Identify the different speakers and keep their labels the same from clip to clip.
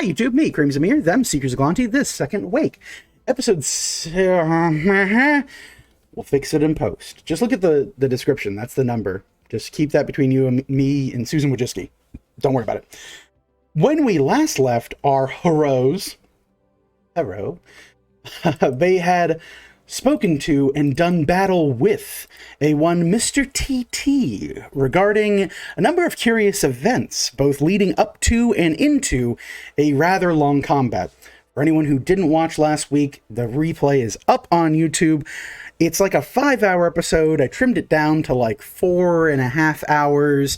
Speaker 1: Hi, YouTube. Me, Creams Amir, them, Seekers of Galanti, this second wake. Episode... We'll fix it in post. Just look at the description. That's the number. Just keep that between you and me and Susan Wojcicki. Don't worry about it. When we last left our heroes... they had spoken to and done battle with a one Mr. TT regarding a number of curious events, both leading up to and into a rather long combat. For anyone who didn't watch last week, the replay is up on YouTube. It's like a 5-hour episode. I trimmed it down to like 4.5 hours.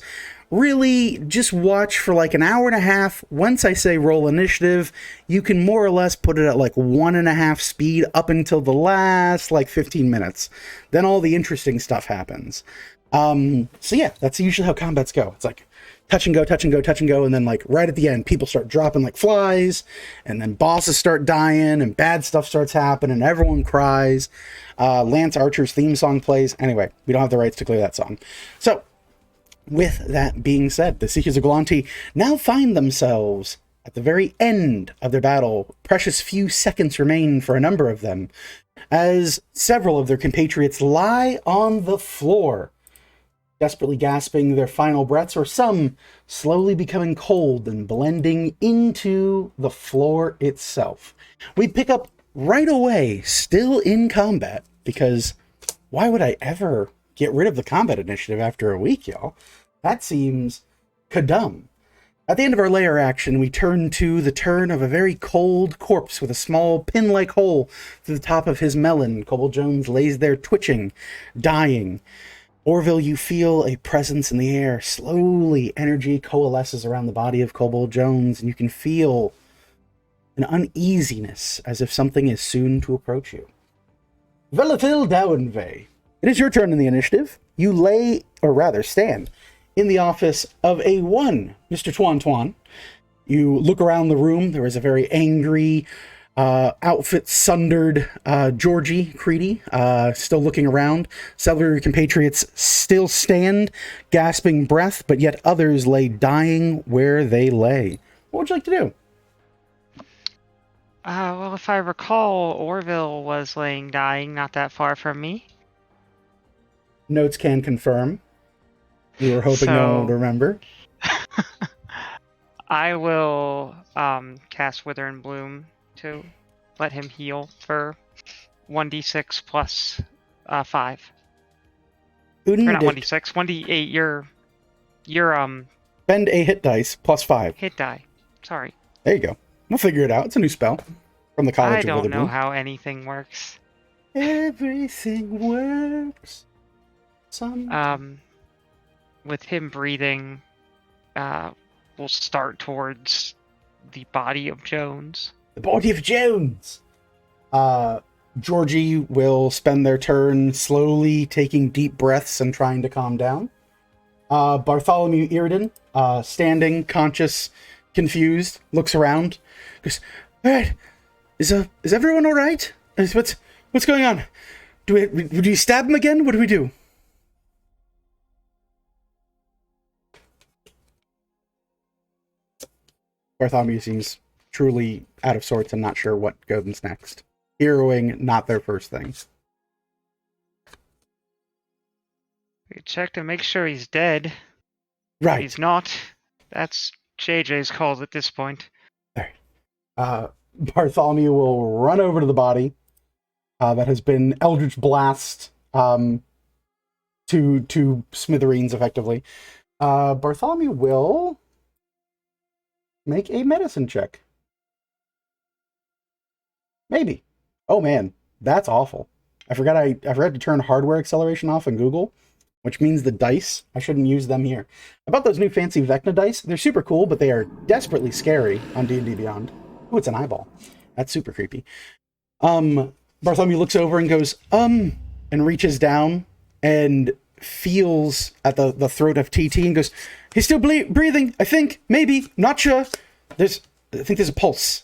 Speaker 1: Really, just watch for like an hour and a half. Once I say roll initiative, you can more or less put it at like 1.5 speed up until the last like 15 minutes. Then all the interesting stuff happens. So yeah, that's usually how combats go. It's like touch and go, touch and go, touch and go, and then like right at the end, people start dropping like flies, and then bosses start dying, and bad stuff starts happening, and everyone cries. Lance Archer's theme song plays. Anyway, we don't have the rights to clear that song. So, with that being said, the Seekers of Galanti now find themselves at the very end of their battle. Precious few seconds remain for a number of them, as several of their compatriots lie on the floor, desperately gasping their final breaths, or some slowly becoming cold and blending into the floor itself. We pick up right away, still in combat, because why would I ever get rid of the combat initiative after a week, y'all? That seems kadum. At the end of our layer action, we turn to the turn of a very cold corpse with a small pin-like hole through the top of his melon. Kobold Jones lays there twitching, dying. Orville, you feel a presence in the air. Slowly, energy coalesces around the body of Kobold Jones, and you can feel an uneasiness, as if something is soon to approach you. Velatil Dowenvey, it is your turn in the initiative. You lay, or rather stand, in the office of a one Mr. Twan. You look around the room. There is a very angry, outfit sundered Georgie Creedy, still looking around. Several of your compatriots still stand, gasping breath, but yet others lay dying where they lay. What would you like to do?
Speaker 2: Well, if I recall, Orville was laying dying not that far from me.
Speaker 1: Notes can confirm. You were hoping no one would remember.
Speaker 2: I will cast Wither and Bloom to let him heal for 1d6 plus 5.
Speaker 1: Who
Speaker 2: Or
Speaker 1: needed
Speaker 2: not 1d6, 1d8. Your
Speaker 1: spend a hit dice plus 5.
Speaker 2: hit die. Sorry.
Speaker 1: There you go. We'll figure it out. It's a new spell from the College
Speaker 2: I
Speaker 1: of
Speaker 2: don't know
Speaker 1: Witherbloom.
Speaker 2: how anything works.
Speaker 1: Everything works.
Speaker 2: With him breathing, we'll start towards the body of Jones.
Speaker 1: The body of Jones! Georgie will spend their turn slowly taking deep breaths and trying to calm down. Bartholomew Iridan, standing, conscious, confused, looks around, goes, "Alright, is everyone alright? What's going on? Do we stab him again? What do we do?" Bartholomew seems truly out of sorts and not sure what goes next. Heroing, not their first thing.
Speaker 2: We check to make sure he's dead.
Speaker 1: Right.
Speaker 2: If he's not, that's JJ's calls at this point.
Speaker 1: Bartholomew will run over to the body that has been Eldritch Blast to smithereens, effectively. Bartholomew will make a medicine check. Maybe. Oh man, that's awful. I forgot to turn hardware acceleration off in Google, which means the dice, I shouldn't use them here. I bought those new fancy Vecna dice. They're super cool, but they are desperately scary on D&D Beyond. Ooh, it's an eyeball. That's super creepy. Bartholomew looks over and goes, and reaches down and feels at the throat of TT and goes, "He's still breathing, I think, maybe, not sure. I think there's a pulse.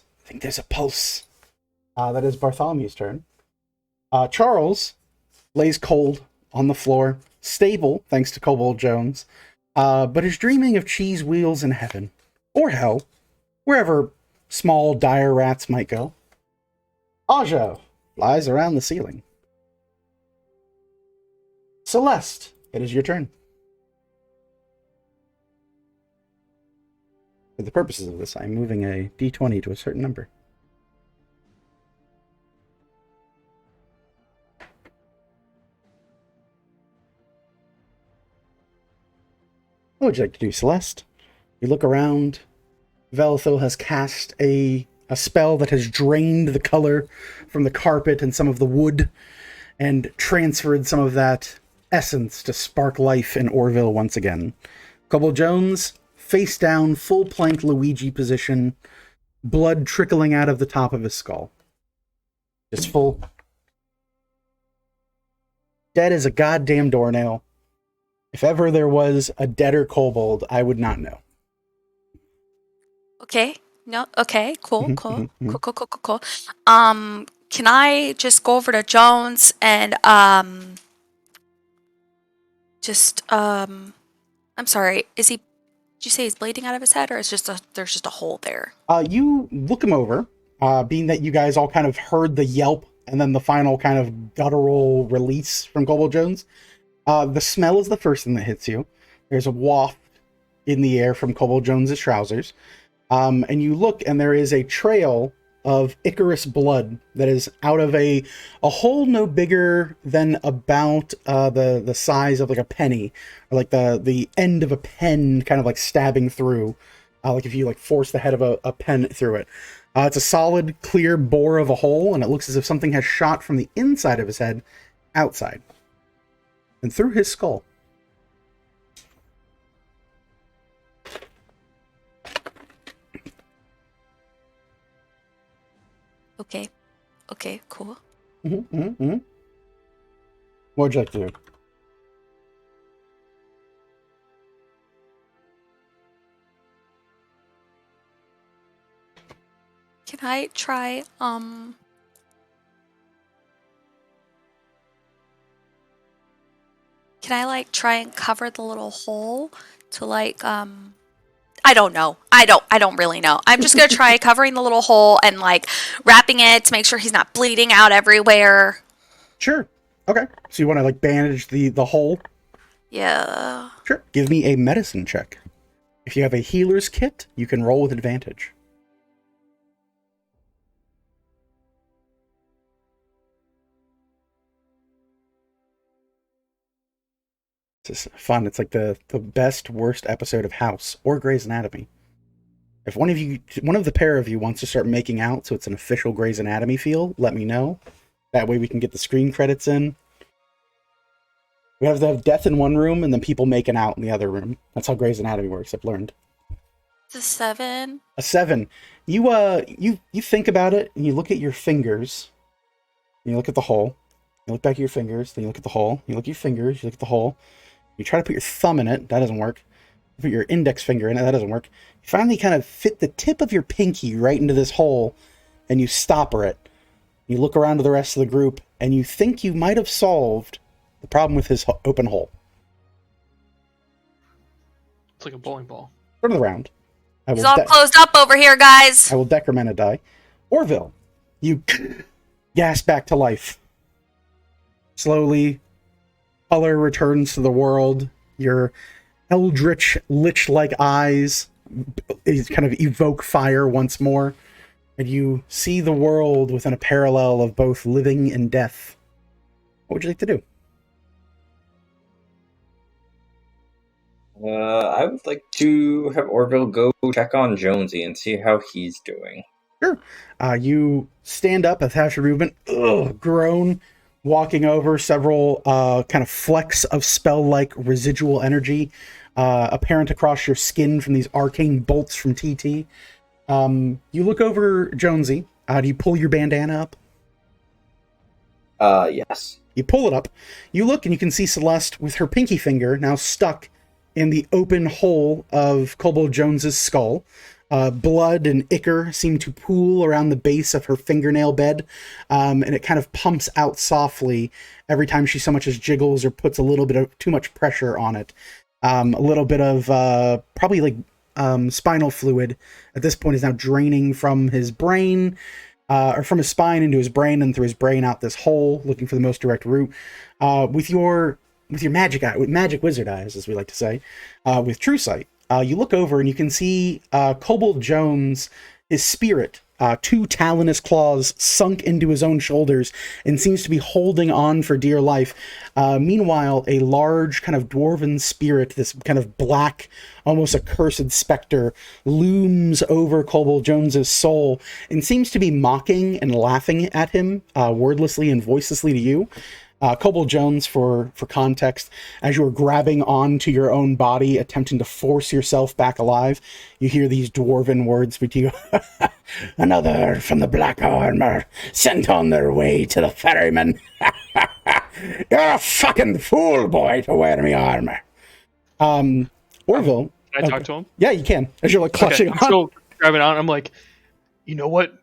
Speaker 1: That is Bartholomew's turn. Charles lays cold on the floor, stable, thanks to Kobold Jones, but is dreaming of cheese wheels in heaven, or hell, wherever small dire rats might go. Aja flies around the ceiling. Celeste, it is your turn. For the purposes of this, I'm moving a d20 to a certain number. What would you like to do, Celeste? You look around. Velethil has cast a spell that has drained the color from the carpet and some of the wood and transferred some of that essence to spark life in Orville once again. Kobold Jones, face down, full plank Luigi position, blood trickling out of the top of his skull. Just full. Dead as a goddamn doornail. If ever there was a deader kobold, I would not know.
Speaker 3: Okay. No. Okay. Cool.
Speaker 1: Mhm,
Speaker 3: Cool.
Speaker 1: mhm, mhm.
Speaker 3: Cool. Cool. Cool. Cool. Cool. Can I just go over to Jones and I'm sorry. Is he? Did you say he's bleeding out of his head, or is there's just a hole there?
Speaker 1: You look him over, being that you guys all kind of heard the yelp and then the final kind of guttural release from Kobold Jones. The smell is the first thing that hits you. There's a waft in the air from Kobold Jones's trousers. And you look, and there is a trail of Icarus blood that is out of a hole no bigger than about the size of like a penny, or like the end of a pen kind of like stabbing through, like if you like force the head of a pen through it. It's a solid, clear bore of a hole, and it looks as if something has shot from the inside of his head outside and through his skull.
Speaker 3: Okay. Okay. Cool.
Speaker 1: Mm-hmm, mm-hmm, mm-hmm. What would you like to do?
Speaker 3: Can I try Can I like try and cover the little hole to like I don't know. I don't really know. I'm just gonna try covering the little hole and like wrapping it to make sure he's not bleeding out everywhere.
Speaker 1: Sure. Okay. So you want to like bandage the hole?
Speaker 3: Yeah.
Speaker 1: Sure. Give me a medicine check. If you have a healer's kit, you can roll with advantage. This is fun. It's like the best, worst episode of House or Grey's Anatomy. If one of the pair of you wants to start making out so it's an official Grey's Anatomy feel, let me know. That way we can get the screen credits in. We have to have death in one room and then people making out in the other room. That's how Grey's Anatomy works, I've learned.
Speaker 3: The 7.
Speaker 1: A 7. You think about it and you look at your fingers. And you look at the hole. You look back at your fingers, then you look at the hole. You look at your fingers, you look at the hole. You try to put your thumb in it, that doesn't work. You put your index finger in it, that doesn't work. You finally kind of fit the tip of your pinky right into this hole, and you stopper it. You look around to the rest of the group, and you think you might have solved the problem with his open hole.
Speaker 4: It's like a bowling ball.
Speaker 1: Turn of the round.
Speaker 3: He's all closed up over here, guys.
Speaker 1: I will decrement a die. Orville, you gas back to life. Slowly, color returns to the world. Your eldritch, lich-like eyes kind of evoke fire once more, and you see the world within a parallel of both living and death. What would you like to do?
Speaker 5: I would like to have Orville go check on Jonesy and see how he's doing.
Speaker 1: Sure. You stand up at half your movement, groan, walking over several kind of flecks of spell-like residual energy apparent across your skin from these arcane bolts from TT. You look over Jonesy. Do you pull your bandana up?
Speaker 5: Yes.
Speaker 1: You pull it up. You look and you can see Celeste with her pinky finger now stuck in the open hole of Kobold Jones's skull. Blood and ichor seem to pool around the base of her fingernail bed, and it kind of pumps out softly every time she so much as jiggles or puts a little bit of too much pressure on it. A little bit of probably like spinal fluid at this point is now draining from his brain, or from his spine into his brain, and through his brain out this hole, looking for the most direct route. With your magic eye, with magic wizard eyes, as we like to say, with true sight, you look over and you can see Kobold Jones, his spirit, two talonous claws sunk into his own shoulders, and seems to be holding on for dear life. Meanwhile, a large kind of dwarven spirit, this kind of black, almost accursed specter, looms over Kobold Jones's soul and seems to be mocking and laughing at him, wordlessly and voicelessly to you. Kobold Jones, for context, as you are grabbing onto your own body, attempting to force yourself back alive, you hear these dwarven words between you. Another from the Black Armor, sent on their way to the ferryman. You're a fucking fool, boy, to wear me armor. Orville.
Speaker 4: Can I talk to him?
Speaker 1: Yeah, you can. As you're like clutching
Speaker 4: I'm
Speaker 1: on.
Speaker 4: still grabbing on. I'm like, you know what?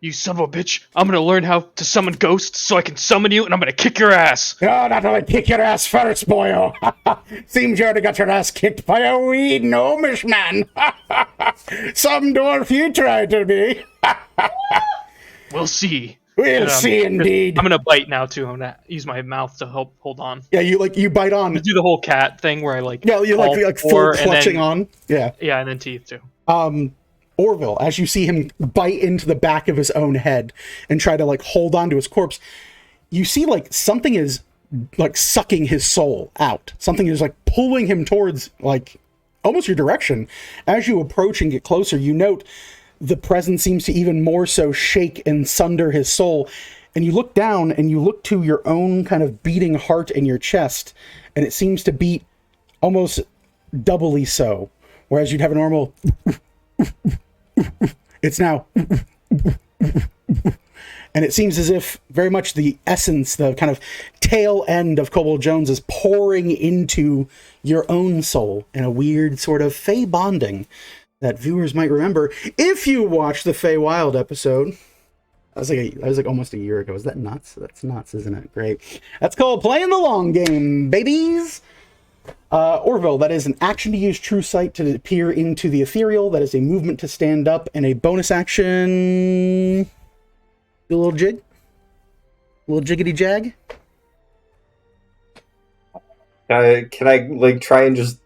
Speaker 4: You son of a bitch. I'm going to learn how to summon ghosts so I can summon you, and I'm going to kick your ass.
Speaker 1: Oh, not only kick your ass first, boyo. Seems you already got your ass kicked by a wee gnomish man. Some dwarf you tried to be.
Speaker 4: We'll see.
Speaker 1: We'll see, indeed.
Speaker 4: I'm going to bite now, too. I'm going to use my mouth to help hold on.
Speaker 1: Yeah, you bite on.
Speaker 4: I'm going to do the whole cat thing where I, like...
Speaker 1: Yeah, you're like full clutching on. Yeah.
Speaker 4: Yeah, and then teeth, too.
Speaker 1: Orville, as you see him bite into the back of his own head and try to like hold on to his corpse, you see like something is like sucking his soul out. Something is like pulling him towards like almost your direction. As you approach and get closer, you note the presence seems to even more so shake and sunder his soul. And you look down and you look to your own kind of beating heart in your chest, and it seems to beat almost doubly so. Whereas you'd have a normal... It's now, and it seems as if very much the essence, the kind of tail end of Kobold Jones is pouring into your own soul in a weird sort of Fey bonding that viewers might remember if you watched the Fey Wild episode. That was like almost a year ago. Is that nuts? That's nuts, isn't it? Great. That's called playing the long game, babies. Orville, that is an action to use True Sight to peer into the ethereal. That is a movement to stand up, and a bonus action. Do a little jig. A little jiggity jag.
Speaker 5: Can I like try and just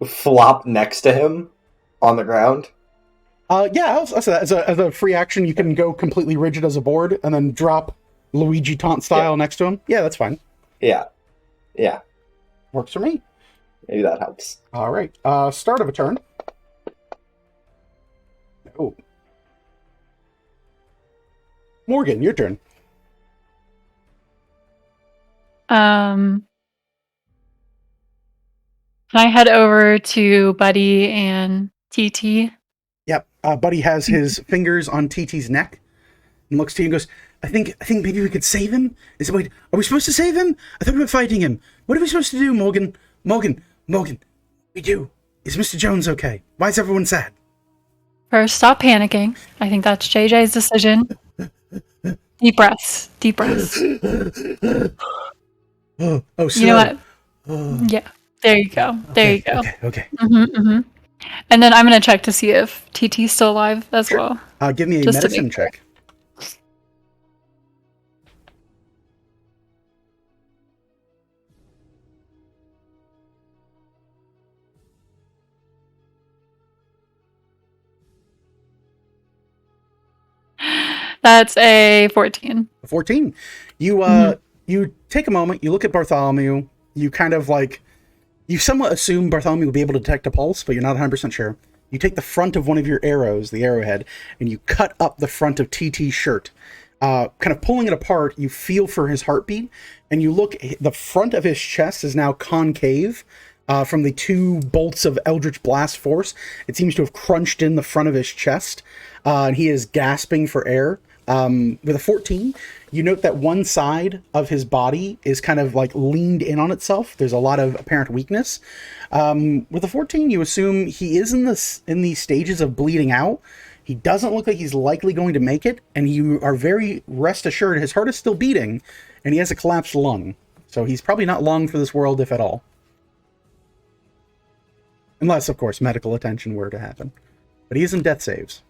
Speaker 5: flop next to him on the ground?
Speaker 1: Yeah, I'll say that. As a free action, you can go completely rigid as a board and then drop Luigi taunt style next to him. Yeah, that's fine.
Speaker 5: Yeah.
Speaker 1: Works for me.
Speaker 5: Maybe that helps.
Speaker 1: All right. Start of a turn. Oh. Morgan, your turn.
Speaker 6: Can I head over to Buddy and TT?
Speaker 1: Yep. Buddy has his fingers on TT's neck and looks to you and goes, I think maybe we could save him. Wait, are we supposed to save him? I thought we were fighting him. What are we supposed to do, Morgan? Morgan. We do. Is Mr. Jones okay? Why is everyone sad?
Speaker 6: First, stop panicking. I think that's JJ's decision. Deep breaths.
Speaker 1: Oh, so.
Speaker 6: You know what? Yeah. There you go. There you go.
Speaker 1: Okay.
Speaker 6: And then I'm going to check to see if TT's still alive as well.
Speaker 1: Give me a
Speaker 6: Just to
Speaker 1: medicine
Speaker 6: make sure.
Speaker 1: check.
Speaker 6: That's a 14.
Speaker 1: 14. You take a moment, you look at Bartholomew, you kind of like, you somewhat assume Bartholomew will be able to detect a pulse, but you're not 100% sure. You take the front of one of your arrows, the arrowhead, and you cut up the front of TT's shirt. Kind of pulling it apart, you feel for his heartbeat, and you look, the front of his chest is now concave from the two bolts of Eldritch Blast Force. It seems to have crunched in the front of his chest, and he is gasping for air. With a 14, you note that one side of his body is kind of like leaned in on itself. There's a lot of apparent weakness. With a 14, you assume he is in the stages of bleeding out. He doesn't look like he's likely going to make it, and you are very rest assured his heart is still beating, and he has a collapsed lung. So he's probably not long for this world, if at all. Unless, of course, medical attention were to happen. But he is in death saves.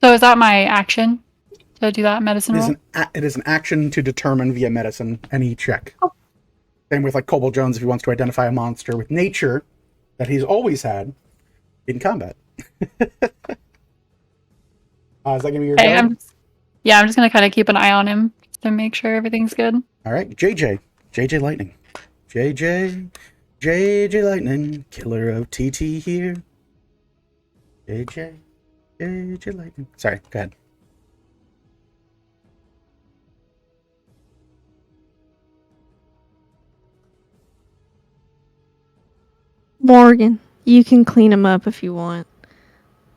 Speaker 6: So is that my action to do that medicine roll?
Speaker 1: It is an action to determine via medicine any check.
Speaker 6: Oh.
Speaker 1: Same with like Kobold Jones if he wants to identify a monster with nature that he's always had in combat. Is that gonna be your
Speaker 6: Okay,
Speaker 1: go?
Speaker 6: I'm just gonna kind of keep an eye on him to make sure everything's good.
Speaker 1: All right, JJ Lightning, JJ Lightning, killer of TT here. JJ Lightning. Sorry, go ahead.
Speaker 7: Morgan, you can clean him up if you want,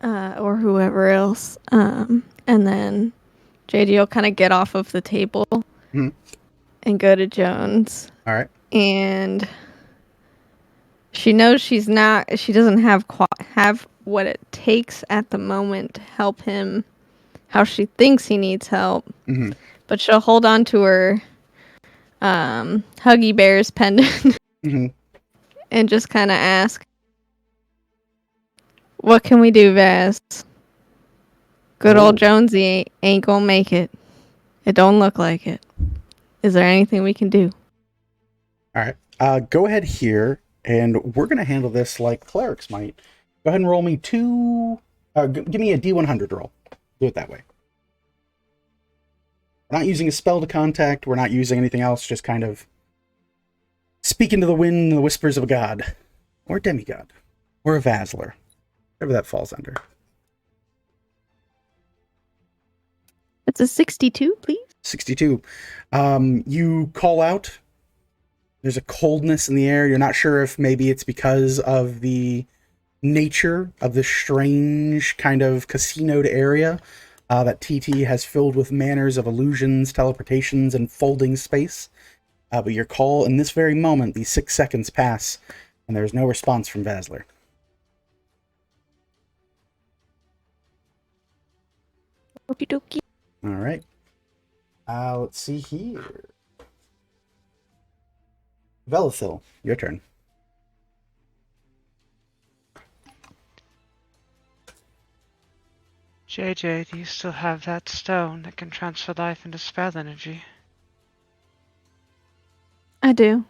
Speaker 7: or whoever else. And then JD will kind of get off of the table
Speaker 1: Mhm.
Speaker 7: and go to Jones.
Speaker 1: All right.
Speaker 7: And she knows she doesn't have what it takes at the moment to help him how she thinks he needs help.
Speaker 1: Mhm.
Speaker 7: But she'll hold on to her Huggy Bear's pendant
Speaker 1: Mhm.
Speaker 7: and just kind of ask, "What can we do, Vaz? Good
Speaker 1: Whoa.
Speaker 7: old Jonesy ain't gonna make it. It don't look like it. Is there anything we can do?"
Speaker 1: All right. Go ahead here, and we're gonna handle this like clerics might. Go ahead and roll me two. Give me a D100 roll. Do it that way. We're not using a spell to contact. We're not using anything else. Just kind of speak into the wind, the whispers of a god, or a demigod, or a Vazler, whatever that falls under.
Speaker 7: It's a 62, please.
Speaker 1: 62. You call out. There's a coldness in the air. You're not sure if maybe it's because of the nature of this strange kind of casinoed area that TT has filled with manners of illusions, teleportations, and folding space. But your call in this very moment, these 6 seconds pass, and there's no response from Vazler.
Speaker 7: Okie dokie.
Speaker 1: All right. Let's see here. Velithil, your turn.
Speaker 2: JJ, do you still have that stone that can transfer life into spell energy?
Speaker 7: I do.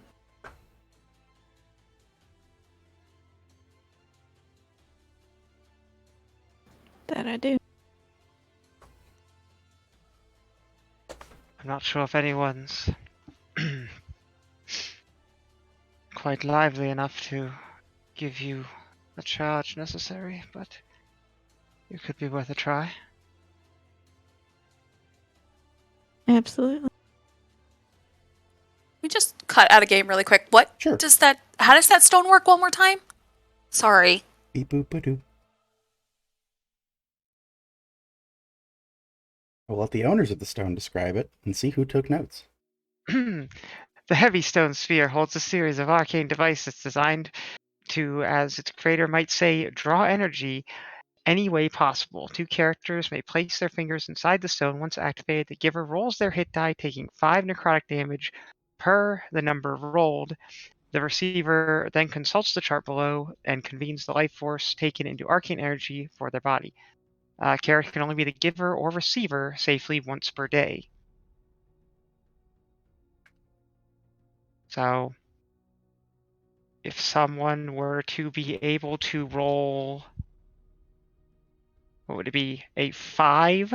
Speaker 7: That I do.
Speaker 2: I'm not sure if anyone's quite lively enough to give you the charge necessary, but it could be worth a try.
Speaker 7: Absolutely.
Speaker 3: We just cut out a game really quick. What
Speaker 1: Sure.
Speaker 3: does that? How does that stone work? One more time. Sorry.
Speaker 1: Beep boop ba-doo. We'll let the owners of the stone describe it and see who took notes.
Speaker 2: The heavy stone sphere holds a series of arcane devices designed to, as its creator might say, draw energy any way possible. 2 characters may place their fingers inside the stone. Once activated, the giver rolls their hit die, taking 5 necrotic damage per the number rolled. The receiver then consults the chart below and convenes the life force taken into arcane energy for their body. Character can only be the giver or receiver safely once per day. So, if someone were to be able to roll, what would it be? A 5?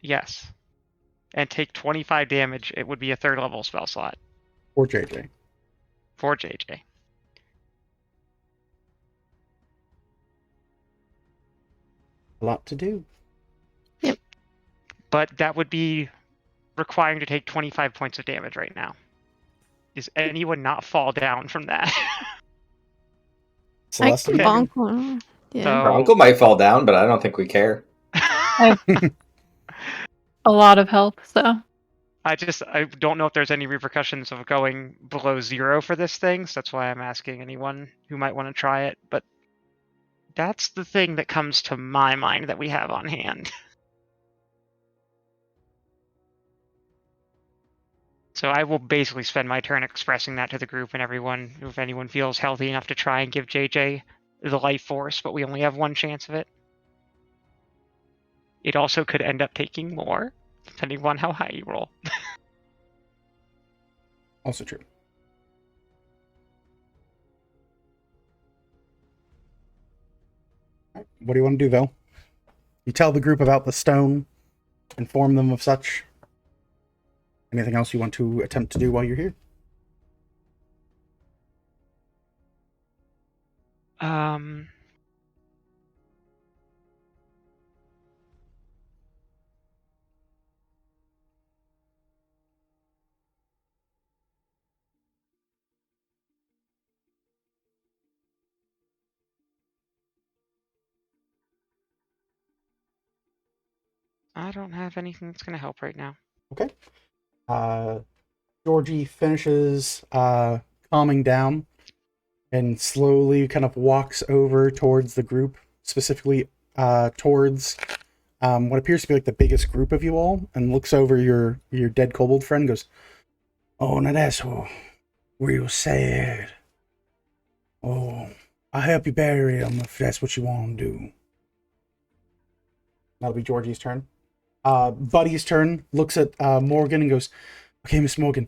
Speaker 2: Yes. And take 25 damage, it would be a 3rd level spell slot
Speaker 1: Or JJ.
Speaker 2: for JJ.
Speaker 1: A lot to do.
Speaker 2: But that would be requiring to take 25 points of damage right now. Does anyone not fall down from that?
Speaker 1: Celeste,
Speaker 7: I can
Speaker 1: you-
Speaker 7: bonk one. Yeah.
Speaker 2: So-
Speaker 5: Our uncle might fall down, but I don't think we care.
Speaker 6: A lot of help, so
Speaker 2: I don't know if there's any repercussions of going below 0 for this thing, so that's why I'm asking anyone who might want to try it, but that's the thing that comes to my mind that we have on hand. So I will basically spend my turn expressing that to the group and everyone, if anyone feels healthy enough to try and give JJ the life force, but we only have one chance of it. It also could end up taking more, depending on how high you roll.
Speaker 1: Also true. What do you want to do, Vel? You tell the group about the stone, inform them of such. Anything else you want to attempt to do while you're here?
Speaker 2: I don't have anything that's going to help right now.
Speaker 1: Okay. Georgie finishes calming down and slowly kind of walks over towards the group, specifically towards what appears to be like the biggest group of you all, and looks over your dead kobold friend and goes, "Oh, now that's real sad. Oh, I'll help you bury him if that's what you want to do." That'll be Georgie's turn. Buddy's turn, looks at Morgan and goes, "Okay, Miss Morgan,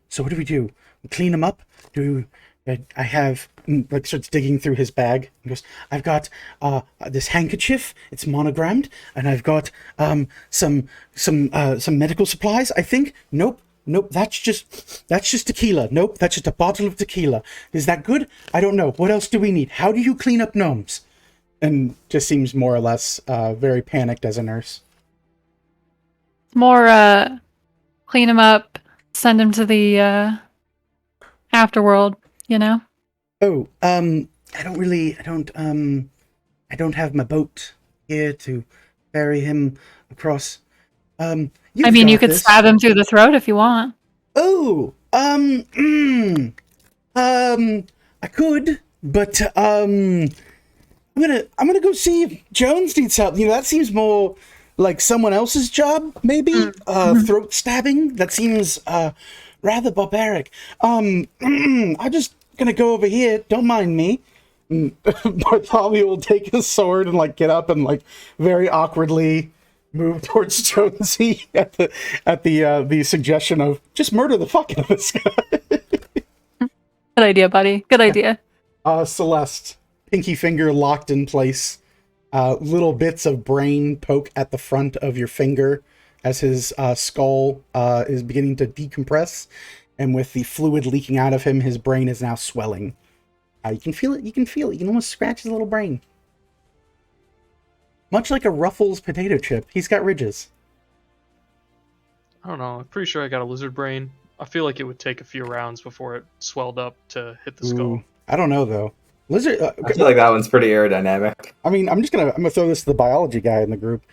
Speaker 1: so what do? We clean him up? I have," like starts digging through his bag and goes, "I've got this handkerchief, it's monogrammed, and I've got some medical supplies, I think. Nope, that's just tequila. Nope, that's just a bottle of tequila. Is that good? I don't know. What else do we need? How do you clean up gnomes?" And just seems more or less very panicked as a nurse.
Speaker 6: More clean him up, send him to the afterworld, you know?
Speaker 1: Oh, I don't have my boat here to ferry him across.
Speaker 6: I mean, you could stab him through the throat if you want.
Speaker 1: Oh, I could, but I'm gonna go see if Jones needs help. You know, that seems more like someone else's job, maybe. Throat stabbing. That seems rather barbaric. I'm just gonna go over here. Don't mind me. Bartholomew will take his sword and like get up and like very awkwardly move towards Jonesy at the suggestion of just murder the fuck out of this guy.
Speaker 6: Good idea, buddy. Good idea.
Speaker 1: Celeste, pinky finger locked in place. Little bits of brain poke at the front of your finger as his skull is beginning to decompress, and with the fluid leaking out of him, his brain is now swelling. You can feel it. You can almost scratch his little brain. Much like a Ruffles potato chip, he's got ridges.
Speaker 4: I don't know. I'm pretty sure I got a lizard brain. I feel like it would take a few rounds before it swelled up to hit the skull.
Speaker 1: Ooh, I don't know though. Lizard.
Speaker 5: I feel like that one's pretty aerodynamic.
Speaker 1: I mean, I'm gonna throw this to the biology guy in the group.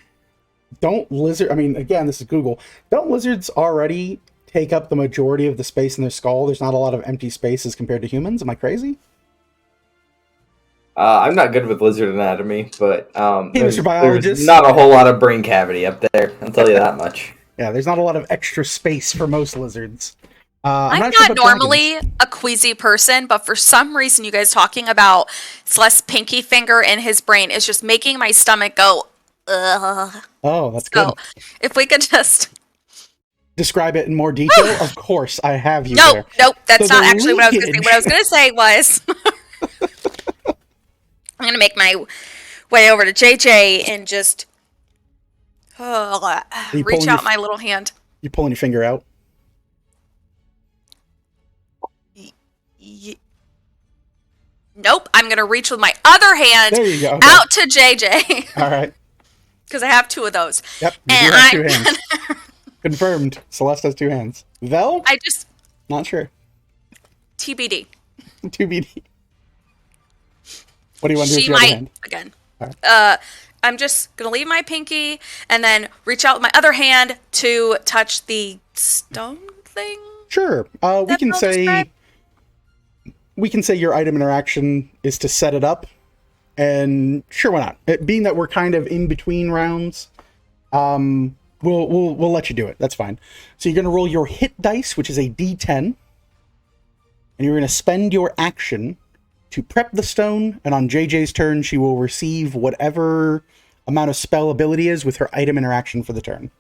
Speaker 1: Again, this is Google. Don't lizards already take up the majority of the space in their skull? There's not a lot of empty spaces compared to humans. Am I crazy?
Speaker 5: I'm not good with lizard anatomy, but
Speaker 1: Hey, Mr. Biologist.
Speaker 5: there's not a whole lot of brain cavity up there. I'll tell you that much.
Speaker 1: Yeah, there's not a lot of extra space for most lizards.
Speaker 3: I'm
Speaker 1: not sure
Speaker 3: not
Speaker 1: about
Speaker 3: normally
Speaker 1: dragons.
Speaker 3: a queasy person, but for some reason, you guys talking about Celeste's pinky finger in his brain is just making my stomach go, ugh.
Speaker 1: Oh, that's
Speaker 3: So,
Speaker 1: good.
Speaker 3: if we could just...
Speaker 1: Describe it in more detail. Of course, I have you there.
Speaker 3: Nope, that's
Speaker 1: So
Speaker 3: not
Speaker 1: the
Speaker 3: actually what I was going to say.
Speaker 1: leakage-
Speaker 3: What I was going to say was... I'm going to make my way over to JJ and just...
Speaker 1: you
Speaker 3: reach
Speaker 1: pulling
Speaker 3: out
Speaker 1: your-
Speaker 3: my little hand.
Speaker 1: You pulling your finger out?
Speaker 3: Nope, I'm going to reach with my other hand
Speaker 1: There you go. Okay.
Speaker 3: out to JJ.
Speaker 1: All right.
Speaker 3: Because I have two of those.
Speaker 1: Yep. You
Speaker 3: And
Speaker 1: do have two
Speaker 3: I'm
Speaker 1: hands. Confirmed. Celeste has two hands. Vel?
Speaker 3: I just...
Speaker 1: Not sure.
Speaker 3: TBD.
Speaker 1: 2BD. What do you want to do with
Speaker 3: She
Speaker 1: your other
Speaker 3: might,
Speaker 1: hand?
Speaker 3: again.
Speaker 1: Alright.
Speaker 3: I'm just going to leave my pinky and then reach out with my other hand to touch the stone thing.
Speaker 1: Sure. We
Speaker 3: That
Speaker 1: can
Speaker 3: Vel
Speaker 1: say
Speaker 3: described?
Speaker 1: your item interaction is to set it up, and sure, why not? Being that we're kind of in between rounds, we'll let you do it. That's fine. So you're gonna roll your hit dice, which is a D10, and you're gonna spend your action to prep the stone. And on JJ's turn, she will receive whatever amount of spell ability is with her item interaction for the turn.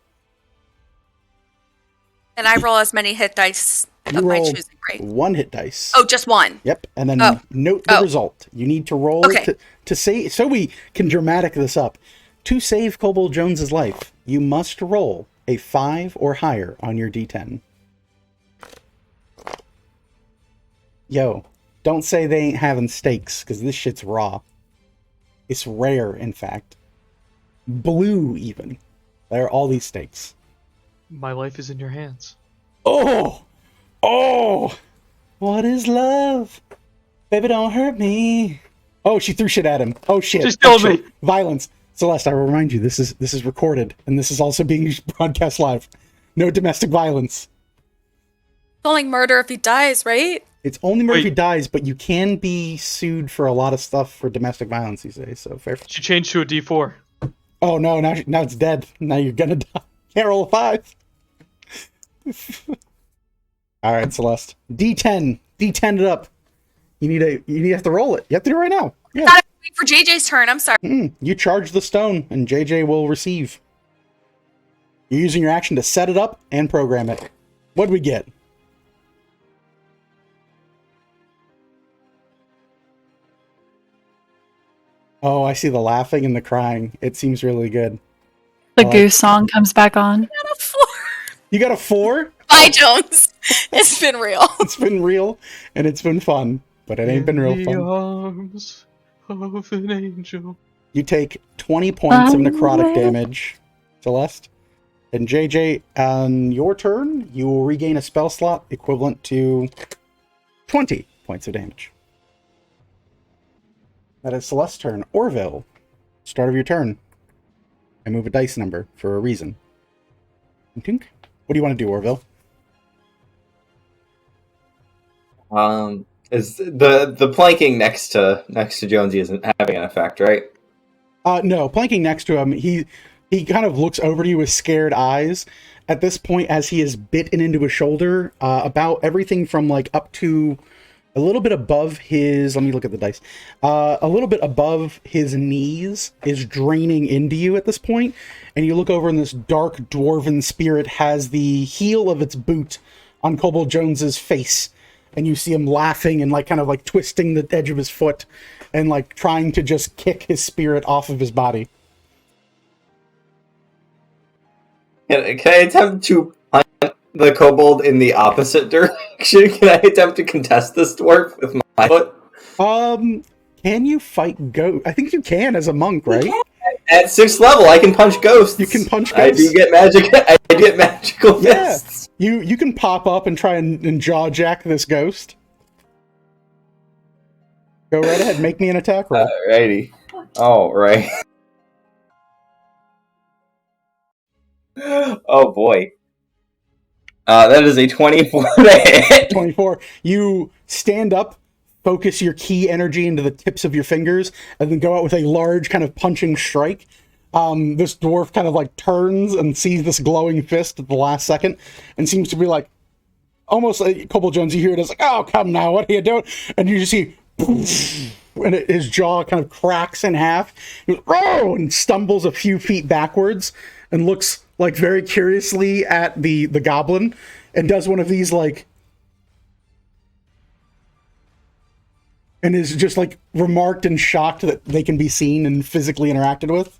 Speaker 3: And I roll as many hit dice
Speaker 1: You
Speaker 3: of my
Speaker 1: roll
Speaker 3: choosing, right?
Speaker 1: one hit dice.
Speaker 3: Oh, just one.
Speaker 1: Yep, and then
Speaker 3: Oh.
Speaker 1: note the
Speaker 3: Oh.
Speaker 1: result. You need to roll
Speaker 3: Okay.
Speaker 1: to save, so we can dramatic this up. To save Kobold Jones's life, you must roll a 5 or higher on your D10. Yo, don't say they ain't having steaks, because this shit's raw. It's rare, in fact. Blue, even. There are all these steaks.
Speaker 4: My life is in your hands.
Speaker 1: Oh! Oh! What is love? Baby, don't hurt me. Oh, she threw shit at him. Oh, shit.
Speaker 4: Just killed
Speaker 1: Shit.
Speaker 4: me.
Speaker 1: Violence. Celeste, I will remind you, this is recorded, and this is also being broadcast live. No domestic violence.
Speaker 3: It's only murder if he dies, right?
Speaker 1: It's only murder if he
Speaker 4: Wait.
Speaker 1: dies, but you can be sued for a lot of stuff for domestic violence these days, so fair.
Speaker 4: She changed to a D4.
Speaker 1: Oh, no, now it's dead. Now you're gonna die. Can't roll a 5. All right, Celeste. D10 it up. You have to roll it. You have to do it right now. Yeah.
Speaker 3: Gotta wait for JJ's turn. I'm sorry.
Speaker 1: You charge the stone, and JJ will receive. You're using your action to set it up and program it. What'd we get? Oh, I see the laughing and the crying. It seems really good.
Speaker 6: The
Speaker 1: like-
Speaker 6: goose song comes back on.
Speaker 3: Got a 4.
Speaker 1: You got a 4?
Speaker 3: Bye, Jones. It's been real.
Speaker 1: It's been real, and it's been fun, but it ain't been real
Speaker 4: In the
Speaker 1: fun.
Speaker 4: arms of an angel.
Speaker 1: You take 20 points of necrotic
Speaker 6: Away.
Speaker 1: damage, Celeste. And JJ, on your turn, you will regain a spell slot equivalent to 20 points of damage. That is Celeste's turn. Orville, start of your turn. I move a dice number for a reason. Tink. What do you want to do, Orville?
Speaker 5: Is the planking next to Jonesy isn't having an effect, right?
Speaker 1: No, planking next to him, he kind of looks over to you with scared eyes. At this point, as he is bitten into his shoulder, about everything from like up to a little bit above his, let me look at the dice, a little bit above his knees is draining into you at this point, and you look over and this dark dwarven spirit has the heel of its boot on Kobold Jones's face, and you see him laughing and like kind of like twisting the edge of his foot and like trying to just kick his spirit off of his body.
Speaker 5: Can I attempt to hunt the kobold in the opposite direction? Can I attempt to contest this dwarf with my foot?
Speaker 1: Can you fight ghost? I think you can as a monk, right?
Speaker 5: At 6th level, I can punch ghosts.
Speaker 1: You can punch
Speaker 5: I
Speaker 1: ghosts?
Speaker 5: do get magic. I get magical
Speaker 1: Yeah.
Speaker 5: fists.
Speaker 1: You can pop up and try and jaw jack this ghost. Go right ahead, make me an attack roll.
Speaker 5: Alrighty. Alright. Oh boy. That is a 24 to hit.
Speaker 1: 24. You stand up, focus your key energy into the tips of your fingers, and then go out with a large kind of punching strike. This dwarf kind of like turns and sees this glowing fist at the last second and seems to be like, almost like Kobold Jones, you hear it as like, oh, come now, what are you doing? And you just see, and his jaw kind of cracks in half. He goes, oh, and stumbles a few feet backwards and looks like very curiously at the goblin and does one of these like, and is just like remarked and shocked that they can be seen and physically interacted with.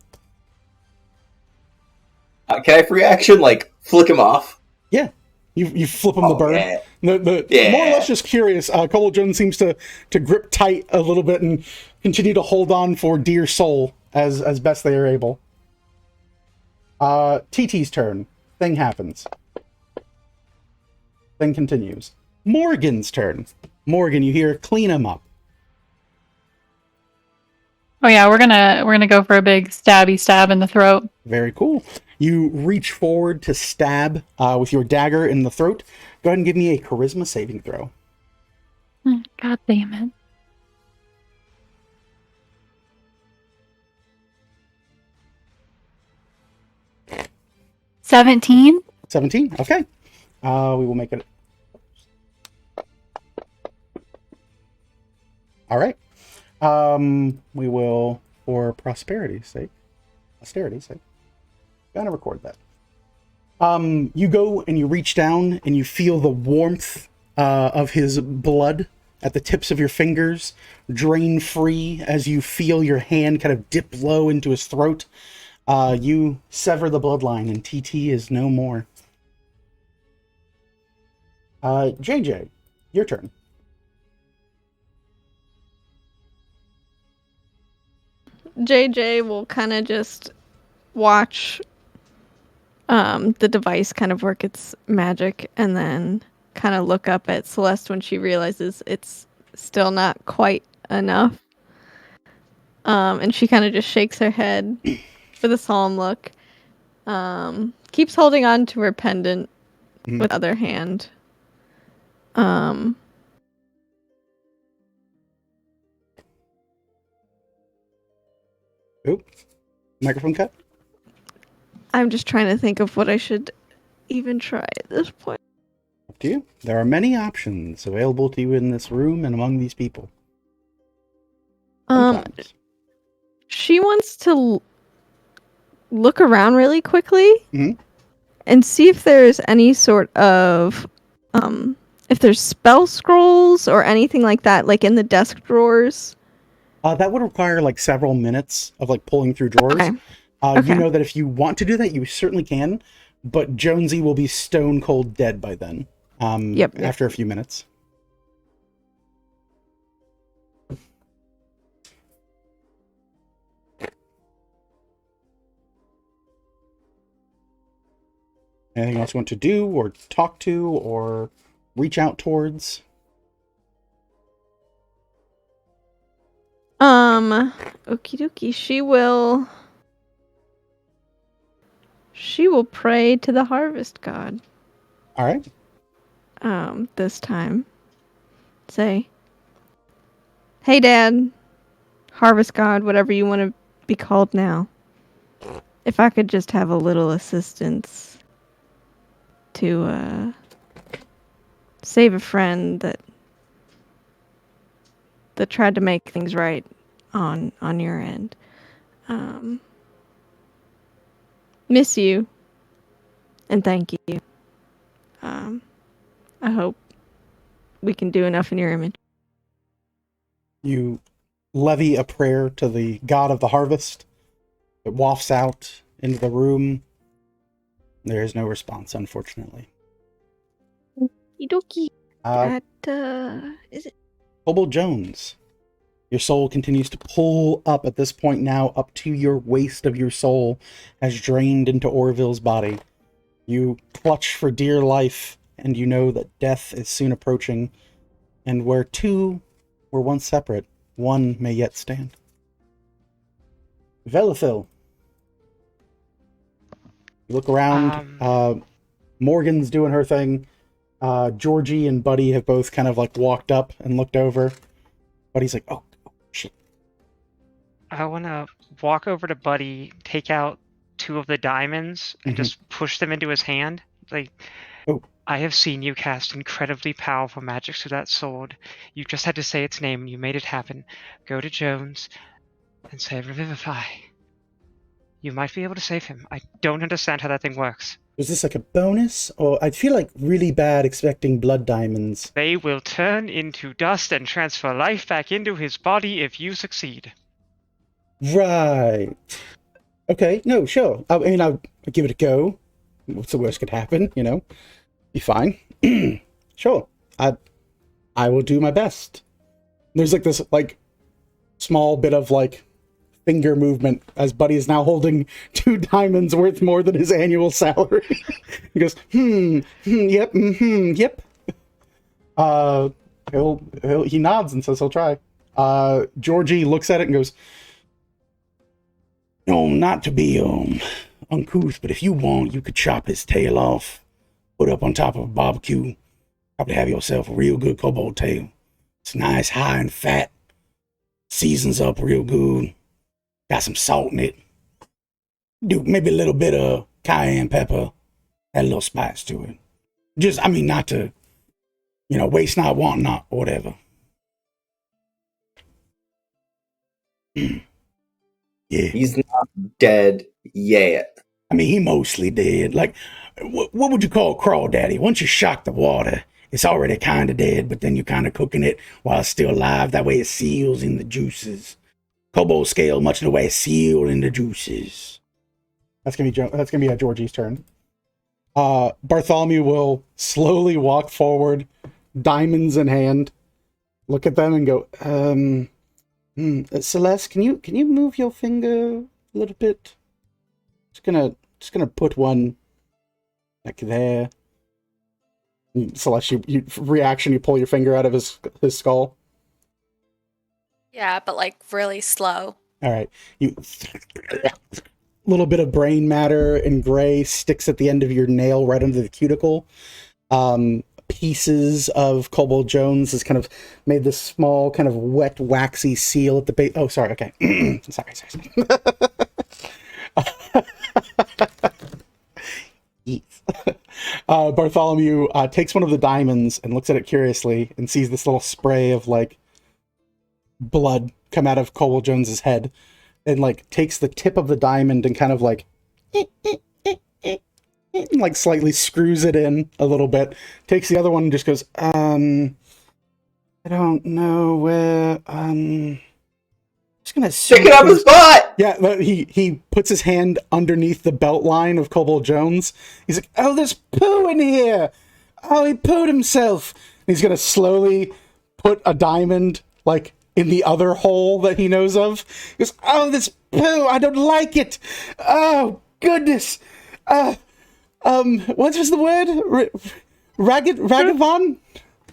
Speaker 5: Can I free action, like, flick him off?
Speaker 1: Yeah. You flip him the bird.
Speaker 5: Yeah.
Speaker 1: The more or less just curious, Kobold Jones seems to grip tight a little bit and continue to hold on for dear soul as best they are able. TT's turn. Thing happens. Thing continues. Morgan's turn. Morgan, you hear clean him up.
Speaker 6: Oh yeah, we're gonna go for a big stabby stab in the throat.
Speaker 1: Very cool. You reach forward to stab with your dagger in the throat. Go ahead and give me a charisma saving throw.
Speaker 6: God damn it. 17.
Speaker 1: 17. Okay. We will make it. All right. We will, for posterity's sake, gonna record that. You go and you reach down and you feel the warmth of his blood at the tips of your fingers drain free as you feel your hand kind of dip low into his throat. You sever the bloodline and TT is no more. JJ, your turn.
Speaker 7: JJ will kind of just watch the device kind of work its magic and then kind of look up at Celeste when she realizes it's still not quite enough. And she kind of just shakes her head with a solemn look. Keeps holding on to her pendant with other hand.
Speaker 1: Oop. Microphone cut.
Speaker 7: I'm just trying to think of what I should even try at this point.
Speaker 1: Up to you. There are many options available to you in this room and among these people. Sometimes.
Speaker 7: She wants to look around really quickly
Speaker 1: Mhm.
Speaker 7: and see if there's any sort of if there's spell scrolls or anything like that, like in the desk drawers.
Speaker 1: That would require like several minutes of like pulling through drawers.
Speaker 7: Okay.
Speaker 1: You know that if you want to do that, you certainly can, but Jonesy will be stone cold dead by then.
Speaker 7: Yep.
Speaker 1: After a few minutes. Anything else you want to do or talk to or reach out towards?
Speaker 7: Okie dokie. She will pray to the harvest god.
Speaker 1: All right.
Speaker 7: This time. Say, hey Dad, harvest god, whatever you want to be called now. If I could just have a little assistance to save a friend that tried to make things right on your end. Miss you and thank you. I hope we can do enough in your image.
Speaker 1: You levy a prayer to the god of the harvest. It wafts out into the room. There is no response, unfortunately.
Speaker 7: Idoki. Is it?
Speaker 1: Kobold Jones. Your soul continues to pull up at this point now, up to your waist of your soul, has drained into Orville's body. You clutch for dear life, and you know that death is soon approaching, and where two were once separate, one may yet stand. Velithil. You look around, Morgan's doing her thing. Georgie and Buddy have both kind of like walked up and looked over. Buddy's like, oh shit.
Speaker 2: I want to walk over to Buddy, take out 2 of the diamonds, and just push them into his hand. Like,
Speaker 1: oh.
Speaker 2: I have seen you cast incredibly powerful magic through that sword. You just had to say its name and you made it happen. Go to Jones and say Revivify. You might be able to save him. I don't understand how that thing works.
Speaker 1: Was this like a bonus? Or I feel like really bad expecting blood diamonds.
Speaker 2: They will turn into dust and transfer life back into his body if you succeed.
Speaker 1: Right. Okay, no, sure. I mean, I'll give it a go. What's the worst could happen, you know? Be fine. Sure. I will do my best. There's like this like small bit of like finger movement as Buddy is now holding 2 diamonds worth more than his annual salary. He goes, yep, yep. He nods and says he'll try. Georgie looks at it and goes, no, not to be uncouth, but if you want, you could chop his tail off, put it up on top of a barbecue, probably have yourself a real good kobold tail. It's nice, high and fat, seasons up real good, got some salt in it. Do maybe a little bit of cayenne pepper, Had a little spice to it. Just, I mean, not to, waste not, want not, or whatever. Yeah.
Speaker 5: He's not dead yet.
Speaker 1: I mean, he mostly dead. Like, what would you call crawdaddy? Once you shock the water, it's already kind of dead, but then you're kind of cooking it while it's still alive. That way it seals in the juices. Kobold scale, much in the way it sealed in the juices. That's gonna be Georgie's turn. Bartholomew will slowly walk forward, diamonds in hand, look at them and go, Celeste, can you move your finger a little bit? Just gonna put one like there. Celeste, you reaction, you pull your finger out of his skull.
Speaker 3: Yeah, but like really slow.
Speaker 1: All right, you little bit of brain matter in gray sticks at the end of your nail right under the cuticle. Pieces of Kobold Jones has kind of made this small kind of wet waxy seal at the base. Oh, sorry. Okay, sorry. Bartholomew takes one of the diamonds and looks at it curiously and sees this little spray of like blood come out of Kobold Jones's head, and like takes the tip of the diamond and kind of like like slightly screws it in a little bit. Takes the other one and just goes, I don't know where. Just gonna
Speaker 5: stick it up his butt.
Speaker 1: Yeah, he puts his hand underneath the belt line of Kobold Jones. He's like, oh, there's poo in here. Oh, he pooed himself. And he's gonna slowly put a diamond like in the other hole that he knows of. He goes, oh, this poo, I don't like it. Oh, goodness. What was the word? Ragavon?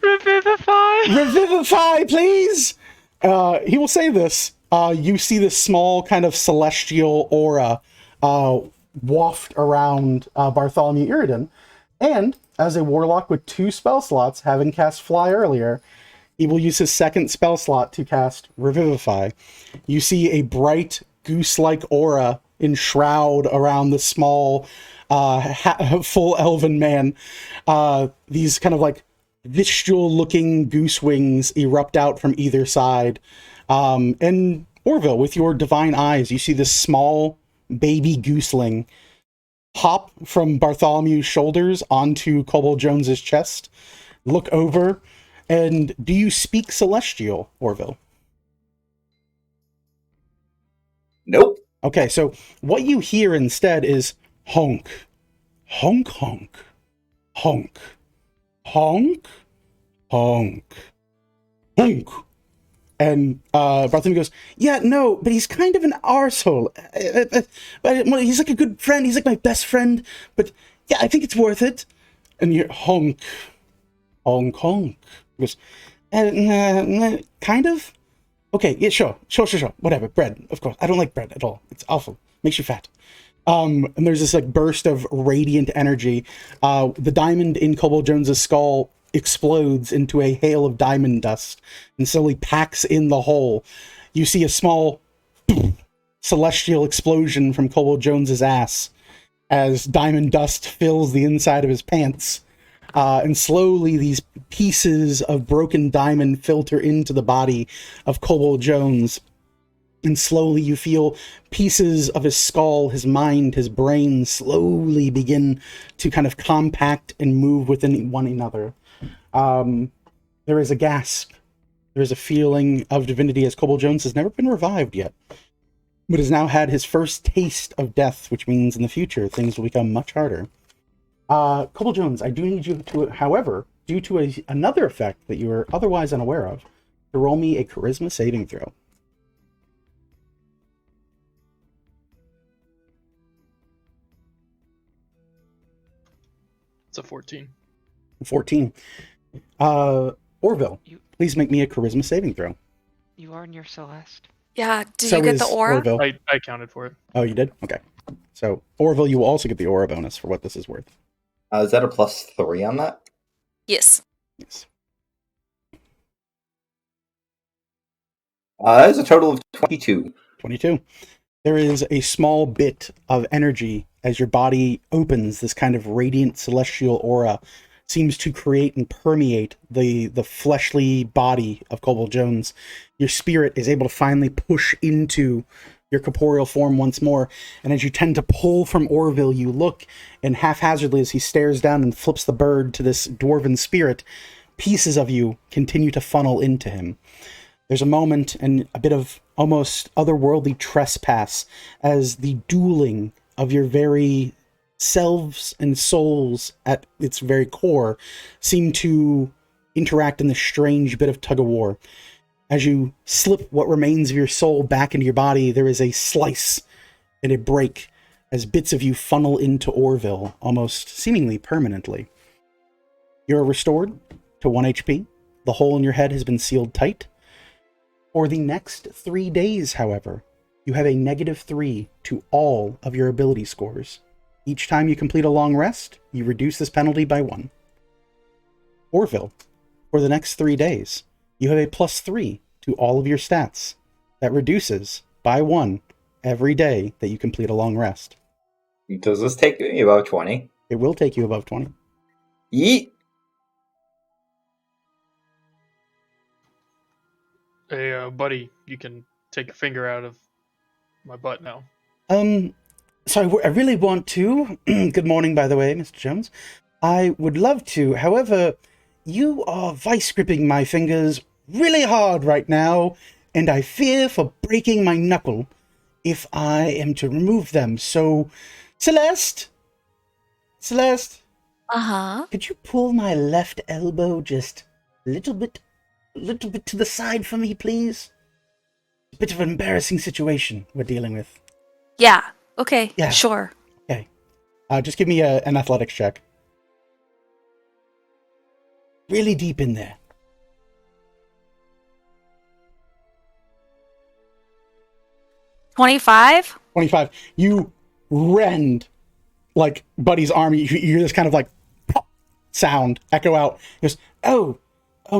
Speaker 2: Revivify!
Speaker 1: Revivify, please! He will say this. You see this small kind of celestial aura waft around Bartholomew Iridan. And as a warlock with 2 spell slots, having cast Fly earlier, he will use his second spell slot to cast Revivify. You see a bright goose-like aura enshroud around the small, full elven man. These kind of like visual-looking goose wings erupt out from either side. And Orville, with your divine eyes, you see this small baby gooseling hop from Bartholomew's shoulders onto Kobold Jones's chest, look over, and do you speak Celestial, Orville?
Speaker 5: Nope.
Speaker 1: Okay, so what you hear instead is honk, honk, honk, honk, honk, honk, honk. And Bartholomew goes, yeah, no, but he's kind of an arsehole. But he's like a good friend. He's like my best friend. But yeah, I think it's worth it. And you're honk, honk, honk. He goes, kind of? Okay, yeah, sure. Whatever, bread, of course. I don't like bread at all. It's awful. Makes you fat. And there's this like burst of radiant energy. The diamond in Kobold Jones's skull explodes into a hail of diamond dust and slowly packs in the hole. You see a small celestial explosion from Kobold Jones's ass as diamond dust fills the inside of his pants. And slowly these pieces of broken diamond filter into the body of Kobold Jones. And slowly you feel pieces of his skull, his mind, his brain slowly begin to kind of compact and move within one another. There is a gasp. There is a feeling of divinity as Kobold Jones has never been revived yet, but has now had his first taste of death, which means in the future things will become much harder. Kobold Jones, I do need you to, however, due to another effect that you are otherwise unaware of, to roll me a charisma saving throw.
Speaker 4: It's a 14.
Speaker 1: 14. Orville, please make me a charisma saving throw.
Speaker 2: You are near Celeste.
Speaker 3: Yeah, did you get the aura?
Speaker 1: Orville.
Speaker 4: I counted for it.
Speaker 1: Oh, you did? Okay. So, Orville, you will also get the aura bonus for what this is worth.
Speaker 5: Is that a +3 on that?
Speaker 3: Yes.
Speaker 1: Yes.
Speaker 5: That is a total of 22.
Speaker 1: 22. There is a small bit of energy as your body opens. This kind of radiant celestial aura seems to create and permeate the fleshly body of Kobold Jones. Your spirit is able to finally push into your corporeal form once more, and as you tend to pull from Orville, you look, and haphazardly as he stares down and flips the bird to this dwarven spirit, pieces of you continue to funnel into him. There's a moment and a bit of almost otherworldly trespass as the dueling of your very selves and souls at its very core seem to interact in this strange bit of tug-of-war. As you slip what remains of your soul back into your body, there is a slice and a break as bits of you funnel into Orville, almost seemingly permanently. You're restored to 1 HP. The hole in your head has been sealed tight. For the next 3 days, however, you have a -3 to all of your ability scores. Each time you complete a long rest, you reduce this penalty by 1. Orville, for the next 3 days, you have a +3 to all of your stats. That reduces by 1 every day that you complete a long rest.
Speaker 5: Does this take me about 20?
Speaker 1: It will take you above 20.
Speaker 5: Yeet!
Speaker 4: Hey, buddy, you can take a finger out of my butt now.
Speaker 1: So I really want to. Good morning, by the way, Mr. Jones. I would love to. However, you are vice gripping my fingers really hard right now, and I fear for breaking my knuckle if I am to remove them. So, Celeste,
Speaker 3: Uh-huh.
Speaker 1: could you pull my left elbow just a little bit to the side for me, please? A bit of an embarrassing situation we're dealing with.
Speaker 3: Yeah. Okay.
Speaker 1: Yeah.
Speaker 3: Sure.
Speaker 1: Okay. Just give me an athletics check. Really deep in there.
Speaker 3: 25?
Speaker 1: 25. You rend like Buddy's arm. You hear this kind of like pop sound echo out. He goes, oh,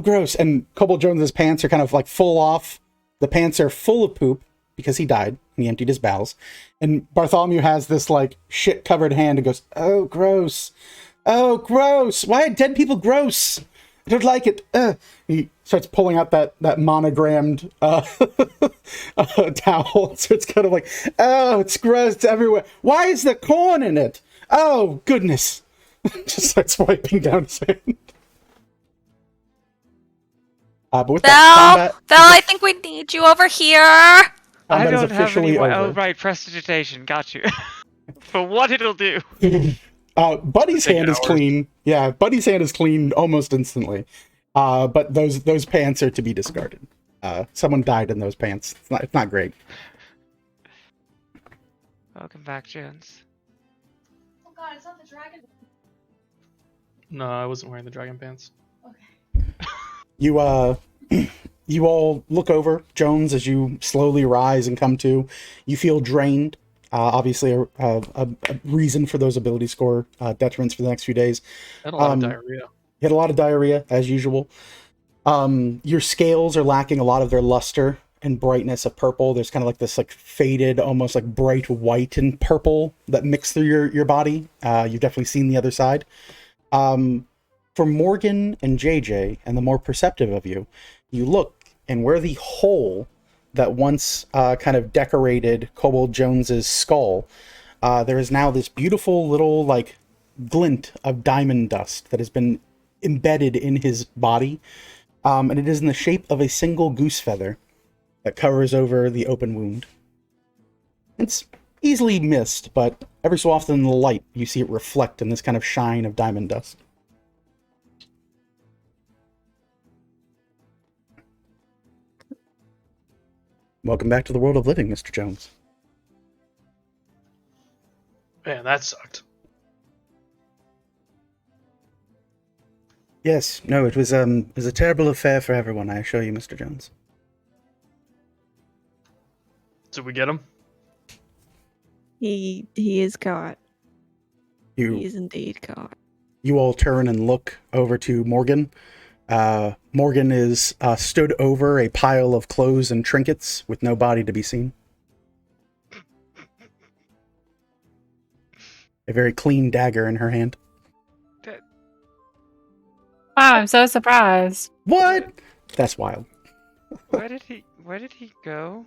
Speaker 1: gross. And Kobold Jones's pants are kind of like full off. The pants are full of poop because he died and he emptied his bowels. And Bartholomew has this like shit covered hand and goes, oh, gross. Oh, gross. Why are dead people gross? I don't like it. He starts pulling out that monogrammed towel. So it's kind of like, oh, it's gross. It's everywhere. Why is there corn in it? Oh, goodness. Just starts wiping down his hand. But with that
Speaker 3: Val, I think we need you over here.
Speaker 2: I
Speaker 1: combat is
Speaker 2: don't have
Speaker 1: officially
Speaker 2: any
Speaker 1: over.
Speaker 2: outright prestidigitation. Got you. For what it'll do.
Speaker 1: Buddy's
Speaker 4: Take
Speaker 1: hand is
Speaker 4: hours.
Speaker 1: clean. Yeah, Buddy's hand is clean almost instantly. But those pants are to be discarded. Someone died in those pants. It's not great.
Speaker 2: Welcome back, Jones.
Speaker 8: Oh god, it's not the dragon.
Speaker 4: No, I wasn't wearing the dragon pants.
Speaker 1: You you all look over Jones as you slowly rise and come to. You feel drained. Obviously, a reason for those ability score detriments for the next few days.
Speaker 4: I had a lot of diarrhea.
Speaker 1: You had a lot of diarrhea, as usual. Your scales are lacking a lot of their luster and brightness of purple. There's kind of like this like faded, almost like bright white and purple that mix through your body. You've definitely seen the other side. For Morgan and JJ, and the more perceptive of you, you look, and where the hole that once kind of decorated Kobold Jones's skull, there is now this beautiful little like glint of diamond dust that has been embedded in his body, and it is in the shape of a single goose feather that covers over the open wound. It's easily missed, but every so often in the light you see it reflect in this kind of shine of diamond dust. Welcome back to the world of living, Mr. Jones.
Speaker 4: Man, that sucked.
Speaker 1: Yes, no, it was a terrible affair for everyone, I assure you, Mr. Jones.
Speaker 4: Did we get him?
Speaker 7: He is caught. He
Speaker 1: You
Speaker 7: is indeed caught.
Speaker 1: you all turn and look over to Morgan. Morgan is stood over a pile of clothes and trinkets with no body to be seen. a very clean dagger in her hand.
Speaker 6: Wow, I'm so surprised.
Speaker 1: What? That's wild.
Speaker 2: Where did he go?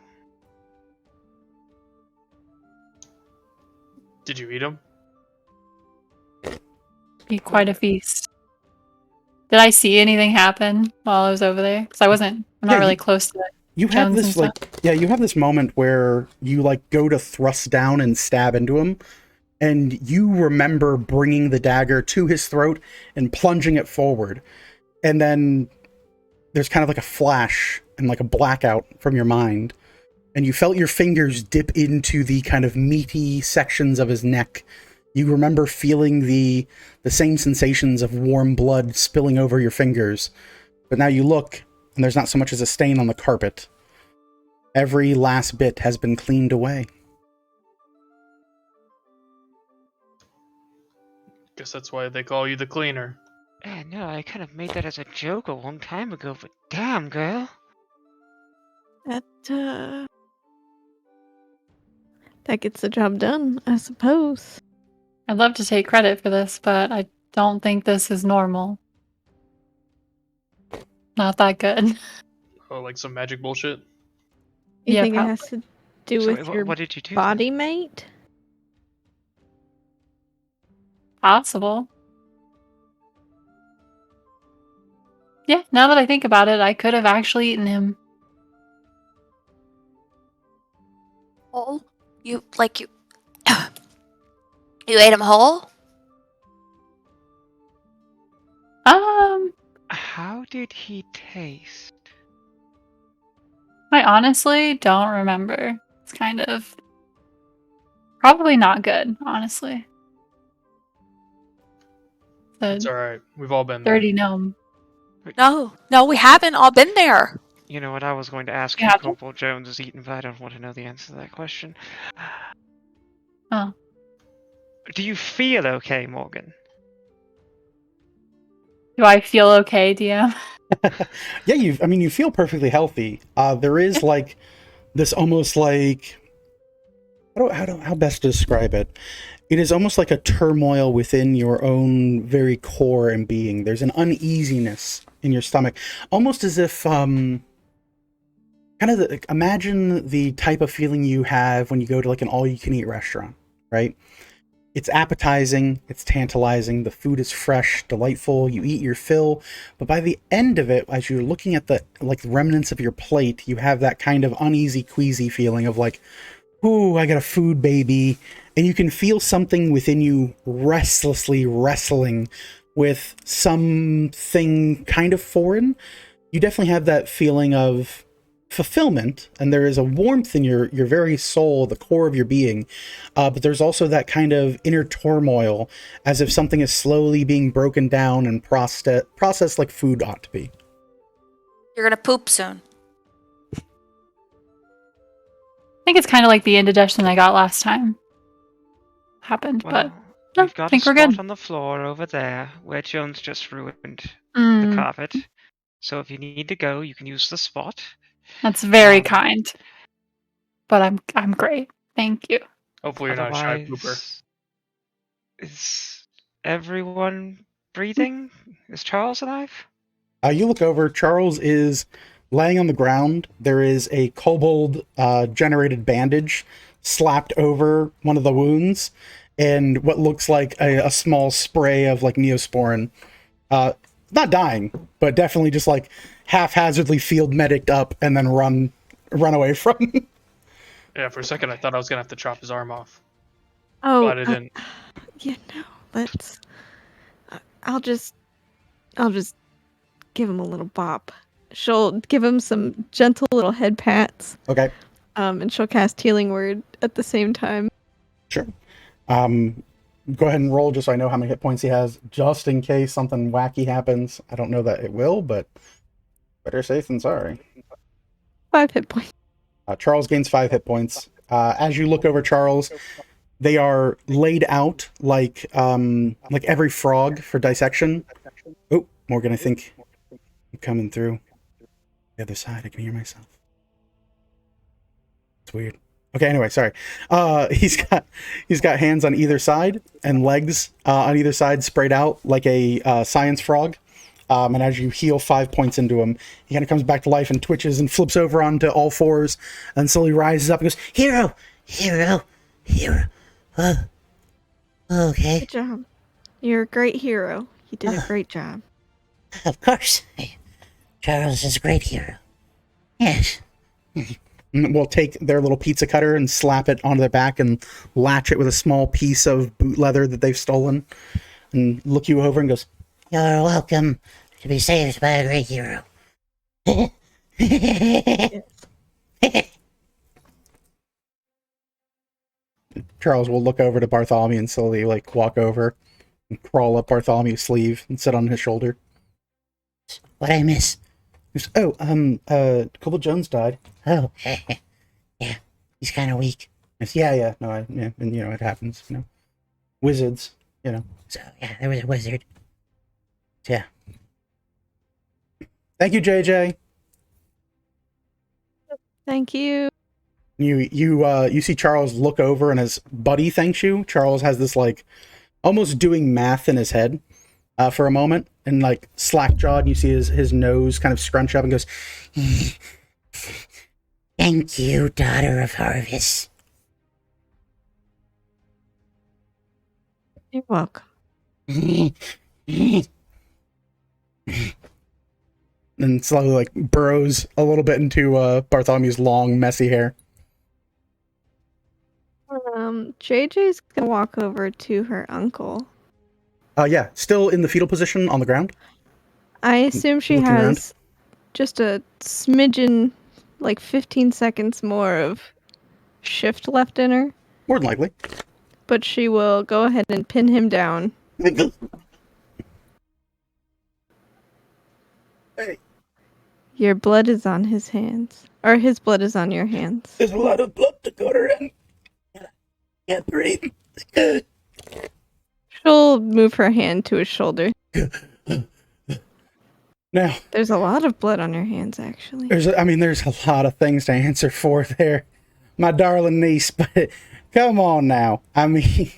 Speaker 4: Did you eat him?
Speaker 6: Be quite a feast. Did I see anything happen while I was over there? Because I'm not
Speaker 1: Yeah,
Speaker 6: really close to it.
Speaker 1: You have
Speaker 6: Jones
Speaker 1: this
Speaker 6: and
Speaker 1: you have this moment where you like go to thrust down and stab into him, and you remember bringing the dagger to his throat and plunging it forward, and then there's kind of like a flash and like a blackout from your mind, and you felt your fingers dip into the kind of meaty sections of his neck. You remember feeling the same sensations of warm blood spilling over your fingers, but now you look and there's not so much as a stain on the carpet. Every last bit has been cleaned away.
Speaker 4: Guess that's why they call you the cleaner.
Speaker 2: Yeah, no, I kind of made that as a joke a long time ago, but damn, girl.
Speaker 7: That gets the job done, I suppose.
Speaker 6: I'd love to take credit for this, but I don't think this is normal. Not that good.
Speaker 4: Oh, like some magic bullshit?
Speaker 7: You
Speaker 6: Yeah,
Speaker 7: think it has to do
Speaker 2: So,
Speaker 7: with
Speaker 2: wait,
Speaker 7: your
Speaker 2: what did you do?
Speaker 7: body mate?
Speaker 6: Possible. Yeah, now that I think about it, I could have actually eaten him.
Speaker 3: Whole? You you ate him whole?
Speaker 2: How did he taste?
Speaker 6: I honestly don't remember. It's kind of probably not good, honestly.
Speaker 4: It's
Speaker 6: The
Speaker 4: alright. We've all been there.
Speaker 6: dirty gnome.
Speaker 3: No, we haven't all been there.
Speaker 2: You know what, I was going to ask
Speaker 6: Yeah.
Speaker 2: if Corporal Jones is eaten, but I don't want to know the answer to that question.
Speaker 6: Oh.
Speaker 2: Do you feel okay, Morgan?
Speaker 6: Do I feel okay, DM?
Speaker 1: Yeah, you feel perfectly healthy. There is like this almost like how best to describe it. It is almost like a turmoil within your own very core and being. There's an uneasiness in your stomach, almost as if imagine the type of feeling you have when you go to like an all-you-can-eat restaurant, right? It's appetizing, it's tantalizing, the food is fresh, delightful, you eat your fill, but by the end of it, as you're looking at the like remnants of your plate, you have that kind of uneasy, queasy feeling of like, ooh, I got a food baby, and you can feel something within you restlessly wrestling with something kind of foreign. You definitely have that feeling of fulfillment, and there is a warmth in your very soul, the core of your being, but there's also that kind of inner turmoil, as if something is slowly being broken down and processed like food ought to be.
Speaker 3: You're gonna poop soon.
Speaker 6: I think it's kind of like the indigestion I got last time happened,
Speaker 2: Well,
Speaker 6: but no,
Speaker 2: we've got
Speaker 6: I think
Speaker 2: a
Speaker 6: we're
Speaker 2: spot
Speaker 6: good.
Speaker 2: on the floor over there where Jones just ruined the
Speaker 6: Mm,
Speaker 2: carpet. So if you need to go, you can use the spot.
Speaker 6: that's very
Speaker 2: Um,
Speaker 6: kind. But I'm great. Thank you.
Speaker 4: Hopefully you're not a shy pooper.
Speaker 2: Otherwise, is everyone breathing? Is Charles alive?
Speaker 1: You look over, Charles is laying on the ground. There is a kobold generated bandage slapped over one of the wounds, and what looks like a small spray of like Neosporin. Not dying, but definitely just like haphazardly field mediced up and then run away from.
Speaker 4: Yeah, for a second I thought I was gonna have to chop his arm off.
Speaker 7: Oh,
Speaker 4: But I didn't.
Speaker 7: yeah, no. Let's. I'll just give him a little bop. She'll give him some gentle little head pats.
Speaker 1: Okay,
Speaker 7: And she'll cast Healing Word at the same time.
Speaker 1: sure. Go ahead and roll just so I know how many hit points he has, just in case something wacky happens. I don't know that it will, but better safe than sorry.
Speaker 7: 5 hit points.
Speaker 1: Charles gains 5 hit points. As you look over Charles, they are laid out like every frog for dissection. Oh, Morgan, I think I'm coming through the other side. I can hear myself. It's weird. Okay, anyway, sorry. He's got hands on either side and legs on either side sprayed out like a science frog. And as you heal 5 points into him, he kind of comes back to life and twitches and flips over onto all fours and slowly rises up and goes, "Hero! Hero! Hero! Oh, okay.
Speaker 7: Good job. You're a great hero. You did a great job.
Speaker 9: Of course. Charles is a great hero. Yes.
Speaker 1: And we'll take their little pizza cutter and slap it onto their back and latch it with a small piece of boot leather that they've stolen and look you over and goes,
Speaker 9: You're welcome to be saved by a great hero.
Speaker 1: Charles will look over to Bartholomew and slowly like walk over and crawl up Bartholomew's sleeve and sit on his shoulder.
Speaker 9: What I miss?
Speaker 1: He goes, Cobalt Jones died.
Speaker 9: Oh, yeah. He's kind of weak.
Speaker 1: Yes, yeah, no, yeah, and it happens, wizards,
Speaker 9: So, yeah, there was a wizard.
Speaker 1: Yeah. Thank you, JJ.
Speaker 7: Thank you.
Speaker 1: You see Charles look over and his buddy thanks you. Charles has this like almost doing math in his head for a moment and like slack jawed. You see his nose kind of scrunch up and goes,
Speaker 9: Thank you, daughter of Harvest.
Speaker 7: You're welcome.
Speaker 1: and slowly like burrows a little bit into Bartholomew's long, messy hair.
Speaker 7: JJ's gonna walk over to her uncle.
Speaker 1: Yeah, still in the fetal position on the ground.
Speaker 7: I assume she
Speaker 1: Looking
Speaker 7: has
Speaker 1: around.
Speaker 7: just a smidgen, like 15 seconds more of shift left in her,
Speaker 1: More than likely.
Speaker 7: but she will go ahead and pin him down.
Speaker 1: Hey,
Speaker 7: Your blood is on his hands. Or his blood is on your hands.
Speaker 1: there's a lot of blood to go around.
Speaker 9: Can't breathe.
Speaker 7: She'll move her hand to his shoulder.
Speaker 1: Now,
Speaker 7: There's a lot of blood on your hands, actually.
Speaker 1: there's a lot of things to answer for there, my darling niece, but come on now. I mean,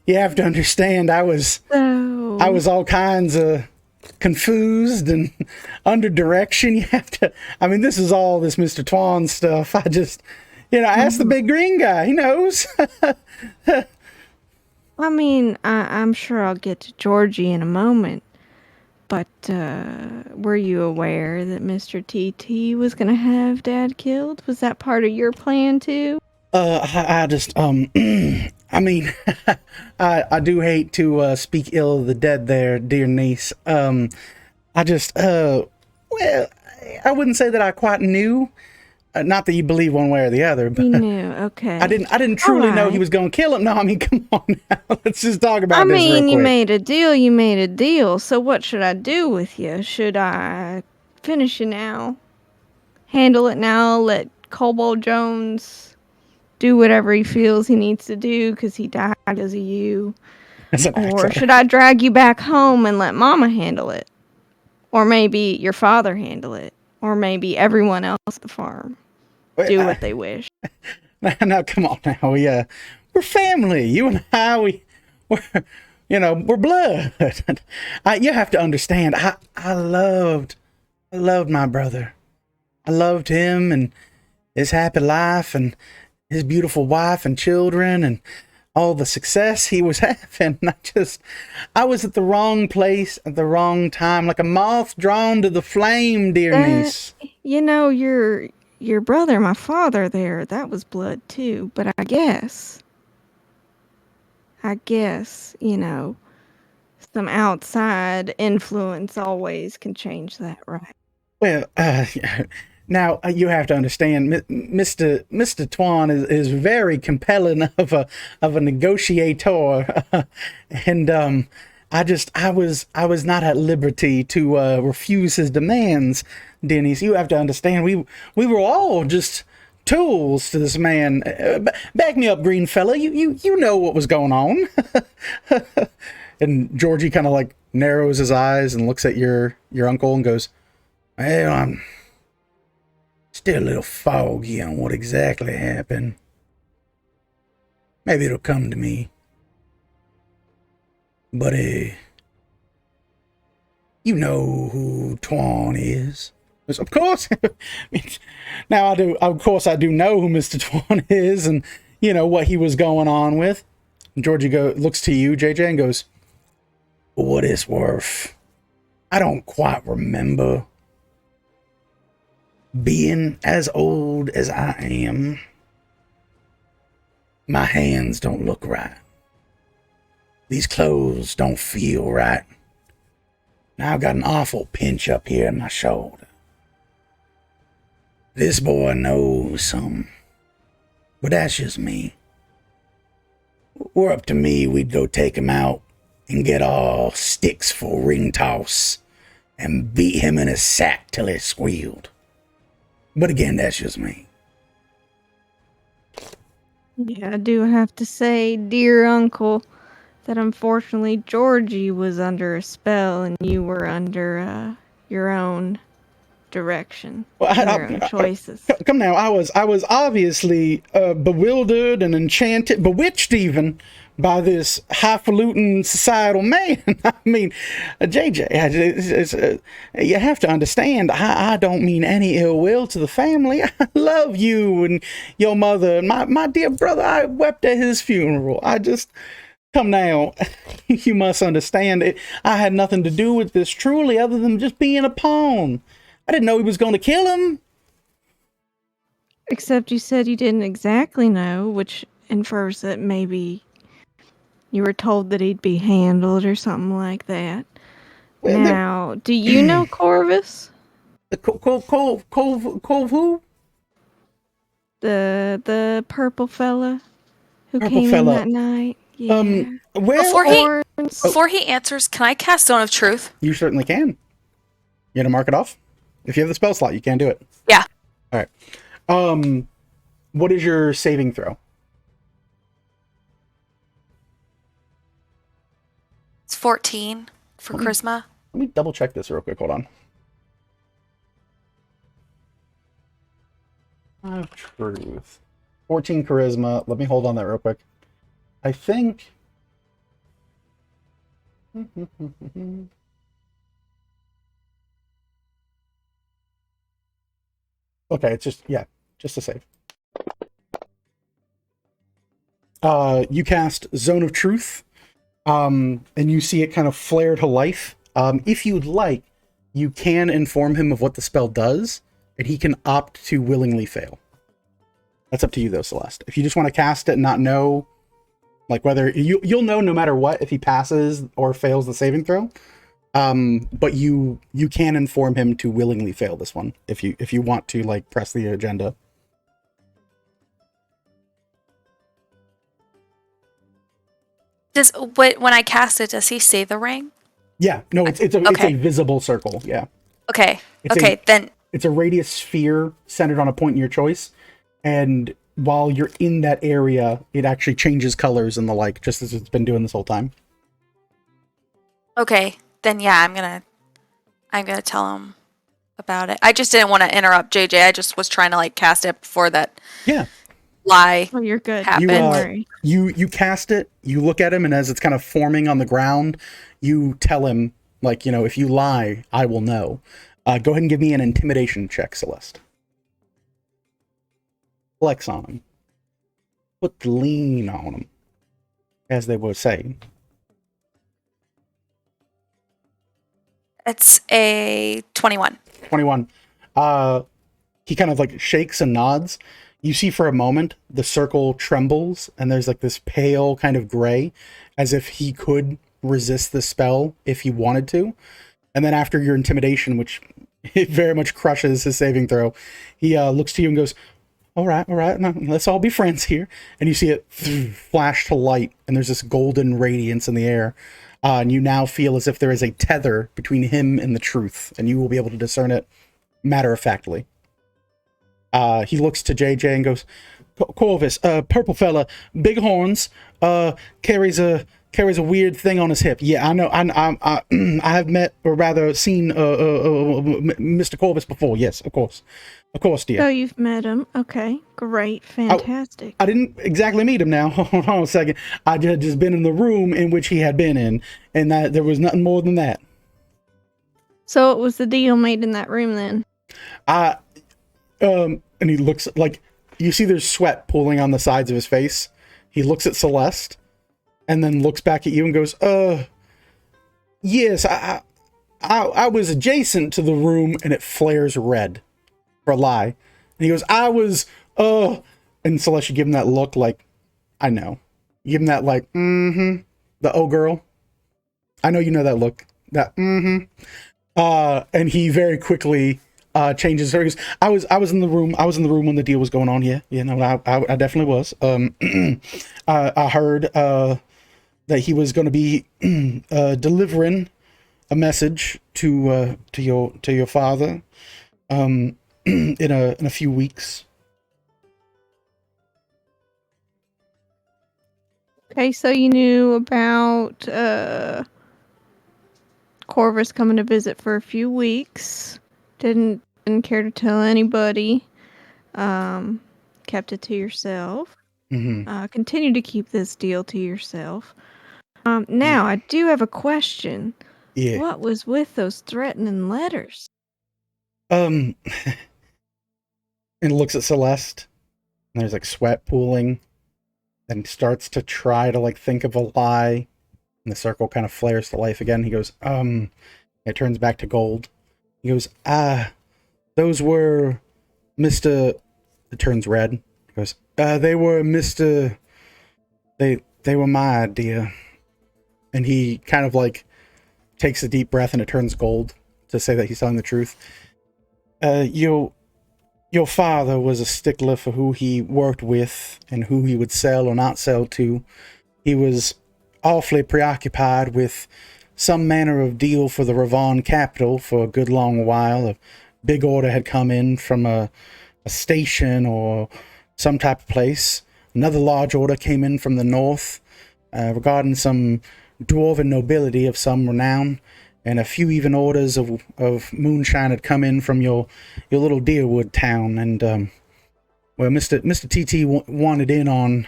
Speaker 1: you have to understand I was all kinds of confused and under direction. You have to, this is all this Mr. Twan stuff. I just, ask the big green guy. He knows.
Speaker 7: I'm sure I'll get to Georgie in a moment. But were you aware that Mr. TT was going to have Dad killed? Was that part of your plan, too?
Speaker 1: I just, I do hate to speak ill of the dead there, dear niece. I wouldn't say that I quite knew. Not that you believe one way or the other, but
Speaker 7: You knew, okay.
Speaker 1: I didn't truly know he
Speaker 7: Alright.
Speaker 1: was going to kill him. No, come on now. Let's just talk about this real
Speaker 7: you
Speaker 1: quick.
Speaker 7: made a deal. So what should I do with you? Should I finish you now? Handle it now? Let Cobalt Jones do whatever he feels he needs to do because he died because of you?
Speaker 1: That's an
Speaker 7: Or
Speaker 1: accent.
Speaker 7: should I drag you back home and let Mama handle it? Or maybe your father handle it? Or maybe everyone else at the farm do what they wish?
Speaker 1: Now, come on now. We're family. You and I, we're blood. You have to understand. I loved my brother. I loved him and his happy life and his beautiful wife and children and all the success he was having. I was at the wrong place at the wrong time, like a moth drawn to the flame, dear niece.
Speaker 7: Your brother, my father there, that was blood too. But I guess, some outside influence always can change that, right?
Speaker 1: Well, now you have to understand, Mr. Twan is very compelling of a negotiator, and I was not at liberty to refuse his demands, Denise. You have to understand, we were all just tools to this man. Back me up, green fella. You know what was going on. And Georgie kind of like narrows his eyes and looks at your uncle and goes, "Well, I'm still a little foggy on what exactly happened. Maybe it'll come to me. But, you know who Twan is. Yes, of course. Now I do. Of course, I do know who Mr. Twan is, and you know what he was going on with. And Georgie looks to you, JJ, and goes, "For what it's worth, I don't quite remember being as old as I am. My hands don't look right. These clothes don't feel right. Now I've got an awful pinch up here in my shoulder. This boy knows something, but that's just me. Were up to me, we'd go take him out and get all sticks for ring toss and beat him in a sack till he squealed. But again, that's just me."
Speaker 7: Yeah, I do have to say, dear uncle, that unfortunately Georgie was under a spell and you were under your own direction,
Speaker 1: Well,
Speaker 7: your own choices.
Speaker 1: Come now, I was obviously bewildered and enchanted, bewitched even, by this highfalutin societal man. I mean, JJ, you have to understand, I don't mean any ill will to the family. I love you and your mother and my dear brother. I wept at his funeral. Come now, you must understand it. I had nothing to do with this truly other than just being a pawn. I didn't know he was going to kill him.
Speaker 7: Except you said you didn't exactly know, which infers that maybe you were told that he'd be handled or something like that.
Speaker 1: Well,
Speaker 7: now, do you know Corvus?
Speaker 1: Cove who?
Speaker 7: The purple fella who
Speaker 1: Purple
Speaker 7: came
Speaker 1: fella.
Speaker 7: in that night? Yeah.
Speaker 1: Well,
Speaker 3: Before he answers, can I cast Zone of Truth?
Speaker 1: you certainly can. You gonna mark it off? If you have the spell slot, you can do it.
Speaker 3: Yeah.
Speaker 1: All right. What is your saving throw?
Speaker 3: It's 14 for charisma.
Speaker 1: Let me double check this real quick. Hold on. Truth. 14 charisma. Let me hold on that real quick. I think. Okay, it's just a save. You cast Zone of Truth, and you see it kind of flare to life. If you'd like, you can inform him of what the spell does, and he can opt to willingly fail. That's up to you, though, Celeste. If you just want to cast it and not know, like whether you'll know no matter what if he passes or fails the saving throw. But you can inform him to willingly fail this one if you want to like press the agenda.
Speaker 3: When I cast it, does he say the ring?
Speaker 1: Yeah, no, it's a visible circle. Yeah.
Speaker 3: Okay.
Speaker 1: It's
Speaker 3: Then
Speaker 1: it's a radius sphere centered on a point in your choice, and while you're in that area, it actually changes colors and the like, just as it's been doing this whole time.
Speaker 3: okay. Then yeah, I'm gonna tell him about it. I just didn't want to interrupt JJ. I just was trying to like cast it before that.
Speaker 1: Yeah.
Speaker 3: Lie.
Speaker 7: Oh, you're good.
Speaker 3: Happened.
Speaker 7: Don't worry.
Speaker 1: You cast it, you look at him, and as it's kind of forming on the ground, you tell him, like, you know, if you lie, I will know. Go ahead and give me an intimidation check, Celeste. Flex on him. Put the lean on him, as they would say.
Speaker 3: It's a 21.
Speaker 1: 21. He kind of like shakes and nods. You see for a moment the circle trembles and there's like this pale kind of gray, as if he could resist the spell if he wanted to. And then after your intimidation, which it very much crushes his saving throw, he looks to you and goes, all right, now, let's all be friends here. And you see it flash to light, and there's this golden radiance in the air. And you now feel as if there is a tether between him and the truth, and you will be able to discern it matter-of-factly. He looks to JJ and goes, Corvus, purple fella, big horns, carries a weird thing on his hip. Yeah, I know. I have met, or rather seen, Mr. Corvus before. Yes, of course. Of course, dear.
Speaker 7: So you've met him. Okay, great, fantastic.
Speaker 1: I didn't exactly meet him now. Hold on a second. I had just been in the room in which he had been in, and that there was nothing more than that.
Speaker 7: So it was the deal made in that room then.
Speaker 1: And he looks like, you see there's sweat pooling on the sides of his face. He looks at Celeste and then looks back at you and goes, yes, I was adjacent to the room, and it flares red for a lie. And he goes, I was, and Celeste, you give him that look like, I know. You give him that like, the oh girl. I know you know that look. That, and he very quickly changes. He goes, I was in the room. I was in the room when the deal was going on. Yeah, no, I definitely was. I heard that he was going to be delivering a message to your father in a few weeks.
Speaker 7: Okay, so you knew about Corvus coming to visit for a few weeks. Didn't care to tell anybody. Kept it to yourself. Continue to keep this deal to yourself. Now, I do have a question.
Speaker 1: Yeah.
Speaker 7: What was with those threatening letters?
Speaker 1: And looks at Celeste, and there's like sweat pooling, and starts to try to like think of a lie, and the circle kind of flares to life again. He goes, it turns back to gold. He goes, those were Mr. It turns red. He goes, they were Mr. They were my idea. And he kind of like takes a deep breath, and it turns gold to say that he's telling the truth. Your father was a stickler for who he worked with and who he would sell or not sell to. He was awfully preoccupied with some manner of deal for the Ravon capital for a good long while. A big order had come in from a station or some type of place. Another large order came in from the north regarding some dwarven nobility of some renown. And a few even orders of moonshine had come in from your little Deerwood town. And, well, Mr. TT wanted in on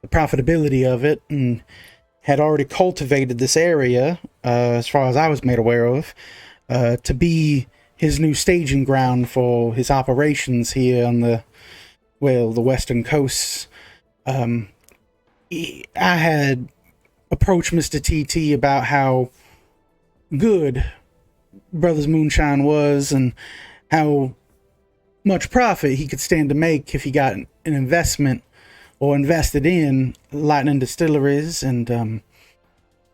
Speaker 1: the profitability of it and had already cultivated this area, as far as I was made aware of, to be his new staging ground for his operations here on the western coasts. I had approached Mr. TT about how good Brothers Moonshine was and how much profit he could stand to make if he got an investment or invested in Lightning Distilleries. And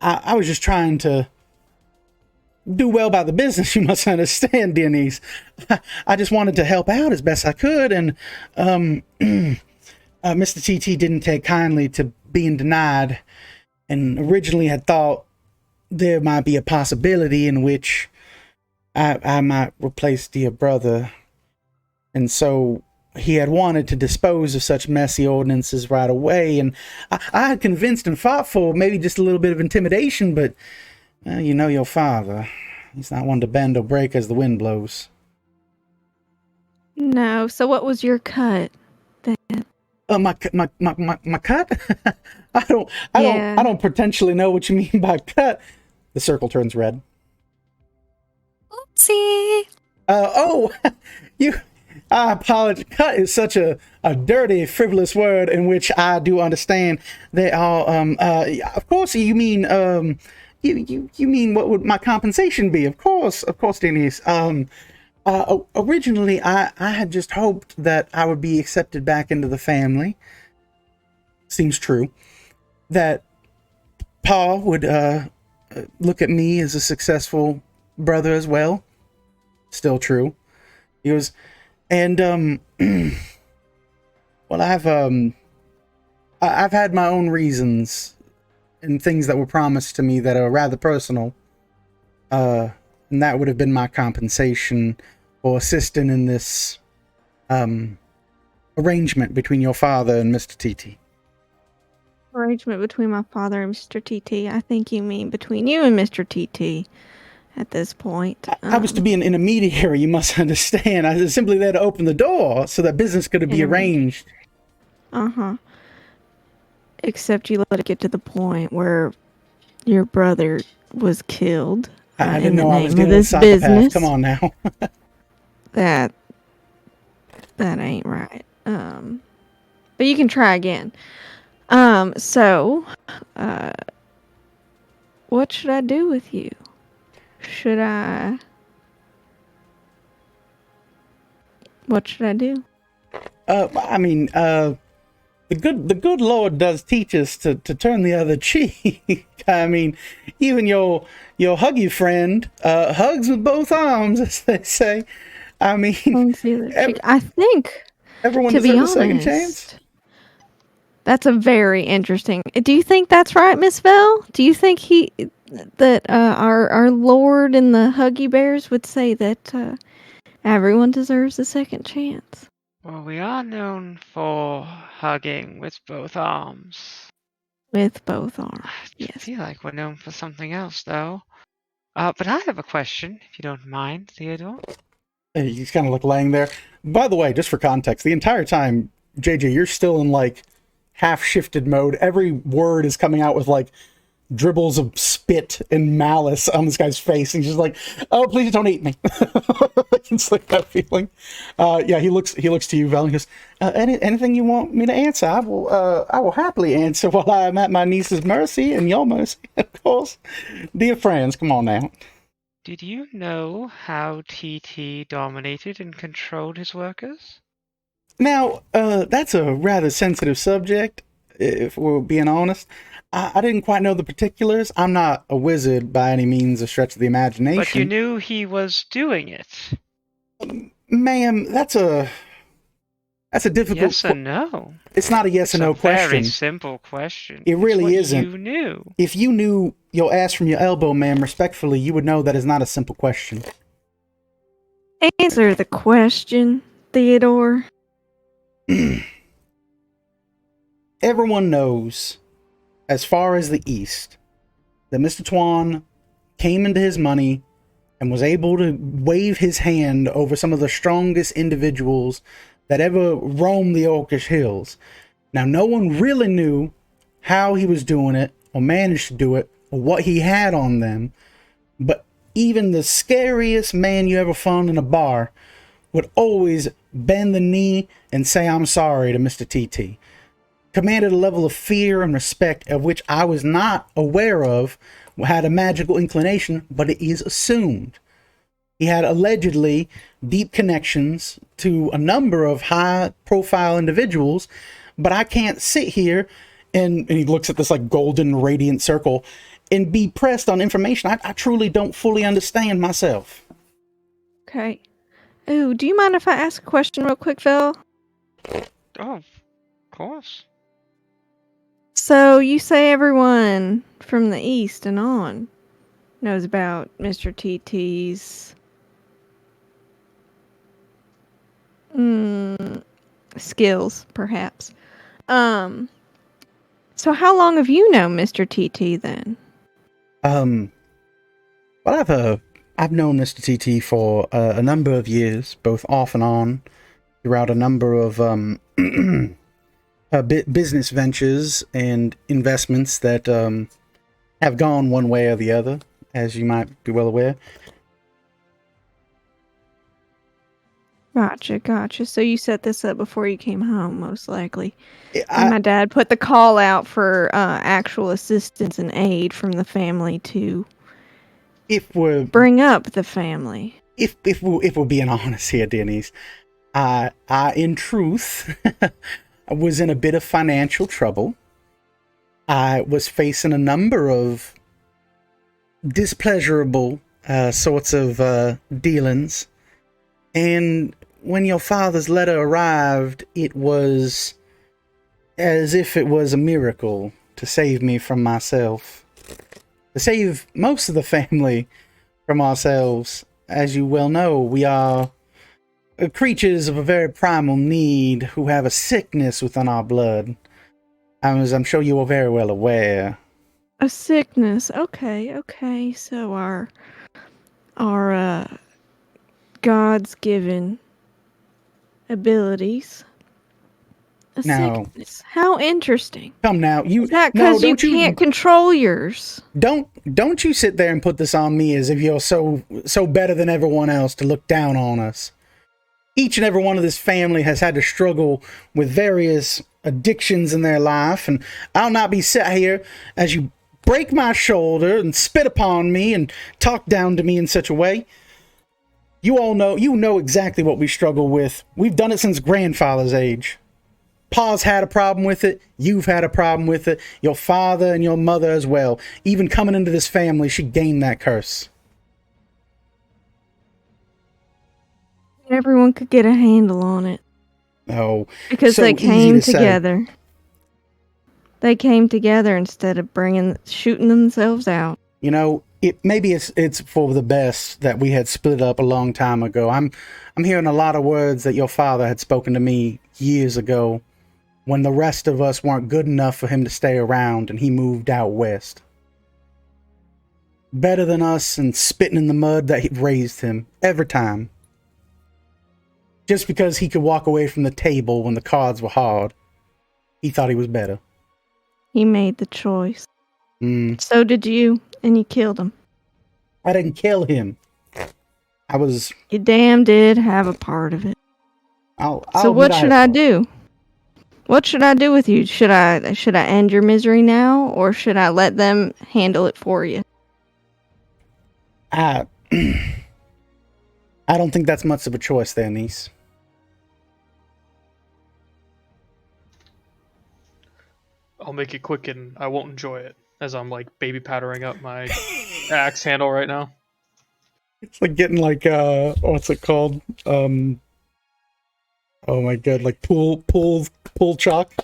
Speaker 1: I was just trying to do well by the business, you must understand, Denise. I just wanted to help out as best I could, and Mr. TT didn't take kindly to being denied, and originally had thought there might be a possibility in which I might replace dear brother. And so he had wanted to dispose of such messy ordinances right away. And I had convinced and fought for maybe just a little bit of intimidation, but you know your father. He's not one to bend or break as the wind blows.
Speaker 7: No, so what was your cut then?
Speaker 1: My cut? I don't potentially know what you mean by cut. The circle turns red.
Speaker 3: Oopsie.
Speaker 1: I apologize. Cut is such a dirty, frivolous word in which I do understand. They are, of course, you mean, you mean what would my compensation be? Of course, Denise. Originally, I had just hoped that I would be accepted back into the family. Seems true. That Pa would, look at me as a successful brother as well. Still true. He was, and well, I've had my own reasons and things that were promised to me that are rather personal. And that would have been my compensation for assisting in this arrangement between your father and Mr. TT.
Speaker 7: Arrangement between my father and Mr. TT. I think you mean between you and Mr. TT. at this point.
Speaker 1: I was to be an intermediary, you must understand. I was simply there to open the door so that business could be arranged.
Speaker 7: Uh-huh. Except you let it get to the point where your brother was killed.
Speaker 1: I
Speaker 7: in
Speaker 1: didn't
Speaker 7: the
Speaker 1: know I
Speaker 7: name
Speaker 1: was
Speaker 7: of
Speaker 1: dealing with
Speaker 7: this
Speaker 1: psychopaths.
Speaker 7: business.
Speaker 1: Come on now.
Speaker 7: That ain't right. But you can try again. So, what should I do with you? What should I do?
Speaker 1: I mean, the good Lord does teach us to turn the other cheek. I mean, even your huggy friend hugs with both arms, as they say. I mean,
Speaker 7: I think,
Speaker 1: everyone
Speaker 7: to be
Speaker 1: deserves a second
Speaker 7: honest,
Speaker 1: chance.
Speaker 7: that's a very interesting. Do you think that's right, Miss Vel? Do you think that our Lord and the Huggy Bears would say that everyone deserves a second chance?
Speaker 2: Well, we are known for hugging with both arms.
Speaker 7: With both arms,
Speaker 2: I
Speaker 7: yes.
Speaker 2: feel like we're known for something else, though. But I have a question, if you don't mind, Theodore.
Speaker 1: You just kind of look laying there. By the way, just for context, the entire time, JJ, you're still in like half shifted mode. Every word is coming out with like dribbles of spit and malice on this guy's face. And he's just like, "Oh, please don't eat me." It's like that feeling. Yeah, he looks to you, Val, and he goes, anything you want me to answer, I will happily answer while I'm at my niece's mercy and your mercy, of course. Dear friends, come on now.
Speaker 2: Did you know how TT dominated and controlled his workers?
Speaker 1: Now, that's a rather sensitive subject, if we're being honest. I didn't quite know the particulars. I'm not a wizard by any means, a stretch of the imagination.
Speaker 2: But you knew he was doing it.
Speaker 1: Ma'am, that's a difficult...
Speaker 2: Yes or no?
Speaker 1: It's not a yes or no question.
Speaker 2: Very simple question.
Speaker 1: It really
Speaker 2: It's what
Speaker 1: isn't.
Speaker 2: You knew.
Speaker 1: If you knew your ass from your elbow, ma'am, respectfully, you would know that is not a simple question.
Speaker 7: Answer the question, Theodore.
Speaker 1: Everyone knows, as far as the East, that Mr. Tuan came into his money and was able to wave his hand over some of the strongest individuals that ever roamed the Orcish Hills. Now, no one really knew how he was doing it, or managed to do it, or what he had on them, but even the scariest man you ever found in a bar would always bend the knee and say, "I'm sorry," to Mr. TT. Commanded a level of fear and respect of which I was not aware of, had a magical inclination, but it is assumed. He had allegedly deep connections to a number of high-profile individuals, but I can't sit here and he looks at this like golden radiant circle and be pressed on information I truly don't fully understand myself.
Speaker 7: Okay. Ooh, do you mind if I ask a question real quick, Phil?
Speaker 2: Oh, of course.
Speaker 7: So you say everyone from the East and on knows about Mr. TT's skills, perhaps. So how long have you known Mr. TT then?
Speaker 1: Well, I've known Mr. TT for a number of years, both off and on, throughout a number of business ventures and investments that have gone one way or the other, as you might be well aware.
Speaker 7: Gotcha. So you set this up before you came home, most likely. And my dad put the call out for actual assistance and aid from the family to bring up the family.
Speaker 1: If we're being honest here, Denise, I in truth was in a bit of financial trouble. I was facing a number of displeasurable sorts of dealings. And when your father's letter arrived, it was as if it was a miracle to save me from myself. To save most of the family from ourselves. As you well know, we are creatures of a very primal need who have a sickness within our blood. As I'm sure you are very well aware.
Speaker 7: A sickness. Okay. So our God's given abilities. A
Speaker 1: Now-
Speaker 7: sickness. How interesting.
Speaker 1: Come now, you
Speaker 7: Is that
Speaker 1: no,
Speaker 7: because you
Speaker 1: don't you
Speaker 7: can't control yours?
Speaker 1: don't you sit there and put this on me as if you're so better than everyone else to look down on us. Each and every one of this family has had to struggle with various addictions in their life, and I'll not be sat here as you break my shoulder and spit upon me and talk down to me in such a way. You know exactly what we struggle with. We've done it since grandfather's age. Pa's had a problem with it. You've had a problem with it. Your father and your mother as well. Even coming into this family, she gained that curse.
Speaker 7: Everyone could get a handle on it
Speaker 1: Oh,
Speaker 7: because
Speaker 1: so
Speaker 7: they
Speaker 1: easy
Speaker 7: came
Speaker 1: to say.
Speaker 7: together. They came together instead of shooting themselves out.
Speaker 1: You know, maybe it's for the best that we had split up a long time ago. I'm hearing a lot of words that your father had spoken to me years ago, when the rest of us weren't good enough for him to stay around and he moved out west. Better than us and spitting in the mud that he raised him every time. Just because he could walk away from the table when the cards were hard, he thought he was better.
Speaker 7: He made the choice. So did you, and you killed him.
Speaker 1: I didn't kill him.
Speaker 7: You damn did have a part of it. So what should I do? What should I do with you? Should I end your misery now, or should I let them handle it for you?
Speaker 1: I don't think that's much of a choice there, niece.
Speaker 4: I'll make it quick and I won't enjoy it, as I'm like baby powdering up my axe handle right now.
Speaker 1: It's like getting like what's it called? Oh my god, like pool chalk,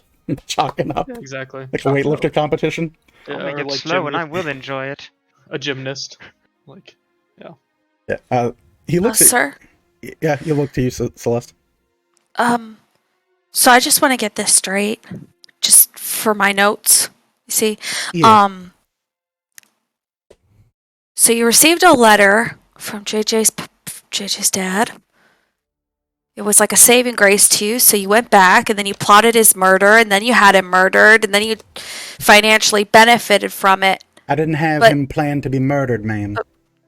Speaker 1: chalking up.
Speaker 4: Yeah, exactly.
Speaker 1: Like a weightlifter competition.
Speaker 2: I'll
Speaker 4: Yeah,
Speaker 2: make
Speaker 4: or
Speaker 2: it
Speaker 4: like
Speaker 2: slow and I will enjoy it.
Speaker 4: a gymnast. Like,
Speaker 1: Yeah. He looks at
Speaker 3: Sir?
Speaker 1: Yeah, he looked to you, Celeste.
Speaker 3: So I just want to get this straight, just for my notes. You see,
Speaker 1: Yeah.
Speaker 3: So you received a letter from JJ's dad. It was like a saving grace to you, so you went back and then you plotted his murder, and then you had him murdered, and then you financially benefited from it.
Speaker 1: I didn't have
Speaker 3: but-
Speaker 1: him planned to be murdered, ma'am.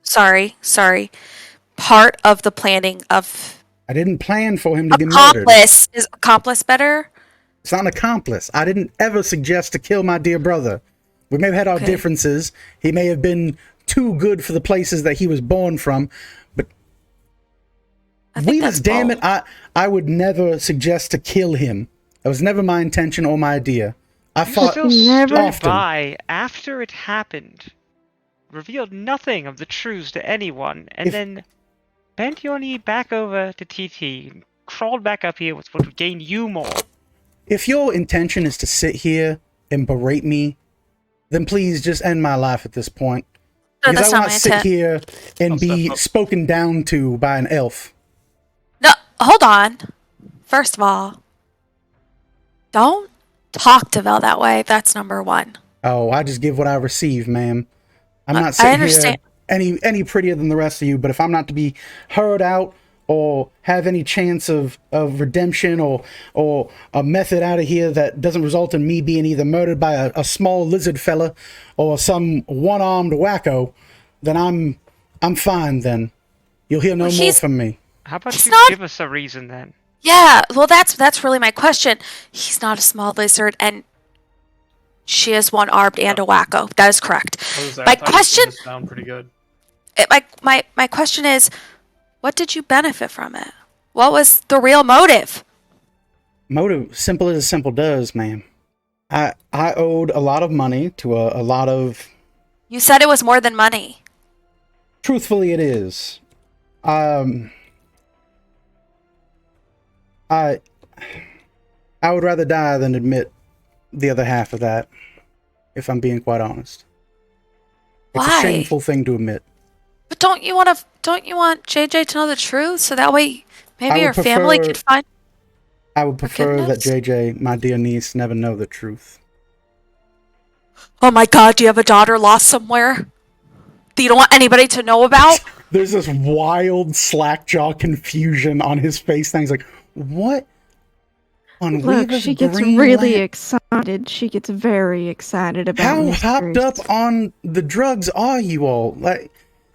Speaker 3: Sorry. Part of the planning of
Speaker 1: I didn't plan for him to be murdered.
Speaker 3: accomplice. Is accomplice better?
Speaker 1: It's not an accomplice. I didn't ever suggest to kill my dear brother. We may have had our
Speaker 3: Okay.
Speaker 1: differences. He may have been too good for the places that he was born from, but
Speaker 3: I think
Speaker 1: Venus,
Speaker 3: that's
Speaker 1: damn it,
Speaker 3: bold.
Speaker 1: I would never suggest to kill him. That was never my intention or my idea. I fought
Speaker 2: Still
Speaker 7: Never-
Speaker 2: stood
Speaker 1: often.
Speaker 2: by after it happened, revealed nothing of the truths to anyone, and
Speaker 1: If-
Speaker 2: then bent your knee back over to TT, and crawled back up here with what would gain you more.
Speaker 1: If your intention is to sit here and berate me, then please just end my life at this point.
Speaker 3: No,
Speaker 1: Because
Speaker 3: that's
Speaker 1: I will
Speaker 3: not
Speaker 1: not
Speaker 3: my
Speaker 1: sit
Speaker 3: intent.
Speaker 1: here and
Speaker 4: I'll
Speaker 1: be
Speaker 4: step up.
Speaker 1: spoken down to by an elf.
Speaker 3: No, hold on. First of all, don't talk to Vel that way. That's number one.
Speaker 1: Oh, I just give what I receive, ma'am. I'm
Speaker 3: I
Speaker 1: not sitting here
Speaker 3: understand.
Speaker 1: any prettier than the rest of you, but if I'm not to be heard out or have any chance of redemption or a method out of here that doesn't result in me being either murdered by a small lizard fella or some one-armed wacko, then I'm fine then. You'll hear no
Speaker 3: Well,
Speaker 1: more
Speaker 3: he's-
Speaker 1: from me.
Speaker 2: How about
Speaker 3: It's
Speaker 2: you
Speaker 3: not-
Speaker 2: give us a reason then?
Speaker 3: Yeah, well, that's really my question. He's not a small lizard, and she is one-armed and a wacko. That is correct. My question-
Speaker 4: sound pretty good.
Speaker 3: My question is, what did you benefit from it? What was the real motive?
Speaker 1: Motive, simple as simple does, ma'am. I owed a lot of money to a lot of...
Speaker 3: You said it was more than money.
Speaker 1: Truthfully, it is. I would rather die than admit the other half of that, if I'm being quite honest. It's
Speaker 3: Why?
Speaker 1: a shameful thing to admit.
Speaker 3: But don't you want JJ to know the truth so that way maybe
Speaker 1: would
Speaker 3: your family
Speaker 1: prefer-
Speaker 3: could find?
Speaker 1: I would prefer that
Speaker 3: goodness.
Speaker 1: JJ, my dear niece, never know the truth.
Speaker 3: Oh my God! Do you have a daughter lost somewhere that you don't want anybody to know about?
Speaker 1: There's this wild slackjaw confusion on his face. And he's like, "What?" On
Speaker 7: Look,
Speaker 1: Weaver's
Speaker 7: she gets
Speaker 1: Green
Speaker 7: really
Speaker 1: Lan-
Speaker 7: excited. She gets very excited about
Speaker 1: How
Speaker 7: mysteries.
Speaker 1: hopped up on the drugs are you all? Like,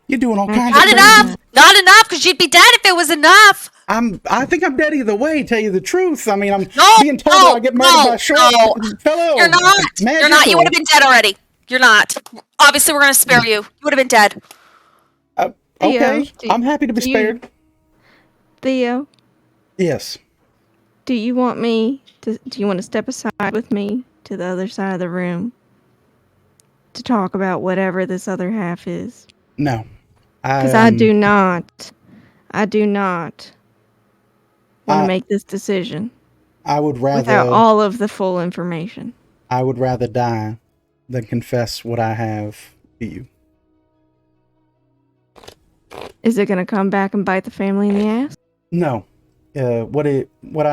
Speaker 1: you're doing all kinds
Speaker 3: Not
Speaker 1: of
Speaker 3: enough. Not enough, because you'd be dead if it was enough.
Speaker 1: I think I'm dead either way. Tell you the truth. I mean, I'm
Speaker 3: No,
Speaker 1: being told
Speaker 3: no,
Speaker 1: that I get murdered
Speaker 3: no,
Speaker 1: by a short
Speaker 3: no.
Speaker 1: fellow.
Speaker 3: You're not. You're not. You would have been dead already. You're not. Obviously, we're gonna spare you. You would have been dead.
Speaker 1: Okay,
Speaker 7: Theo,
Speaker 1: I'm happy to be
Speaker 7: do you-
Speaker 1: spared.
Speaker 7: Theo,
Speaker 1: Yes.
Speaker 7: do you want to step aside with me to the other side of the room to talk about whatever this other half is?
Speaker 1: No.
Speaker 7: Because I do not want to make this decision
Speaker 1: I would
Speaker 7: without
Speaker 1: rather.
Speaker 7: all of the full information.
Speaker 1: I would rather die than confess what I have to you.
Speaker 7: Is it going to come back and bite the family in the ass?
Speaker 1: No. What I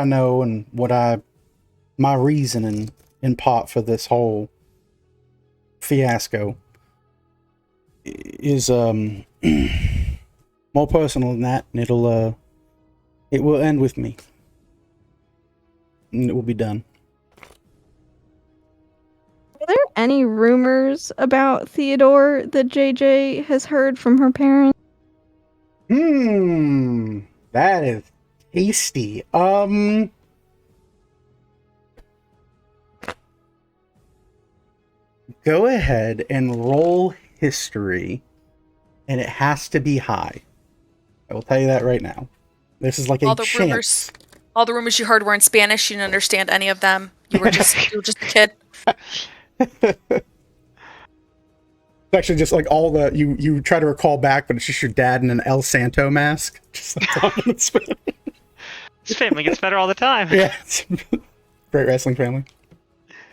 Speaker 1: know and my reasoning in part for this whole fiasco is more personal than that, and it will end with me, and it will be done.
Speaker 7: Are there any rumors about Theodore that JJ has heard from her parents?
Speaker 1: That is tasty. Go ahead and roll history, and it has to be high. I will tell you that right now. This is like
Speaker 3: All
Speaker 1: a
Speaker 3: the
Speaker 1: chance.
Speaker 3: rumors you heard were in Spanish. You didn't understand any of them. You were just a kid.
Speaker 1: It's actually just like all the you try to recall back, but it's just your dad in an El Santo mask. Just like talking in Spanish.
Speaker 2: This family gets better all the time.
Speaker 1: Yeah, it's great wrestling family.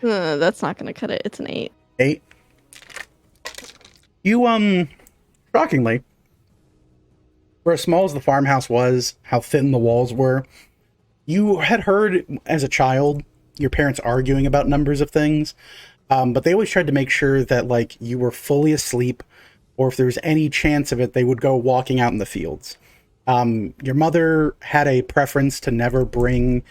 Speaker 7: That's not going to cut it. It's an 8.
Speaker 1: 8. You shockingly, for as small as the farmhouse was, how thin the walls were, you had heard as a child your parents arguing about numbers of things, but they always tried to make sure that like you were fully asleep, or if there was any chance of it, they would go walking out in the fields. Your mother had a preference to never bring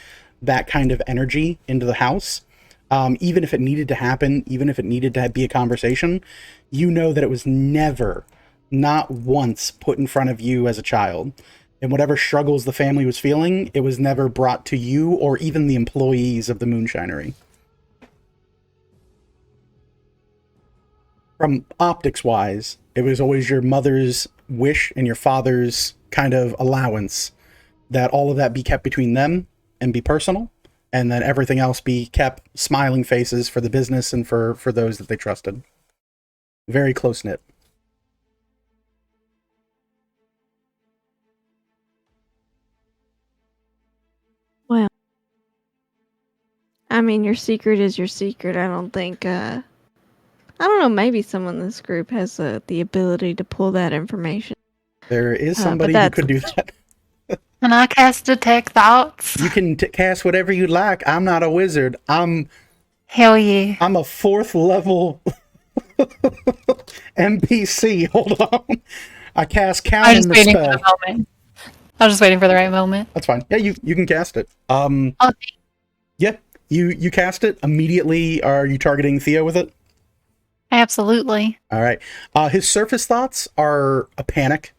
Speaker 1: that kind of energy into the house. Even if it needed to happen, even if it needed to be a conversation, you know that it was never, not once, put in front of you as a child. And whatever struggles the family was feeling, it was never brought to you or even the employees of the Moonshinery. From optics-wise, it was always your mother's wish and your father's kind of allowance that all of that be kept between them and be personal, and then everything else be kept smiling faces for the business and for those that they trusted. Very close-knit.
Speaker 7: Well, I mean, your secret is your secret. I don't think, I don't know, maybe someone in this group has the ability to pull that information.
Speaker 1: There is somebody who could do that.
Speaker 6: Can I cast Detect Thoughts?
Speaker 1: You can cast whatever you like. I'm not a wizard.
Speaker 6: Hell yeah.
Speaker 1: I'm a 4th level NPC. Hold on. I cast
Speaker 6: I was
Speaker 1: Counting
Speaker 6: just
Speaker 1: the
Speaker 6: waiting for
Speaker 1: spell.
Speaker 6: the moment. I was just waiting for the right moment.
Speaker 1: That's fine. Yeah, you can cast it.
Speaker 6: Okay.
Speaker 1: Yeah, you cast it immediately. Are you targeting Theo with it?
Speaker 6: Absolutely.
Speaker 1: All right. His surface thoughts are a panic.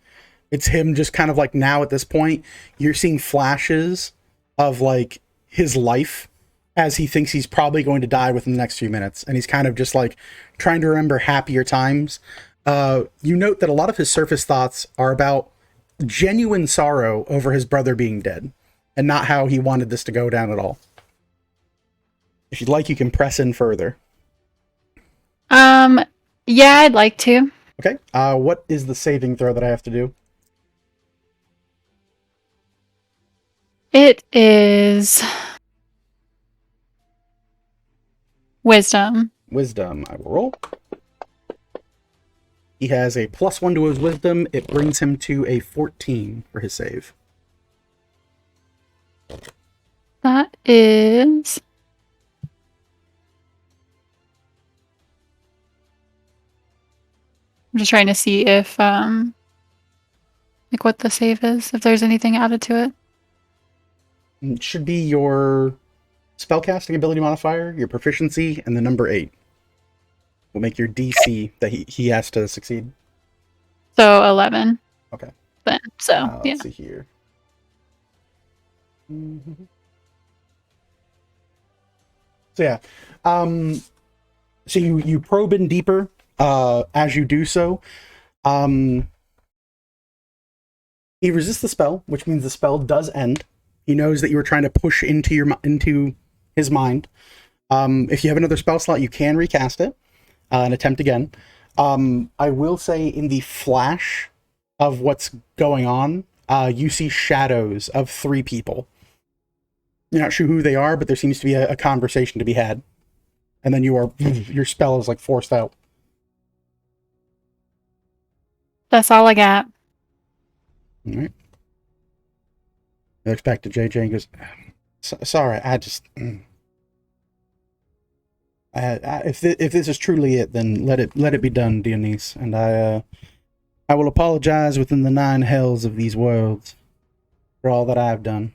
Speaker 1: It's him just kind of like now at this point, you're seeing flashes of like his life as he thinks he's probably going to die within the next few minutes. And he's kind of just like trying to remember happier times. You note that a lot of his surface thoughts are about genuine sorrow over his brother being dead and not how he wanted this to go down at all. If you'd like, you can press in further.
Speaker 6: Yeah, I'd like to.
Speaker 1: Okay. What is the saving throw that I have to do?
Speaker 6: It is Wisdom.
Speaker 1: Wisdom. I will roll. He has a +1 to his wisdom. It brings him to a 14 for his save.
Speaker 6: That is... I'm just trying to see if Like what the save is, if there's anything added to it.
Speaker 1: It should be your spellcasting ability modifier, your proficiency, and the number 8. Will make your DC that he has to succeed.
Speaker 6: So 11.
Speaker 1: Okay.
Speaker 6: Then, so, yeah.
Speaker 1: Let's see here. Mm-hmm. So yeah, so you probe in deeper as you do so. He resists the spell, which means the spell does end. He knows that you were trying to push into his mind. If you have another spell slot, you can recast it and attempt again. I will say in the flash of what's going on, you see shadows of 3 people. You're not sure who they are, but there seems to be a conversation to be had. And then your spell is like forced out.
Speaker 6: That's all I got.
Speaker 1: All right. He looks back to JJ and goes, sorry, I just... if this is truly it, then let it be done, dear niece. And I will apologize within the 9 hells of these worlds for all that I've done.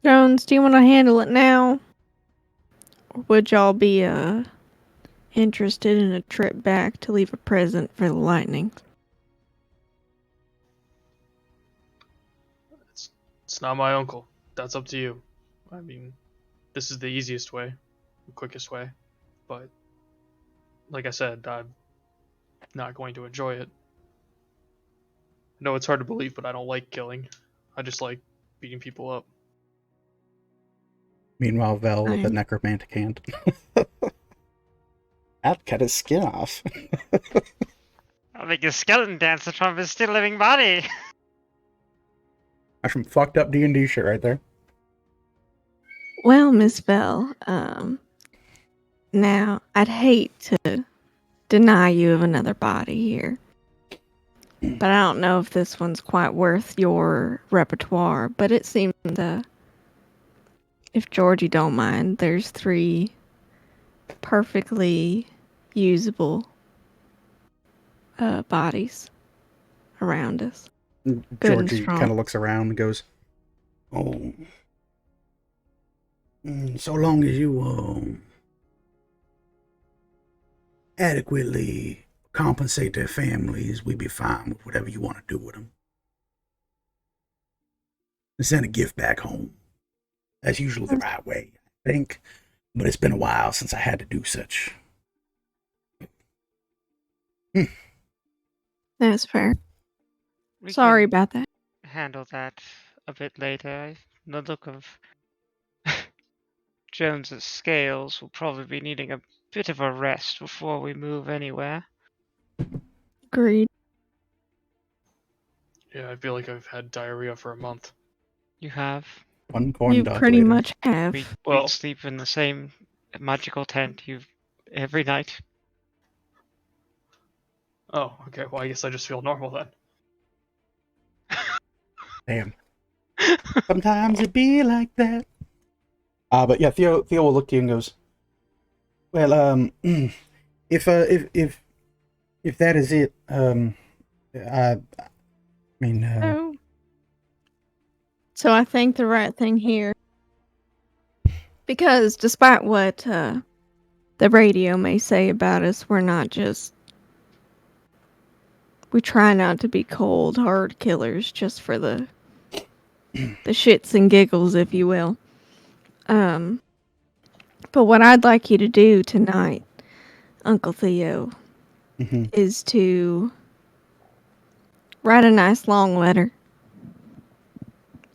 Speaker 7: Jones, do you want to handle it now? Or would y'all be interested in a trip back to leave a present for the lightning?
Speaker 4: It's not my uncle. That's up to you. I mean, this is the easiest way, the quickest way. But, like I said, I'm not going to enjoy it. I know it's hard to believe, but I don't like killing. I just like beating people up.
Speaker 1: Meanwhile, Vel with a necromantic hand. That cut his skin off.
Speaker 2: I'll make a skeleton dance from his still living body.
Speaker 1: That's some fucked up D&D shit right there.
Speaker 7: Well, Miss Bell, now, I'd hate to deny you of another body here. But I don't know if this one's quite worth your repertoire. But it seems, if Georgie don't mind, there's 3 perfectly usable bodies around us.
Speaker 1: Georgie kind of looks around and goes, "Oh, so long as you adequately compensate their families, we'd be fine with whatever you want to do with them. And send a gift back home. That's usually the right way, I think. But it's been a while since I had to do such."
Speaker 7: That's fair.
Speaker 2: We
Speaker 7: Sorry
Speaker 2: can
Speaker 7: about that.
Speaker 2: handle that a bit later. The look of Jones's scales will probably be needing a bit of a rest before we move anywhere.
Speaker 7: Agreed.
Speaker 4: Yeah, I feel like I've had diarrhea for a month.
Speaker 2: You have.
Speaker 1: One corn
Speaker 7: You
Speaker 1: dog
Speaker 7: pretty
Speaker 1: later.
Speaker 7: much have.
Speaker 2: We
Speaker 4: Well-
Speaker 2: sleep in the same magical tent every night.
Speaker 4: Oh, okay, well I guess I just feel normal then.
Speaker 1: Damn. Sometimes it be like that. But yeah, Theo will look to you and goes, "Well, if that is it, I mean,
Speaker 7: So I think the right thing here, because despite what the radio may say about us, we try not to be cold, hard killers just for the shits and giggles, if you will. But what I'd like you to do tonight, Uncle Theo, is to write a nice long letter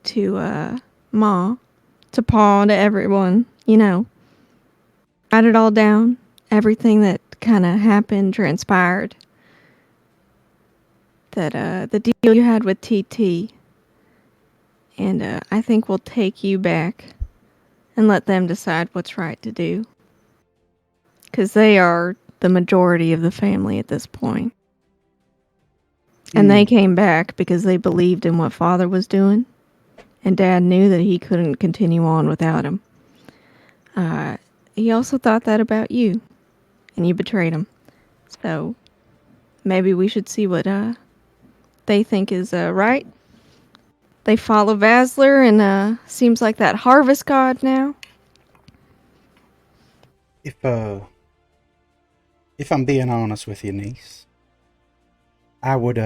Speaker 7: to Ma, to Pa, to everyone, write it all down, everything that kind of happened, transpired, that the deal you had with TT, and I think we'll take you back and let them decide what's right to do, because they are the majority of the family at this point. And they came back because they believed in what Father was doing, and Dad knew that he couldn't continue on without him. He also thought that about you, and you betrayed him. So maybe we should see what they think is right. They follow Vasler and seems like that harvest god now.
Speaker 1: If I'm being honest with you, niece, I would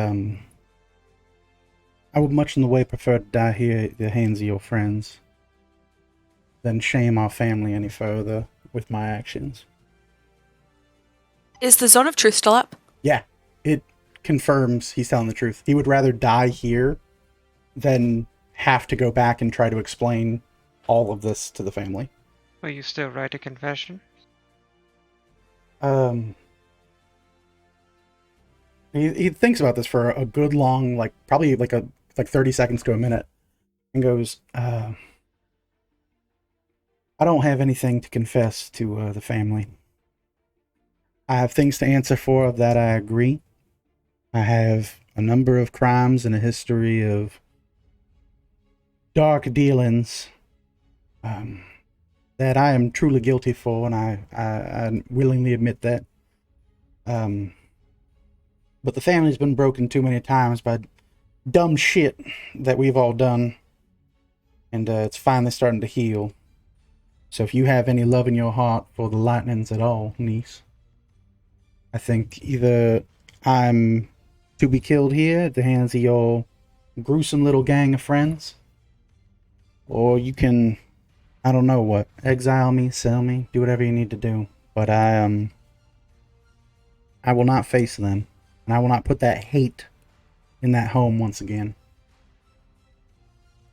Speaker 1: much in the way prefer to die here at the hands of your friends than shame our family any further with my actions.
Speaker 3: Is the Zone of Truth still up?
Speaker 1: Yeah, it confirms he's telling the truth. He would rather die here than have to go back and try to explain all of this to the family.
Speaker 2: Will you still write a confession?
Speaker 1: He thinks about this for a good long, probably 30 seconds to a minute, and goes, I don't have anything to confess to the family. I have things to answer for, of that I agree. I have a number of crimes and a history of dark dealings that I am truly guilty for, and I willingly admit that. But the family's been broken too many times by dumb shit that we've all done, and it's finally starting to heal. So if you have any love in your heart for the Lightnings at all, niece, I think either I'm to be killed here at the hands of your gruesome little gang of friends, or you can, I don't know what, exile me, sell me, do whatever you need to do. But I will not face them, and I will not put that hate in that home once again.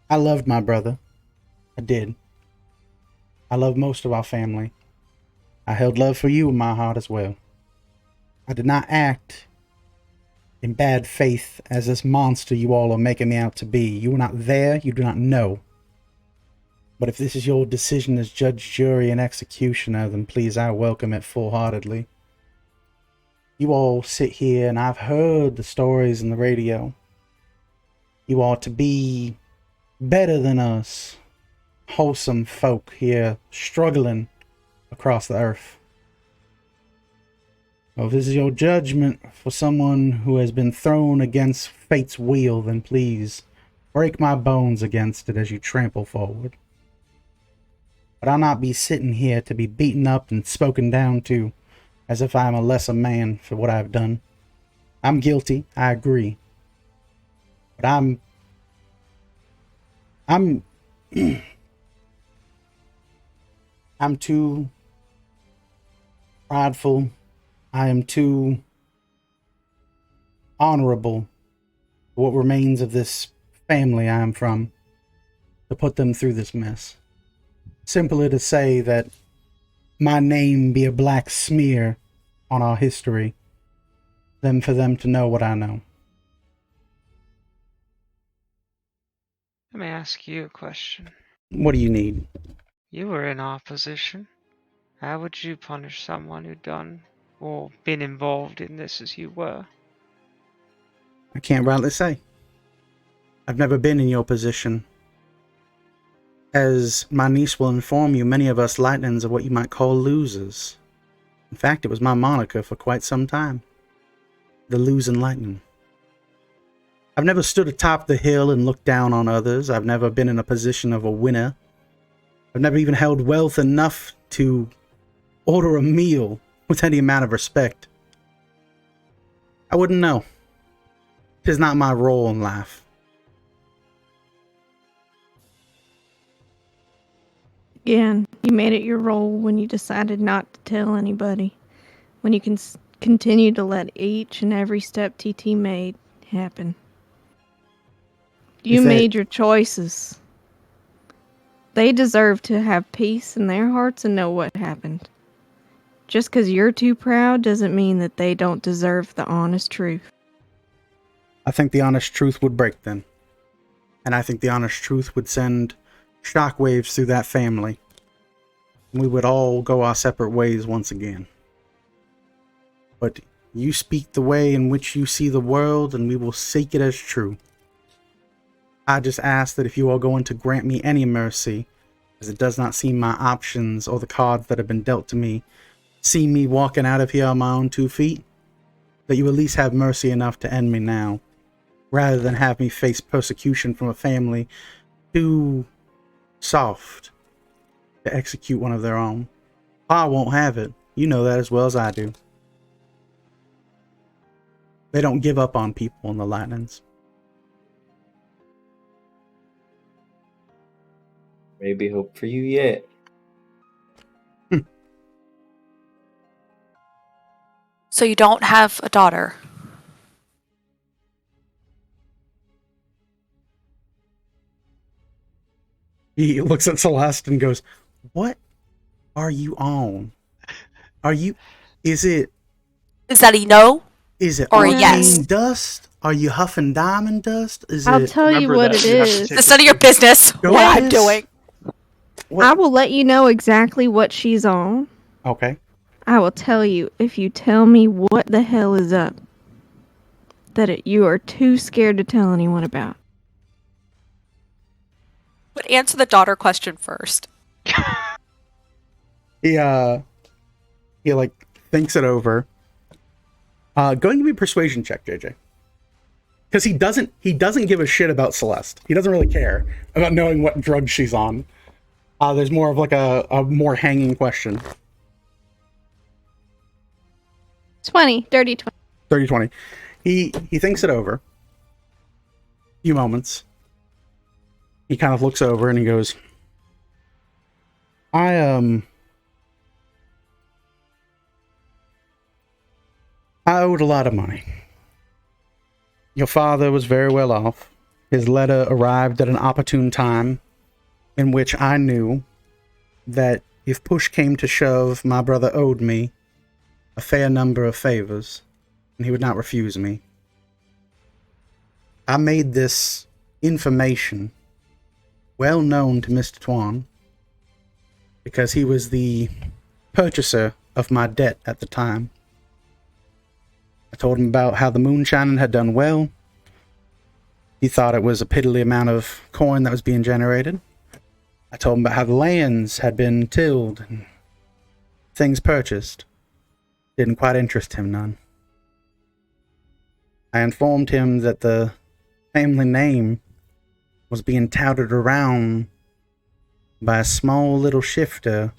Speaker 1: I loved my brother. I did. I loved most of our family. I held love for you in my heart as well. I did not act in bad faith as this monster you all are making me out to be. You were not there, you do not know. But if this is your decision as judge, jury, and executioner, then please, I welcome it full-heartedly. You all sit here, and I've heard the stories in the radio. You are to be better than us, wholesome folk here, struggling across the earth. Well, if this is your judgment for someone who has been thrown against fate's wheel, then please, break my bones against it as you trample forward. But I'll not be sitting here to be beaten up and spoken down to as if I am a lesser man for what I've done. I'm guilty, I agree. But I'm too prideful. I am too honorable for what remains of this family I am from to put them through this mess. Simpler to say that my name be a black smear on our history than for them to know what I know.
Speaker 2: Let me ask you a question.
Speaker 1: What do you need?
Speaker 2: You were in opposition. How would you punish someone who'd done or been involved in this as you were?
Speaker 1: I can't rightly say. I've never been in your position. As my niece will inform you, many of us Lightnings are what you might call losers. In fact, it was my moniker for quite some time. The Losing Lightning. I've never stood atop the hill and looked down on others. I've never been in a position of a winner. I've never even held wealth enough to order a meal with any amount of respect. I wouldn't know. 'Tis not my role in life.
Speaker 7: Again, you made it your role when you decided not to tell anybody. When you can continue to let each and every step TT made happen. You made your choices. They deserve to have peace in their hearts and know what happened. Just because you're too proud doesn't mean that they don't deserve the honest truth.
Speaker 1: I think the honest truth would break them. And I think the honest truth would send shockwaves through that family. We would all go our separate ways once again. But you speak the way in which you see the world, and we will seek it as true. I just ask that if you are going to grant me any mercy, as it does not seem my options or the cards that have been dealt to me see me walking out of here on my own 2 feet, that you at least have mercy enough to end me now, rather than have me face persecution from a family too soft to execute one of their own. Pa won't have it. You know that as well as I do. They don't give up on people in the Lightnings.
Speaker 5: Maybe hope for you yet.
Speaker 3: So you don't have a daughter?
Speaker 1: He looks at Celeste and goes, "What are you on? Is it
Speaker 3: that a no? Or a
Speaker 1: arcane
Speaker 3: yes?
Speaker 1: dust? Are you huffing diamond dust?
Speaker 7: I'll tell you
Speaker 4: Remember
Speaker 7: what
Speaker 4: that
Speaker 7: it
Speaker 4: you have to
Speaker 7: is.
Speaker 4: take
Speaker 3: It's none of your business
Speaker 1: Go
Speaker 3: what
Speaker 1: ahead.
Speaker 3: I'm doing.
Speaker 7: I will let you know exactly what she's on.
Speaker 1: Okay.
Speaker 7: I will tell you if you tell me what the hell is up that you are too scared to tell anyone about.
Speaker 3: But answer the daughter question first.
Speaker 1: He like thinks it over. Go ahead and give me a persuasion check, JJ. Because he doesn't give a shit about Celeste. He doesn't really care about knowing what drug she's on. There's more of like a more hanging question.
Speaker 7: 20. Dirty 20.
Speaker 1: 30-20. He thinks it over. A few moments. He kind of looks over and he goes, I owed a lot of money. Your father was very well off. His letter arrived at an opportune time in which I knew that if push came to shove, my brother owed me a fair number of favors, and he would not refuse me. I made this information well known to Mr. Tuan because he was the purchaser of my debt at the time. I told him about how the moonshining had done well. He thought it was a piddly amount of coin that was being generated. I told him about how the lands had been tilled and things purchased. Didn't quite interest him none. I informed him that the family name was being touted around by a small little shifter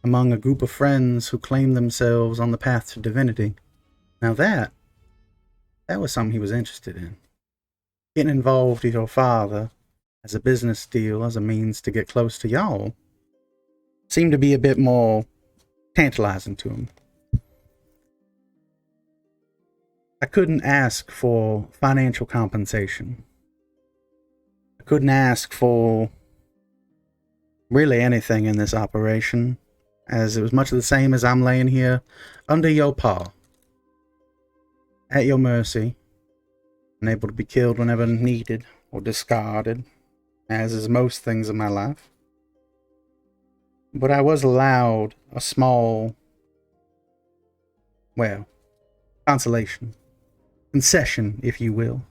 Speaker 1: among a group of friends who claimed themselves on the path to divinity. Now that was something he was interested in. Getting involved with your father as a business deal, as a means to get close to y'all, seemed to be a bit more tantalizing to him. I couldn't ask for financial compensation. I couldn't ask for really anything in this operation, as it was much of the same as I'm laying here under your paw, at your mercy, and able to be killed whenever needed or discarded, as is most things in my life. But I was allowed a small, well, consolation, concession, if you will.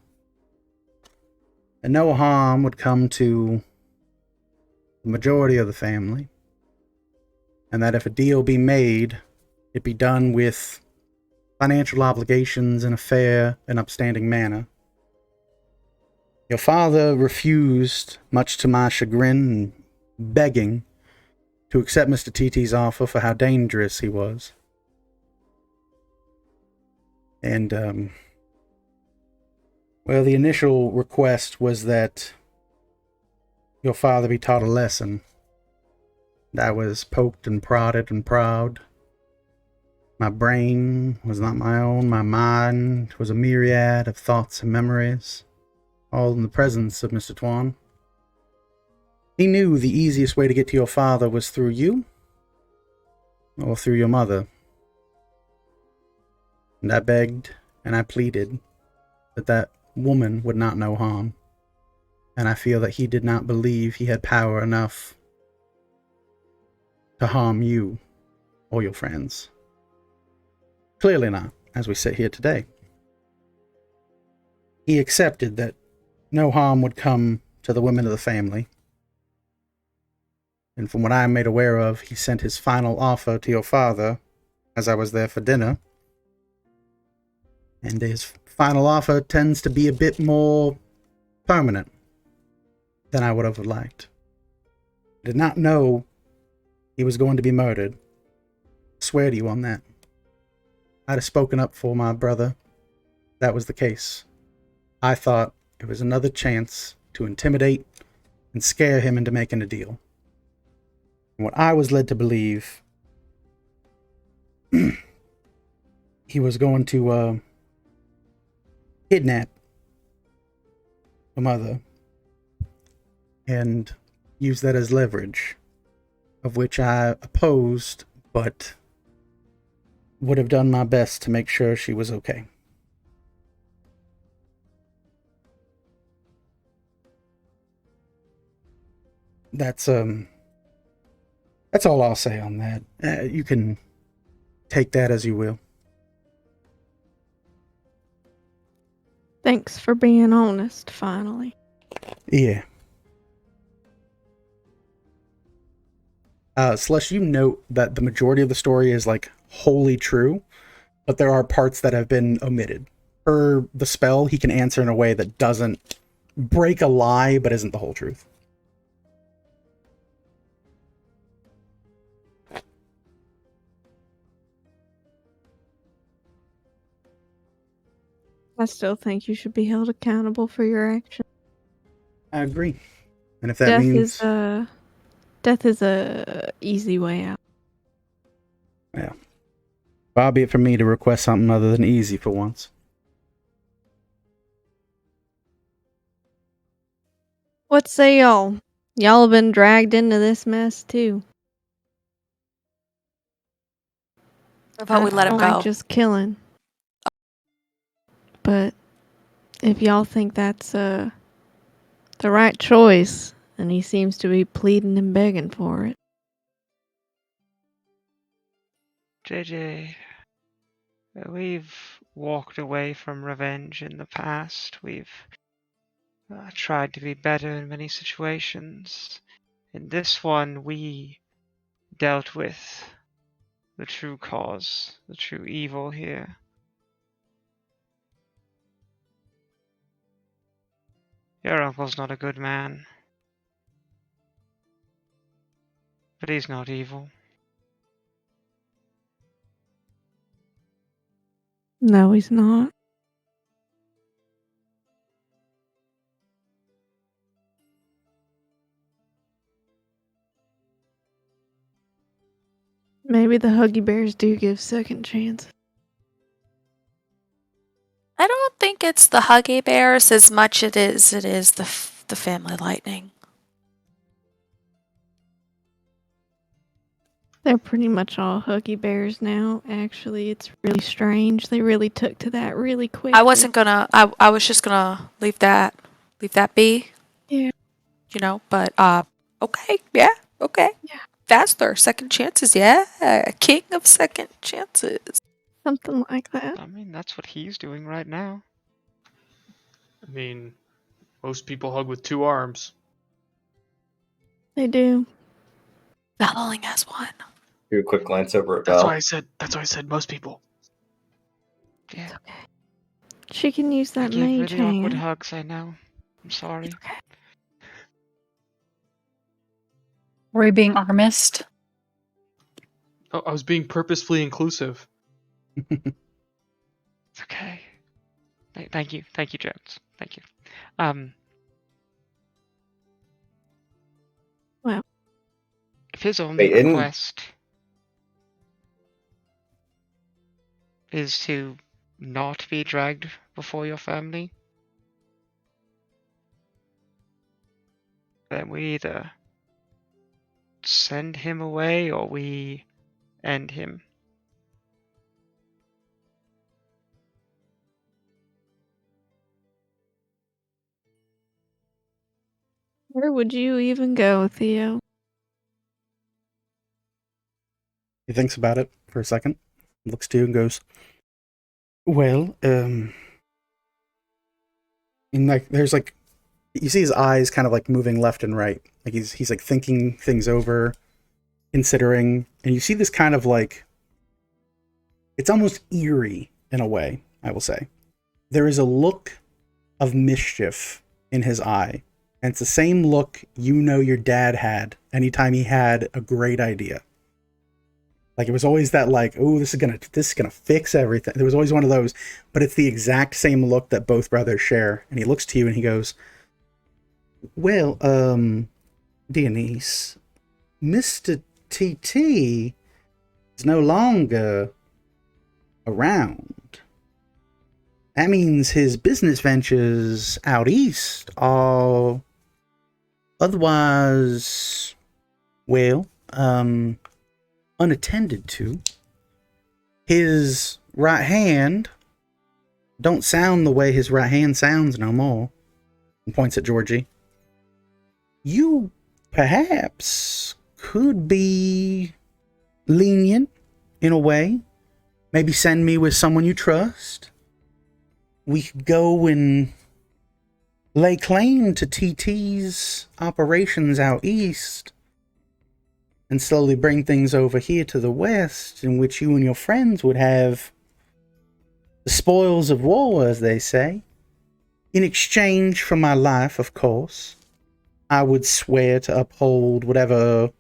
Speaker 1: And no harm would come to the majority of the family, and that if a deal be made, it be done with financial obligations in a fair and upstanding manner. Your father refused, much to my chagrin and begging, to accept Mr. TT's offer for how dangerous he was. And, well, the initial request was that your father be taught a lesson. I was poked and prodded and proud. My brain was not my own. My mind was a myriad of thoughts and memories, all in the presence of Mr. Tuan. He knew the easiest way to get to your father was through you, or through your mother. And I begged and I pleaded that woman would not know harm. And I feel that he did not believe he had power enough to harm you or your friends. Clearly not, as we sit here today. He accepted that no harm would come to the women of the family. And from what I am made aware of, he sent his final offer to your father, as I was there for dinner, And his final offer tends to be a bit more permanent than I would have liked. I did not know he was going to be murdered. I swear to you on that. I'd have spoken up for my brother. That was the case. I thought it was another chance to intimidate and scare him into making a deal. And what I was led to believe, he was going to kidnap a mother and use that as leverage, of which I opposed, but would have done my best to make sure she was okay. That's all I'll say on that. You can take that as you will.
Speaker 7: Thanks for being honest, finally.
Speaker 1: Yeah. Slush, you note that the majority of the story is like wholly true, but there are parts that have been omitted. Per the spell, he can answer in a way that doesn't break a lie, but isn't the whole truth.
Speaker 7: I still think you should be held accountable for your actions.
Speaker 1: I agree. And if that means...
Speaker 7: Death is a easy way out.
Speaker 1: Yeah. Far be it from me to request something other than easy for once.
Speaker 7: What say y'all? Y'all have been dragged into this mess too.
Speaker 3: How about we let him
Speaker 7: I don't
Speaker 3: go?
Speaker 7: like just killing. But if y'all think that's the right choice, and he seems to be pleading and begging for it.
Speaker 2: JJ, we've walked away from revenge in the past. We've tried to be better in many situations. In this one, we dealt with the true cause, the true evil here. Your uncle's not a good man, but he's not evil.
Speaker 7: No, he's not. Maybe the Huggy Bears do give second chances.
Speaker 3: I don't think it's the Huggy Bears as much it is the Family Lightning.
Speaker 7: They're pretty much all Huggy Bears now. Actually, it's really strange. They really took to that really quick.
Speaker 3: I was just gonna leave that be.
Speaker 7: Yeah.
Speaker 3: You know, but okay, yeah, okay.
Speaker 7: Yeah.
Speaker 3: That's their second chances, yeah. King of second chances.
Speaker 7: Something like that.
Speaker 2: I mean, that's what he's doing right now.
Speaker 4: I mean, most people hug with two arms.
Speaker 7: They do.
Speaker 3: Val only has one.
Speaker 5: Do a quick glance over at
Speaker 4: That's
Speaker 5: Val.
Speaker 4: why I said most people.
Speaker 2: Yeah.
Speaker 7: It's okay. She can use
Speaker 2: I
Speaker 7: that
Speaker 2: give
Speaker 7: mage
Speaker 2: really awkward
Speaker 7: hand.
Speaker 2: hugs, I know. I'm sorry.
Speaker 7: It's okay.
Speaker 6: Were you being armist?
Speaker 4: Oh, I was being purposefully inclusive.
Speaker 2: It's okay. Thank you, Jones. Thank you.
Speaker 7: Well.
Speaker 2: If his only
Speaker 5: Wait,
Speaker 2: request is to not be dragged before your family, then we either send him away or we end him.
Speaker 7: Where would you even go, Theo?
Speaker 1: He thinks about it for a second, looks to you and goes, well, and like, there's like, you see his eyes kind of like moving left and right. Like he's like thinking things over, considering, and you see this kind of like, it's almost eerie in a way. I will say. There is a look of mischief in his eye. And it's the same look you know your dad had anytime he had a great idea. Like, it was always that, like, oh, this is gonna fix everything. There was always one of those, but it's the exact same look that both brothers share. And he looks to you and he goes, well, dear niece, Mr. TT is no longer around. That means his business ventures out east are otherwise, well, unattended to. His right hand don't sound the way his right hand sounds no more. And points at Georgie. You perhaps could be lenient in a way. Maybe send me with someone you trust. We could go and lay claim to TT's operations out east and slowly bring things over here to the west, in which you and your friends would have the spoils of war, as they say. In exchange for my life, of course, I would swear to uphold whatever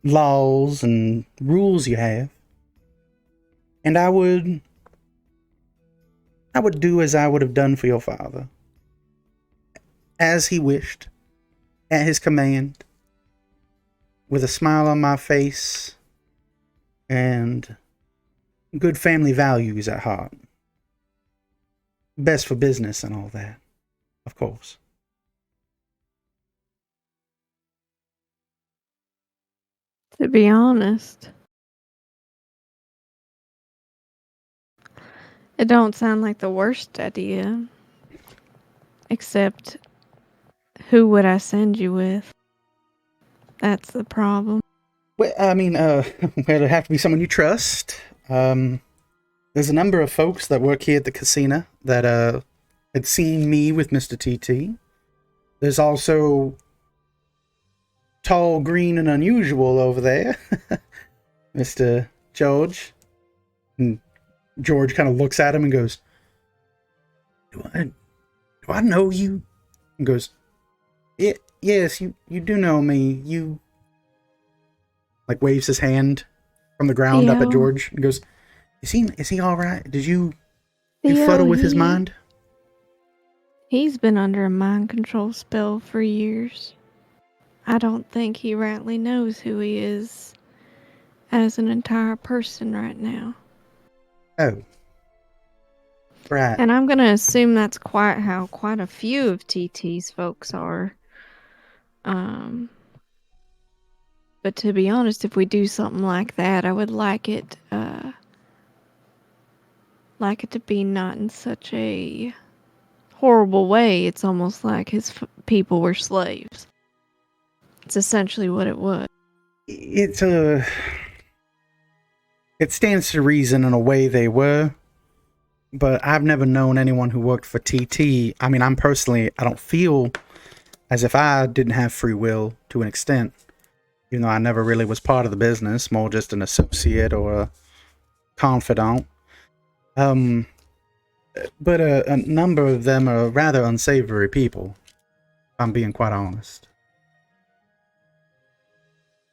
Speaker 1: laws and rules you have. And I would do as I would have done for your father. As he wished, at his command, with a smile on my face and good family values at heart. Best for business and all that, of course.
Speaker 7: To be honest, it don't sound like the worst idea. Except, who would I send you with? That's the problem.
Speaker 1: Well, I mean, well, it'd have to be someone you trust. There's a number of folks that work here at the casino that had seen me with Mr. TT. There's also tall, green, and unusual over there, Mr. George. And George kind of looks at him and goes, Do I know you? And goes, yes, you do know me. You, like, waves his hand from the ground up at George and goes, Is he all right? Did you fuddle with his mind?
Speaker 7: He's been under a mind control spell for years. I don't think he rightly knows who he is as an entire person right now.
Speaker 1: Oh. Right.
Speaker 7: And I'm gonna assume that's quite a few of TT's folks are. But to be honest, if we do something like that, I would like it to be not in such a horrible way. It's almost like his people were slaves. It's essentially what it was.
Speaker 1: It stands to reason in a way they were, but I've never known anyone who worked for TT. I mean, I don't feel as if I didn't have free will to an extent, even though I never really was part of the business, more just an associate or a confidant. But a number of them are rather unsavory people, if I'm being quite honest.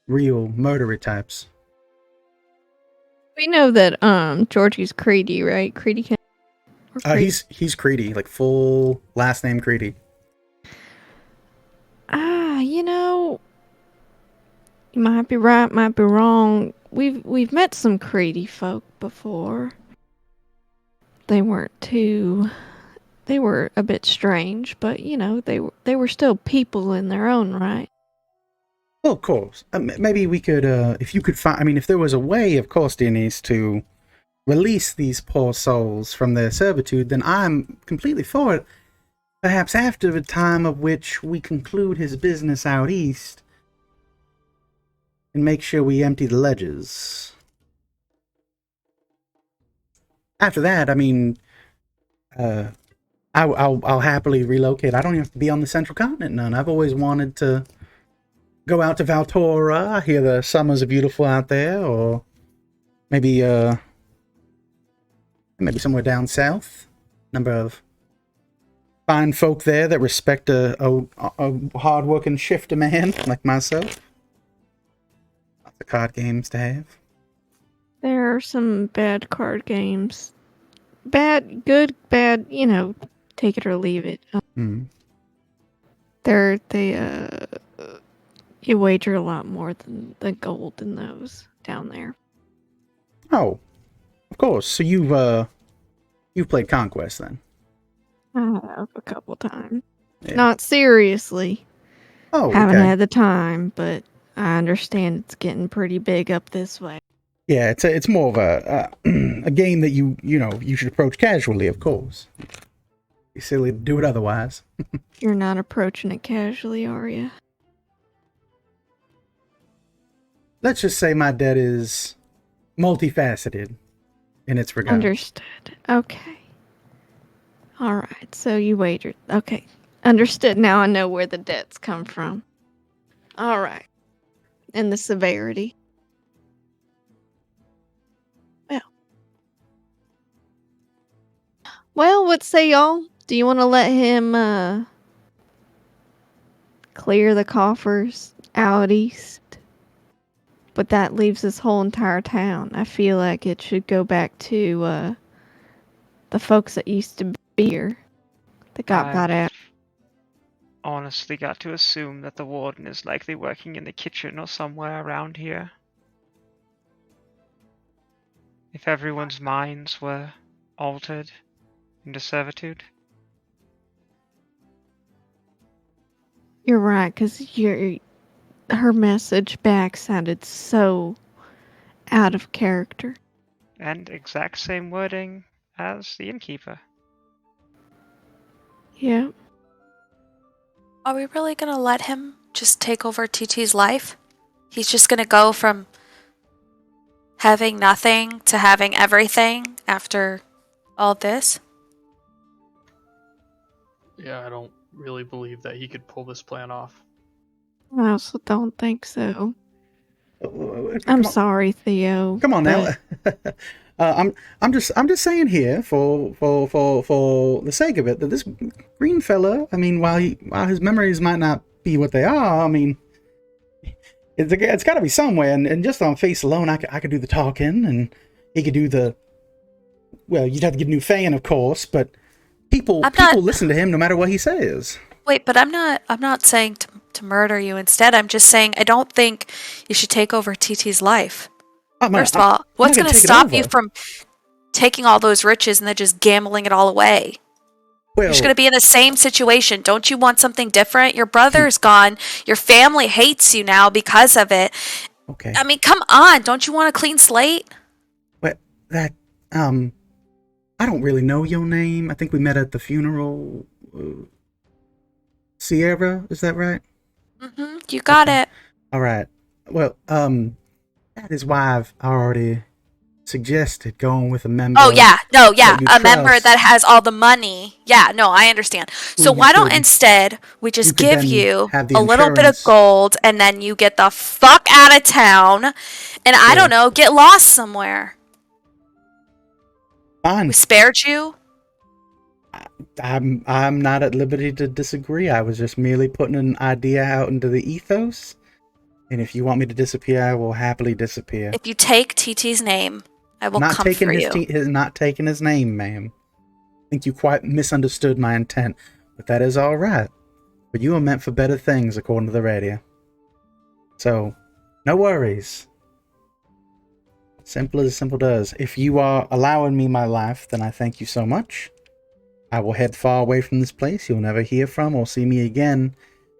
Speaker 1: Real murdery types.
Speaker 7: We know that Georgie's Creedy, right? Creedy.
Speaker 1: He's Creedy, like full last name Creedy.
Speaker 7: You might be right, might be wrong. We've met some Creedy folk before. They were a bit strange, but they were still people in their own right.
Speaker 1: Well, of course. Maybe we could, if you could find, I mean, if there was a way, of course, Denise, to release these poor souls from their servitude, then I'm completely for it. Perhaps after the time of which we conclude his business out east and make sure we empty the ledgers. After that, I mean, I'll happily relocate. I don't even have to be on the Central Continent none. I've always wanted to go out to Valtora. I hear the summers are beautiful out there, or maybe maybe somewhere down south. Number of fine folk there that respect a hard-working shifter man like myself. Lots of card games to have.
Speaker 7: There are some bad card games. Bad, good, bad, take it or leave it. You wager a lot more than the gold in those down there.
Speaker 1: Oh, of course. So you've played Conquest then?
Speaker 7: I have a couple times.
Speaker 1: Yeah.
Speaker 7: Not seriously.
Speaker 1: Oh,
Speaker 7: Haven't
Speaker 1: okay.
Speaker 7: had the time, but I understand it's getting pretty big up this way.
Speaker 1: Yeah, it's more of a a game that you should approach casually, of course. Be silly to do it otherwise.
Speaker 7: You're not approaching it casually, are you?
Speaker 1: Let's just say my debt is multifaceted in its regard.
Speaker 7: Understood. Okay. All right. So you wagered. Okay. Understood. Now I know where the debts come from. All right. And the severity. Well, what say y'all? Do you want to let him clear the coffers out east? But that leaves this whole entire town. I feel like it should go back to the folks that used to be here that got out.
Speaker 2: Honestly got to assume that the warden is likely working in the kitchen or somewhere around here. If everyone's minds were altered into servitude.
Speaker 7: You're right, because her message back sounded so out of character.
Speaker 2: And exact same wording as the innkeeper.
Speaker 7: Yeah.
Speaker 3: Are we really gonna let him just take over TT's life? He's just gonna go from having nothing to having everything after all this?
Speaker 4: Yeah, I don't really believe that he could pull this plan off.
Speaker 7: I also don't think so.
Speaker 1: Come
Speaker 7: I'm
Speaker 1: on.
Speaker 7: sorry, Theo.
Speaker 1: Come on now.
Speaker 7: but
Speaker 1: I'm just saying here for the sake of it that this green fella, I mean, while his memories might not be what they are, I mean, it's got to be somewhere. And just on face alone, I could do the talking, and he could do the. Well, you'd have to get a new fan, of course, but people listen to him no matter what he says.
Speaker 3: Wait, but I'm not saying to murder you. Instead, I'm just saying I don't think you should take over TT's life. First of all, what's going to stop you from taking all those riches and then just gambling it all away?
Speaker 1: Well,
Speaker 3: You're just going to be in the same situation. Don't you want something different? Your brother's gone. Your family hates you now because of it.
Speaker 1: Okay.
Speaker 3: I mean, come on. Don't you want a clean slate?
Speaker 1: But that, I don't really know your name. I think we met at the funeral. Sierra, is that right?
Speaker 3: Mm-hmm. You got it.
Speaker 1: All right. Well, that is why I've already suggested going with a member.
Speaker 3: Oh, yeah. No, yeah.
Speaker 1: that you
Speaker 3: A member
Speaker 1: trust.
Speaker 3: that has all the money. Yeah, no, I understand. So
Speaker 1: you
Speaker 3: why don't
Speaker 1: could-
Speaker 3: instead we just
Speaker 1: could
Speaker 3: give
Speaker 1: then
Speaker 3: you
Speaker 1: have the
Speaker 3: a little bit of
Speaker 1: insurance.
Speaker 3: gold and then you get the fuck out of town and I don't know, get lost somewhere.
Speaker 1: Fine.
Speaker 3: We spared you.
Speaker 1: I'm not at liberty to disagree. I was just merely putting an idea out into the ethos. And if you want me to disappear, I will happily disappear.
Speaker 3: If you take TT's name, I will
Speaker 1: Not
Speaker 3: come
Speaker 1: taking
Speaker 3: for
Speaker 1: his
Speaker 3: you.
Speaker 1: not taking his name, ma'am. I think you quite misunderstood my intent, but that is all right. But you are meant for better things, according to the radio. So, no worries. Simple as simple does. If you are allowing me my life, then I thank you so much. I will head far away from this place. You'll never hear from or see me again,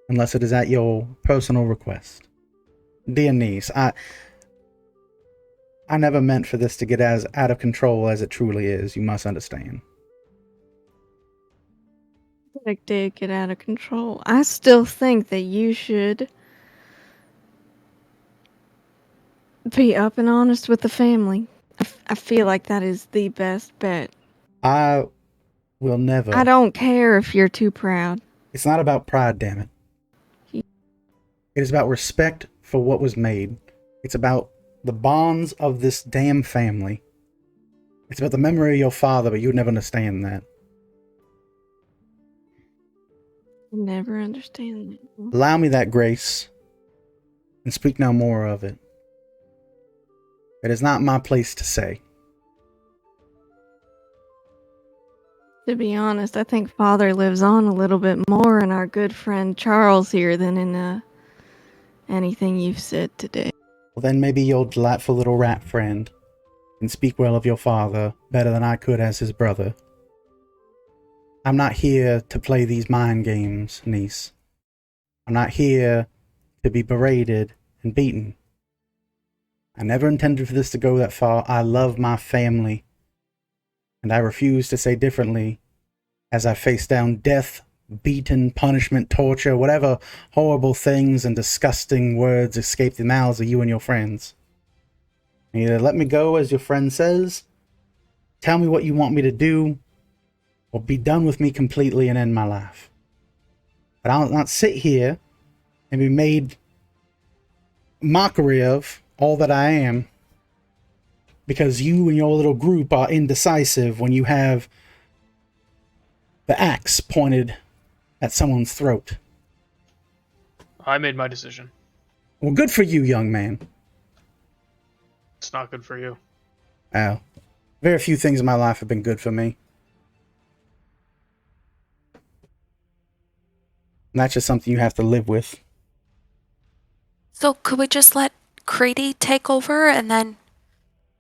Speaker 1: unless it is at your personal request. Dear niece, I never meant for this to get as out of control as it truly is. You must understand.
Speaker 7: it did get out of control. I still think that you should be up and honest with the family. I feel like that is the best bet.
Speaker 1: I will never.
Speaker 7: I don't care if you're too proud.
Speaker 1: It's not about pride, damn it. It is about respect for what was made. It's about the bonds of this damn family. It's about the memory of your father, but you would never understand that.
Speaker 7: Never understand that.
Speaker 1: Allow me that grace, and speak no more of it. It is not my place to say.
Speaker 7: To be honest, I think Father lives on a little bit more in our good friend Charles here than in anything you've said today.
Speaker 1: Well, then maybe your delightful little rat friend can speak well of your father better than I could as his brother. I'm not here to play these mind games, niece. I'm not here to be berated and beaten. I never intended for this to go that far. I love my family, and I refuse to say differently as I face down death, beaten, punishment, torture, whatever horrible things and disgusting words escape the mouths of you and your friends. Either let me go, as your friend says, tell me what you want me to do, or be done with me completely and end my life. But I'll not sit here and be made mockery of all that I am because you and your little group are indecisive when you have the axe pointed at someone's throat.
Speaker 4: I made my decision.
Speaker 1: Well, good for you, young man.
Speaker 4: It's not good for you.
Speaker 1: Oh, very few things in my life have been good for me. And that's just something you have to live with.
Speaker 3: So could we just let Creedy take over, and then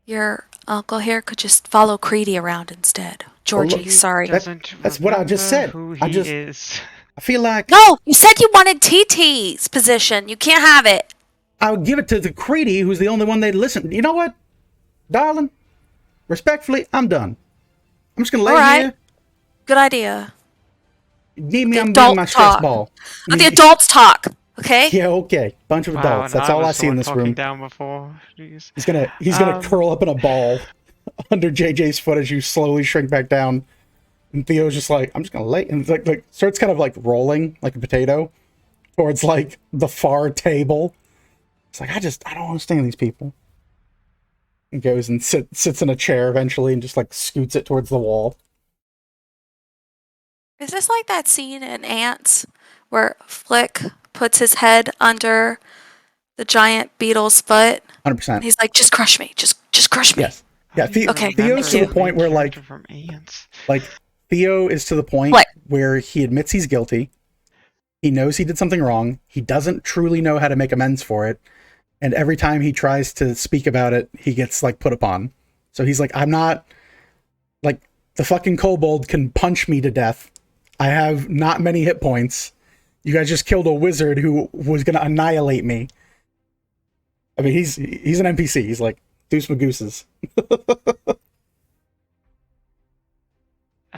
Speaker 3: your uncle here could just follow Creedy around instead? Georgie,
Speaker 1: look,
Speaker 3: sorry.
Speaker 1: That's what I just said.
Speaker 2: Who
Speaker 1: I
Speaker 2: he
Speaker 1: just
Speaker 2: is.
Speaker 1: I feel like
Speaker 3: No, you said you wanted TT's position. You can't have it.
Speaker 1: I would give it to the Creedy, who's the only one they'd listen. You know what, darling? Respectfully, I'm done. I'm just gonna lay
Speaker 3: All right.
Speaker 1: here.
Speaker 3: Good idea.
Speaker 1: Need me,
Speaker 3: The
Speaker 1: I'm
Speaker 3: adult
Speaker 1: getting my stress
Speaker 3: talk.
Speaker 1: ball.
Speaker 3: Let the adults talk, okay?
Speaker 1: Yeah, okay. Bunch of
Speaker 2: Wow,
Speaker 1: adults.
Speaker 2: and
Speaker 1: That's all I
Speaker 2: was
Speaker 1: see in
Speaker 2: the
Speaker 1: this
Speaker 2: one talking
Speaker 1: room.
Speaker 2: down before. Jeez.
Speaker 1: He's gonna curl up in a ball under JJ's foot as you slowly shrink back down. And Theo's just like, I'm just gonna lay, and like starts kind of like rolling like a potato towards like the far table. It's like, I don't understand these people. And goes and sits in a chair eventually and just like scoots it towards the wall.
Speaker 3: Is this like that scene in Ants where Flick puts his head under the giant beetle's foot?
Speaker 1: 100%.
Speaker 3: He's like, just crush me. Just crush me.
Speaker 1: Yes. Yeah,
Speaker 3: Okay,
Speaker 1: Theo's to
Speaker 3: thank
Speaker 1: the point where like Theo is to the point
Speaker 3: What?
Speaker 1: where he admits he's guilty. He knows he did something wrong. He doesn't truly know how to make amends for it. And every time he tries to speak about it, he gets like put upon. So he's like, I'm not like the fucking kobold can punch me to death. I have not many hit points. You guys just killed a wizard who was going to annihilate me. I mean, he's an NPC. He's like, deuce magooses.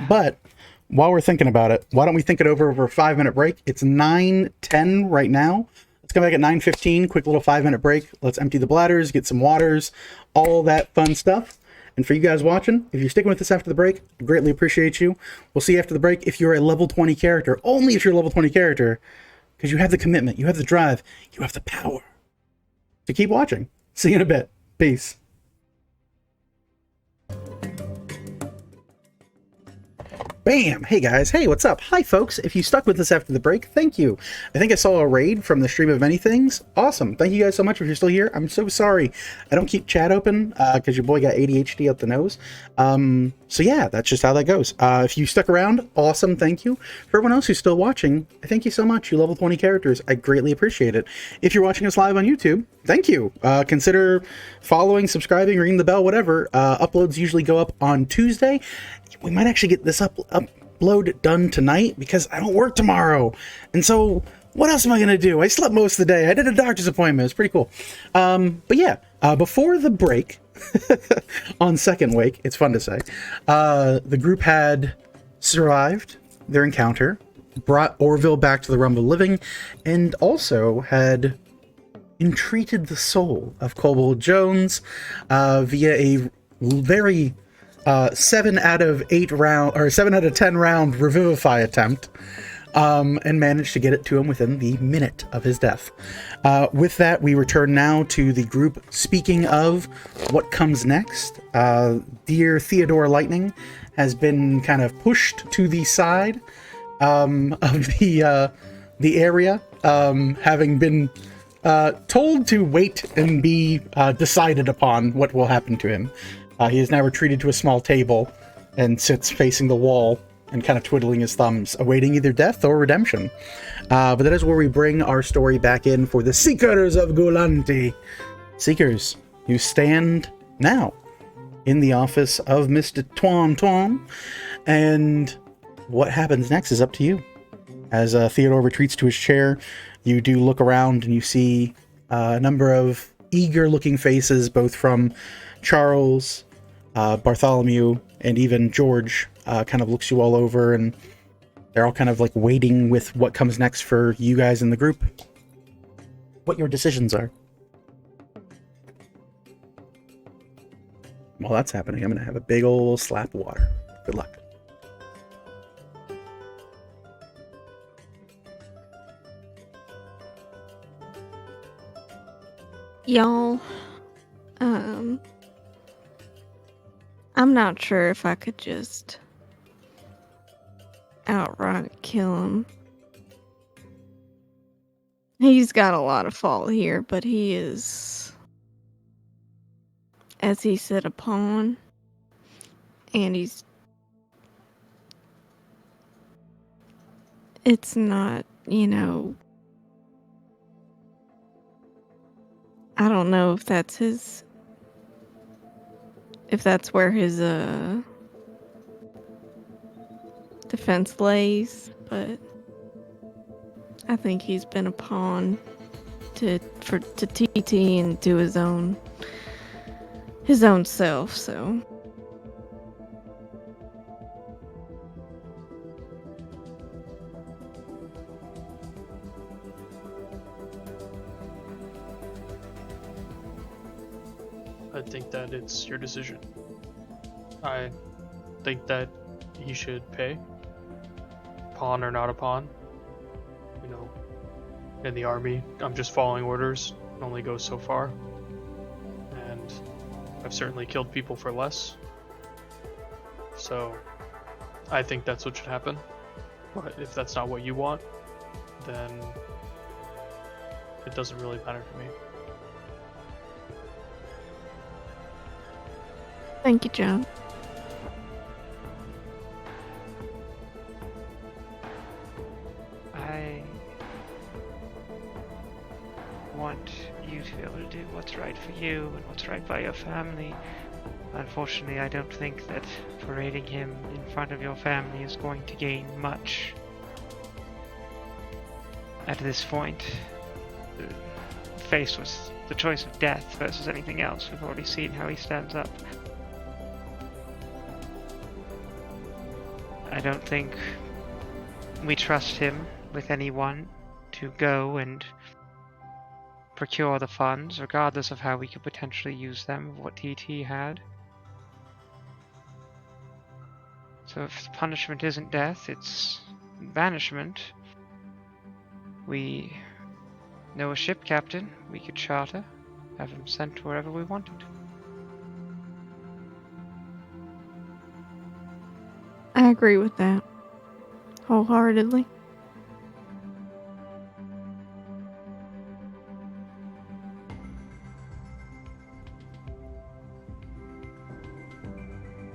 Speaker 1: But while we're thinking about it, why don't we think it over a 5-minute break? It's 9:10 right now. Let's come back at 9:15. Quick little 5-minute break. Let's empty the bladders, get some waters, all that fun stuff. And for you guys watching, if you're sticking with us after the break, I greatly appreciate you. We'll see you after the break if you're a level 20 character. Only if you're a level 20 character, because you have the commitment, you have the drive, you have the power. So keep watching. See you in a bit. Peace. Bam! Hey guys, hey, what's up? Hi folks, if you stuck with us after the break, thank you. I think I saw a raid from the Stream of Many Things. Awesome, thank you guys so much if you're still here. I'm so sorry I don't keep chat open, because your boy got ADHD up the nose. So yeah, that's just how that goes. If you stuck around, awesome, thank you. For everyone else who's still watching, thank you so much, you level 20 characters, I greatly appreciate it. If you're watching us live on YouTube, thank you. Consider following, subscribing, ringing the bell, whatever. Uploads usually go up on Tuesday. We might actually get this upload done tonight because I don't work tomorrow. And so what else am I going to do? I slept most of the day. I did a doctor's appointment. It's pretty cool. But yeah, before the break on Second Wake, it's fun to say, the group had survived their encounter, brought Orville back to the realm of the living, and also had entreated the soul of Kobold Jones via a very 7 out of 10 round revivify attempt. and managed to get it to him within the minute of his death. With that, we return now to the group speaking of what comes next. Dear Theodore Lightning has been kind of pushed to the side of the area, having been told to wait and be decided upon what will happen to him. He is now retreated to a small table and sits facing the wall and kind of twiddling his thumbs, awaiting either death or redemption. But that is where we bring our story back in for the Seekers of Gulanti. Seekers, you stand now in the office of Mr. Tuan, and what happens next is up to you. As Theodore retreats to his chair, you do look around and you see a number of eager-looking faces, both from Charles, Bartholomew, and even George. Kind of looks you all over, and they're all kind of like waiting with what comes next for you guys in the group. What your decisions are. While that's happening, I'm going to have a big old slap of water. Good luck.
Speaker 7: Y'all, I'm not sure if I could just outright kill him. He's got a lot of fault here, but he is, as he said, a pawn. And it's not, I don't know if that's where his defense lays, but I think he's been a pawn to TT and to his own self, so
Speaker 4: I think that it's your decision. I think that he should pay. Pawn or not a pawn. In the army, I'm just following orders. It only goes so far. And I've certainly killed people for less. So I think that's what should happen. But if that's not what you want, then it doesn't really matter to me.
Speaker 7: thank you, John.
Speaker 2: I want you to be able to do what's right for you and what's right by your family. Unfortunately, I don't think that parading him in front of your family is going to gain much. At this point, faced with the choice of death versus anything else, we've already seen how he stands up. I don't think we trust him with anyone to go and procure the funds, regardless of how we could potentially use them, of what TT had. So if the punishment isn't death, it's banishment. We know a ship captain we could charter, have him sent wherever we wanted.
Speaker 7: I agree with that wholeheartedly.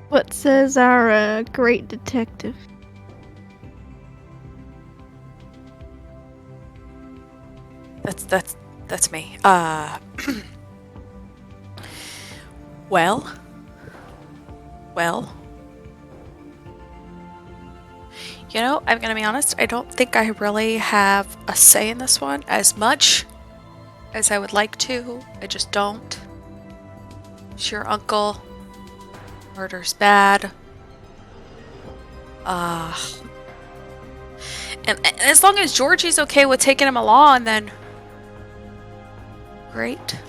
Speaker 7: What says our great detective?
Speaker 3: That's me. Well. I'm gonna be honest, I don't think I really have a say in this one as much as I would like to. I just don't. It's your uncle. Murder's bad. And as long as Georgie's okay with taking him along, then great.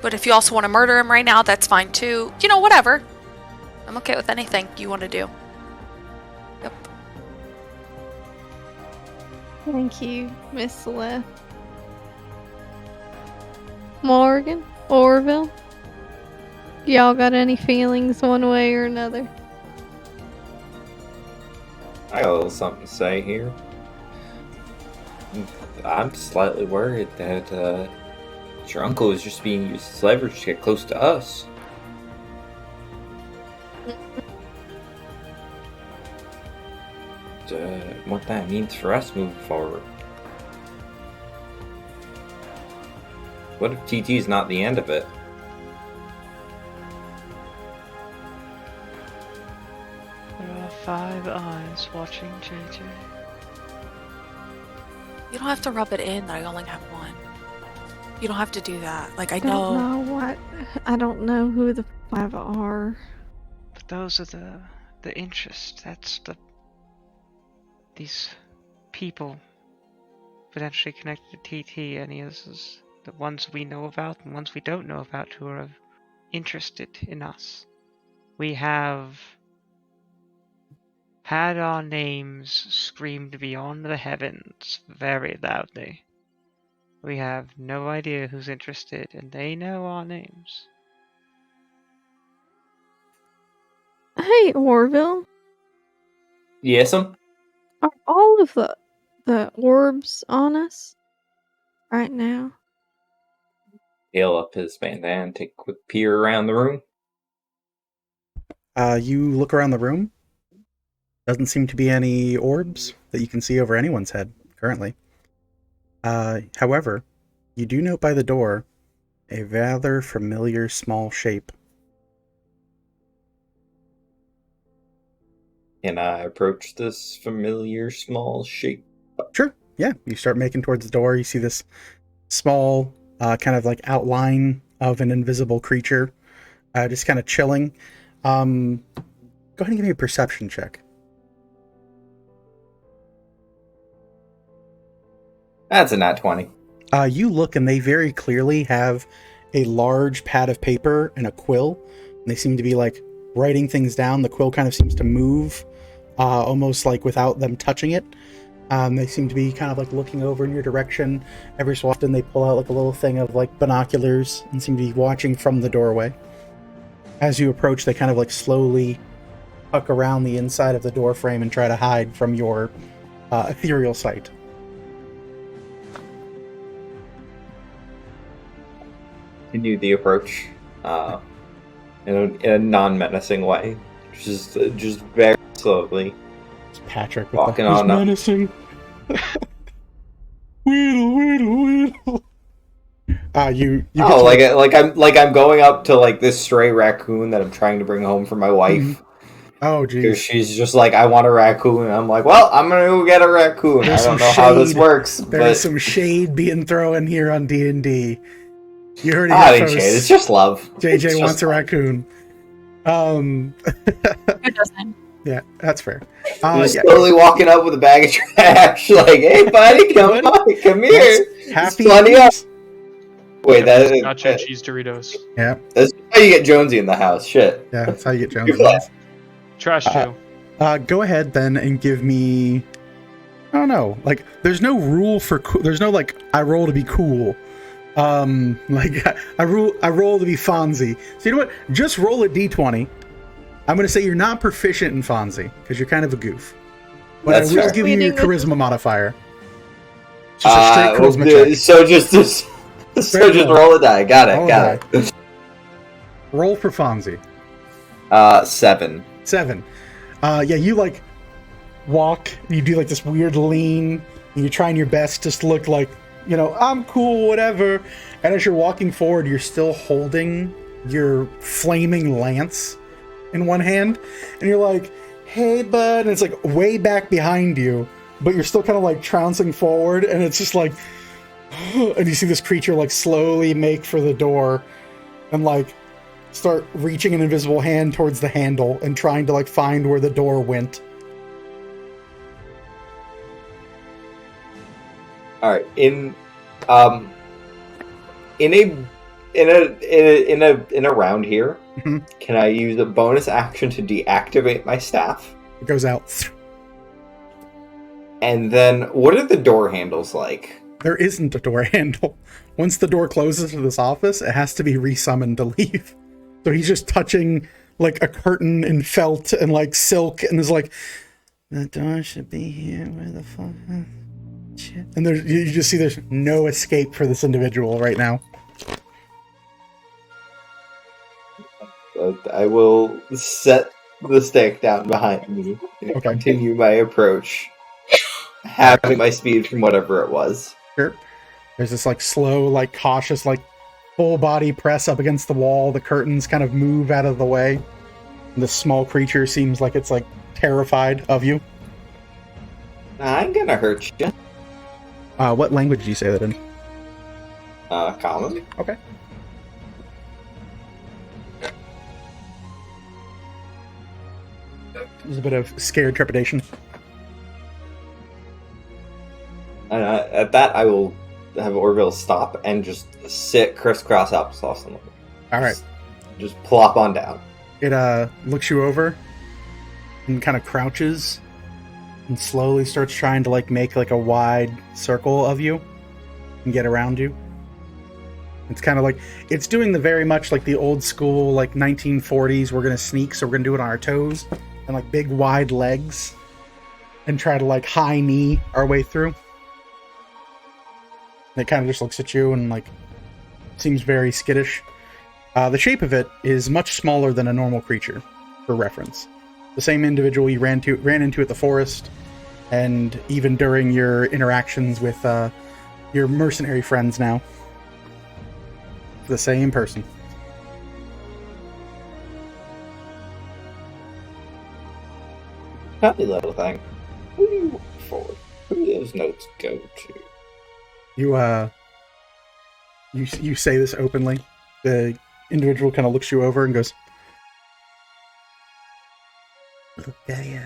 Speaker 3: But if you also want to murder him right now, that's fine too. Whatever. I'm okay with anything you want to do. Yep.
Speaker 7: Thank you, Miss Celeste. Morgan, Orville, y'all got any feelings one way or another?
Speaker 5: I got a little something to say here. I'm slightly worried that your uncle is just being used as leverage to get close to us. What that means for us moving forward. What if TT is not the end of it?
Speaker 2: There are 5 eyes watching JJ.
Speaker 3: You don't have to rub it in that I only have one. You don't have to do that. Like, I
Speaker 7: I don't know what. I don't know who the 5 are.
Speaker 2: But those are the interest. That's these people potentially connected to TT. Any of this is the ones we know about and ones we don't know about who are interested in us. We have had our names screamed beyond the heavens very loudly. We have no idea who's interested, and they know our names.
Speaker 7: Hey, Orville.
Speaker 5: Yes'm?
Speaker 7: Are all of the orbs on us right now?
Speaker 5: Peel up his bandana and take a quick peer around the room.
Speaker 1: You look around the room. Doesn't seem to be any orbs that you can see over anyone's head currently. However, you do note by the door a rather familiar small shape.
Speaker 5: Can I approach this familiar small shape?
Speaker 1: Sure, yeah. You start making towards the door. You see this small, kind of like outline of an invisible creature, just kind of chilling. Go ahead and give me a perception check.
Speaker 5: That's a nat 20.
Speaker 1: You look and they very clearly have a large pad of paper and a quill. And they seem to be like writing things down. The quill kind of seems to move almost like without them touching it. They seem to be kind of like looking over in your direction. Every so often they pull out like a little thing of like binoculars and seem to be watching from the doorway. As you approach, they kind of like slowly tuck around the inside of the door frame and try to hide from your ethereal sight.
Speaker 5: Continue the approach in a non-menacing way. Just very slowly.
Speaker 1: It's Patrick with
Speaker 5: Walking
Speaker 1: the,
Speaker 5: on up.
Speaker 1: menacing. Weedle. You
Speaker 5: Oh,
Speaker 1: get to
Speaker 5: like I'm going up to like this stray raccoon that I'm trying to bring home for my wife.
Speaker 1: Oh,
Speaker 5: Because
Speaker 1: geez.
Speaker 5: she's just like, I want a raccoon. And I'm like, well, I'm gonna go get a raccoon.
Speaker 1: There's
Speaker 5: I don't
Speaker 1: some
Speaker 5: know how this
Speaker 1: shade.
Speaker 5: works,
Speaker 1: There's
Speaker 5: but
Speaker 1: some shade being thrown here on D&D. You heard it
Speaker 5: not
Speaker 1: here
Speaker 5: in shade.
Speaker 1: first.
Speaker 5: It's just love. It's
Speaker 1: JJ
Speaker 5: just
Speaker 1: wants a
Speaker 5: love.
Speaker 1: raccoon.
Speaker 6: Who doesn't?
Speaker 1: Yeah, that's fair.
Speaker 5: Just
Speaker 1: Yeah.
Speaker 5: slowly walking up with a bag of trash, like, hey, buddy, come on, come here.
Speaker 1: Happy
Speaker 5: There's plenty of.
Speaker 1: endings?
Speaker 5: Wait,
Speaker 4: Nacho cheese Doritos.
Speaker 1: Yeah,
Speaker 5: that's how you get Jonesy in the house. Shit.
Speaker 1: yeah, that's how you get Jones.
Speaker 5: Good luck.
Speaker 4: Trash too.
Speaker 1: Go ahead then and give me. I don't know. Like, there's no rule for. There's no like. I roll to be cool. Like I roll to be Fonzie. So you know what? Just roll a d20. I'm gonna say you're not proficient in Fonzie because you're kind of a goof. But
Speaker 5: That's
Speaker 1: I will
Speaker 5: fair.
Speaker 1: give you your
Speaker 7: Reading with-
Speaker 1: charisma modifier. It's just a straight charisma check.
Speaker 5: So just roll a die. Got it.
Speaker 1: Roll a
Speaker 5: Got it.
Speaker 1: Roll for Fonzie.
Speaker 5: 7.
Speaker 1: 7. Yeah, you like walk. You do like this weird lean. And you're trying your best just to look like, you know, I'm cool, whatever. And as you're walking forward, you're still holding your flaming lance in one hand, and you're like, "Hey, bud," and it's like way back behind you, but you're still kind of like trouncing forward, and it's just like, and you see this creature like slowly make for the door, and like start reaching an invisible hand towards the handle and trying to like find where the door went.
Speaker 5: All right. In a round here,
Speaker 1: Mhm.
Speaker 5: can I use a bonus action to deactivate my staff?
Speaker 1: It goes out.
Speaker 5: And then, what are the door handles like?
Speaker 1: There isn't a door handle. Once the door closes to this office, it has to be resummoned to leave. So he's just touching like a curtain in felt and like silk, and is like, the door should be here. Where the fuck? Shit. And there's you just see there's no escape for this individual right now.
Speaker 5: But I will set the stake down behind me and
Speaker 1: Okay.
Speaker 5: continue my approach, having my speed from whatever it was.
Speaker 1: Sure. There's this like slow, like cautious, like full body press up against the wall. The curtains kind of move out of the way. And this small creature seems like it's like terrified of you.
Speaker 5: I ain't gonna hurt you.
Speaker 1: What language do you say that in?
Speaker 5: Common.
Speaker 1: Okay. There's a bit of scared trepidation.
Speaker 5: And at that, I will have Orville stop and just sit crisscross applesauce on them.
Speaker 1: All right.
Speaker 5: Just plop on down.
Speaker 1: It looks you over and kind of crouches and slowly starts trying to like make like a wide circle of you and get around you. It's kind of like it's doing the very much like the old school like 1940s. We're gonna sneak, so we're gonna do it on our toes and like big wide legs and try to like high knee our way through. And it kind of just looks at you and like seems very skittish. The shape of it is much smaller than a normal creature, for reference. The same individual you ran into at the forest, and even during your interactions with your mercenary friends now. The same person.
Speaker 5: Tiny little thing. Who do you work for? Who do those notes go to?
Speaker 1: You say this openly. The individual kind of looks you over and goes,
Speaker 9: Look, I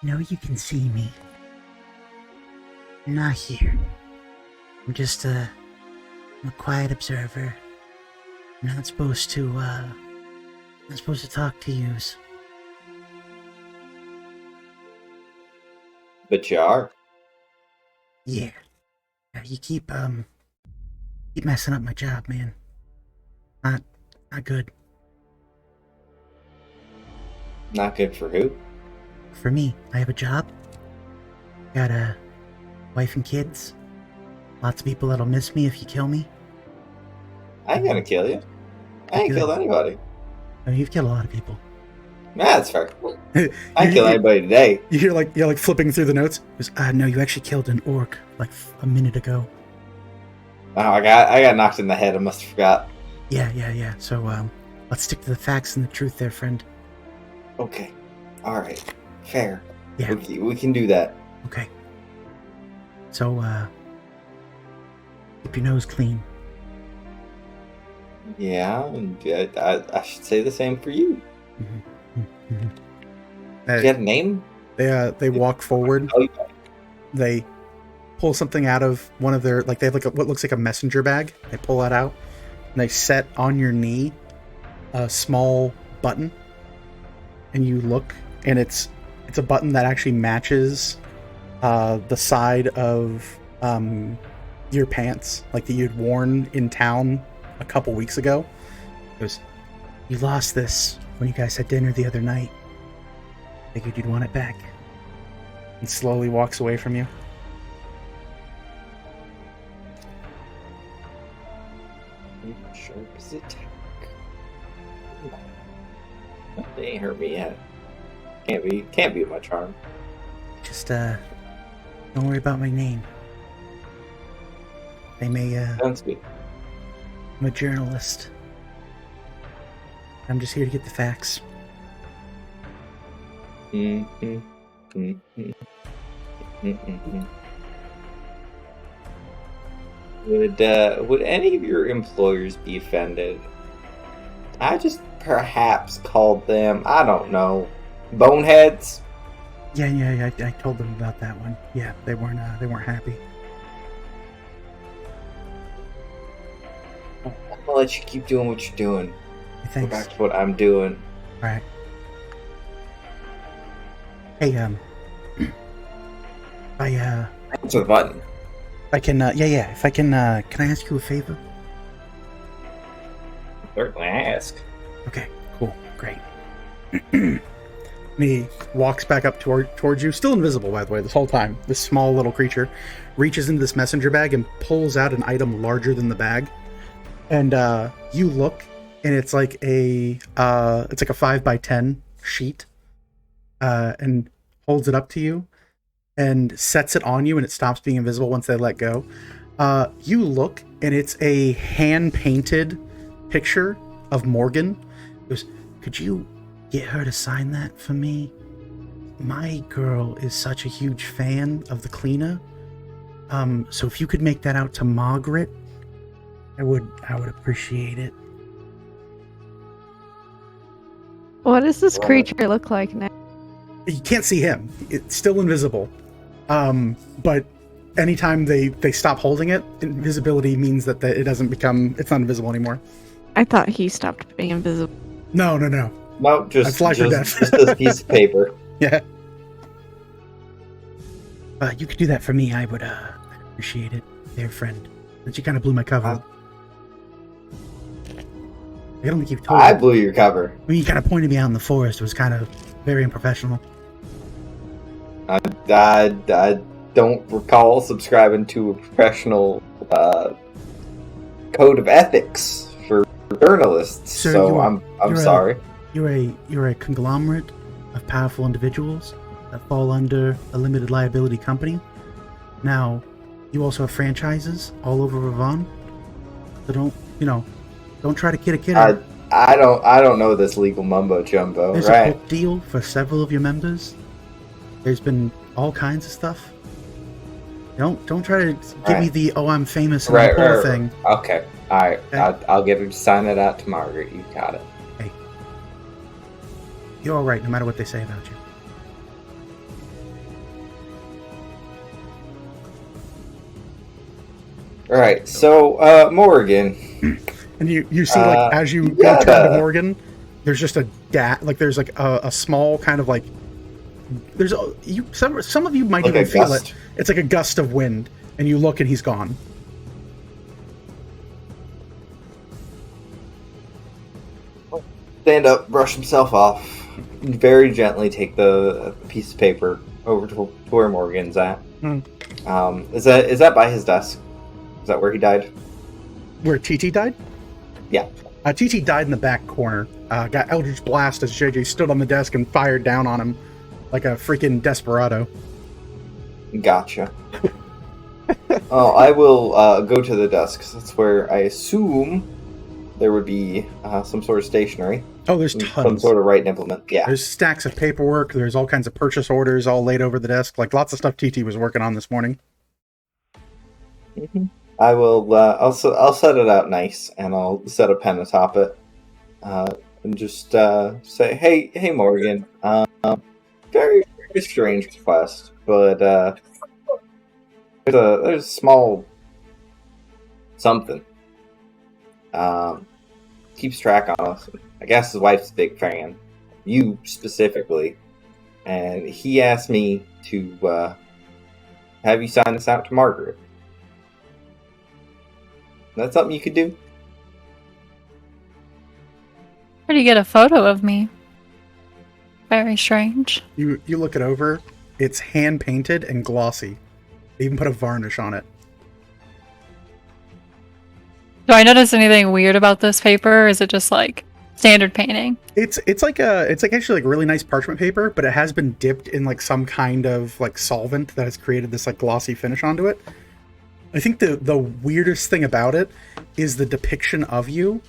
Speaker 9: know you can see me. I'm not here. I'm just I'm a quiet observer. I'm not supposed to talk to yous.
Speaker 5: But you are.
Speaker 9: Yeah. You keep messing up my job, man. Not good.
Speaker 5: Not good for who?
Speaker 9: For me, I have a job. Got a wife and kids. Lots of people that'll miss me if you kill me.
Speaker 5: I ain't gonna kill you. I ain't killed anybody.
Speaker 9: I mean, you've killed a lot of people.
Speaker 5: Nah, that's fair. I ain't killed anybody today.
Speaker 1: you hear like, you're like flipping through the notes.
Speaker 9: He goes, no, you actually killed an orc like a minute ago.
Speaker 5: Oh, I got knocked in the head. I must have forgot.
Speaker 9: Yeah. So, let's stick to the facts and the truth there, friend.
Speaker 5: Okay. Alright. Fair.
Speaker 9: Yeah.
Speaker 5: We can do that.
Speaker 9: Okay. So, keep your nose clean.
Speaker 5: Yeah, and I should say the same for you.
Speaker 9: Mm-hmm.
Speaker 5: Do you have a name?
Speaker 1: They walk forward.
Speaker 5: Oh, yeah.
Speaker 1: They pull something out of one of their, like they have like what looks like a messenger bag. They pull that out and they set on your knee a small button, and you look, and it's a button that actually matches the side of your pants, like that you'd worn in town a couple weeks ago. It was,
Speaker 9: You lost this when you guys had dinner the other night. Figured you'd want it back.
Speaker 1: and slowly walks away from you.
Speaker 5: Sharp as a tack. They ain't hurt me yet. Can't be my charm.
Speaker 9: Just, don't worry about my name. They may,
Speaker 5: Sounds good.
Speaker 9: I'm a journalist. I'm just here to get the facts.
Speaker 5: Mm-hmm. Would any of your employers be offended? I just perhaps called them, I don't know, boneheads?
Speaker 9: Yeah, I told them about that one. Yeah, they weren't happy.
Speaker 5: I'm gonna let you keep doing what you're doing. Go
Speaker 9: Thanks.
Speaker 5: back to what I'm doing.
Speaker 9: Alright. Hey,
Speaker 5: Answer the button.
Speaker 1: I can, if I can I ask you a favor?
Speaker 5: Certainly ask.
Speaker 1: Okay, cool, great. And he walks back up towards you, still invisible, by the way, this whole time. This small little creature reaches into this messenger bag and pulls out an item larger than the bag. And you look, and it's like a 5x10 sheet, and holds it up to you, and sets it on you, and it stops being invisible once they let go. You look, and it's a hand-painted picture of Morgan. He goes, could you get her to sign that for me? My girl is such a huge fan of the cleaner. So if you could make that out to Margaret, I would appreciate it.
Speaker 7: What does this creature look like now?
Speaker 1: You can't see him. It's still invisible. But anytime they stop holding it, invisibility means that it's not invisible anymore.
Speaker 7: I thought he stopped being invisible.
Speaker 1: No.
Speaker 5: No, just this piece of paper.
Speaker 1: Yeah. You could do that for me. I would appreciate it, dear friend. Since you kind of blew my cover. I don't think you've told
Speaker 5: I
Speaker 1: me.
Speaker 5: blew your cover.
Speaker 1: I mean, you kind of pointed me out in the forest. It was kind of very unprofessional.
Speaker 5: I don't recall subscribing to a professional code of ethics for journalists,
Speaker 1: Sir,
Speaker 5: so I'm sorry.
Speaker 1: You're a conglomerate of powerful individuals that fall under a limited liability company. Now, you also have franchises all over Ravon. So don't try to kid a kidder.
Speaker 5: I don't know this legal mumbo jumbo,
Speaker 1: There's
Speaker 5: right?
Speaker 1: a book deal for several of your members. There's been all kinds of stuff. Don't try to give me the I'm famous and I'm cool thing.
Speaker 5: Okay, all right.
Speaker 1: Okay.
Speaker 5: I'll get her to sign it out to Margaret. You got it.
Speaker 1: Hey, you're all right, no matter what they say about you.
Speaker 5: All right. So Morgan.
Speaker 1: And you see, like, as you go turn to Morgan, there's just there's a small kind of like, some of you might
Speaker 5: like
Speaker 1: even feel
Speaker 5: gust?
Speaker 1: it. It's like a gust of wind, and you look and he's gone.
Speaker 5: Stand up, brush himself off, and very gently take the piece of paper over to where Morgan's at. Is that by his desk? Is that where he died?
Speaker 1: Where TT died?
Speaker 5: Yeah.
Speaker 1: TT died in the back corner. Got Eldritch Blast as JJ stood on the desk and fired down on him like a freaking desperado.
Speaker 5: Gotcha. Oh, I will go to the desk, 'cause that's where I assume there would be some sort of stationery.
Speaker 1: Oh, there's tons.
Speaker 5: Some sort of write and implement. Yeah.
Speaker 1: There's stacks of paperwork. There's all kinds of purchase orders all laid over the desk. Like lots of stuff TT was working on this morning.
Speaker 5: Mm-hmm. I will. I'll set it out nice, and I'll set a pen atop it, and just say, "Hey, Morgan. Very, very strange request, but there's a small something. Keeps track on us. I guess his wife's a big fan, you specifically, and he asked me to have you sign this out to Margaret. That's something you could do?
Speaker 6: Where do you get a photo of me? Very strange.
Speaker 1: You look it over. It's hand painted and glossy. They even put a varnish on it.
Speaker 6: Do I notice anything weird about this paper, or is it just like standard painting?
Speaker 1: It's like actually like really nice parchment paper, but it has been dipped in like some kind of like solvent that has created this like glossy finish onto it. I think the weirdest thing about it is the depiction of you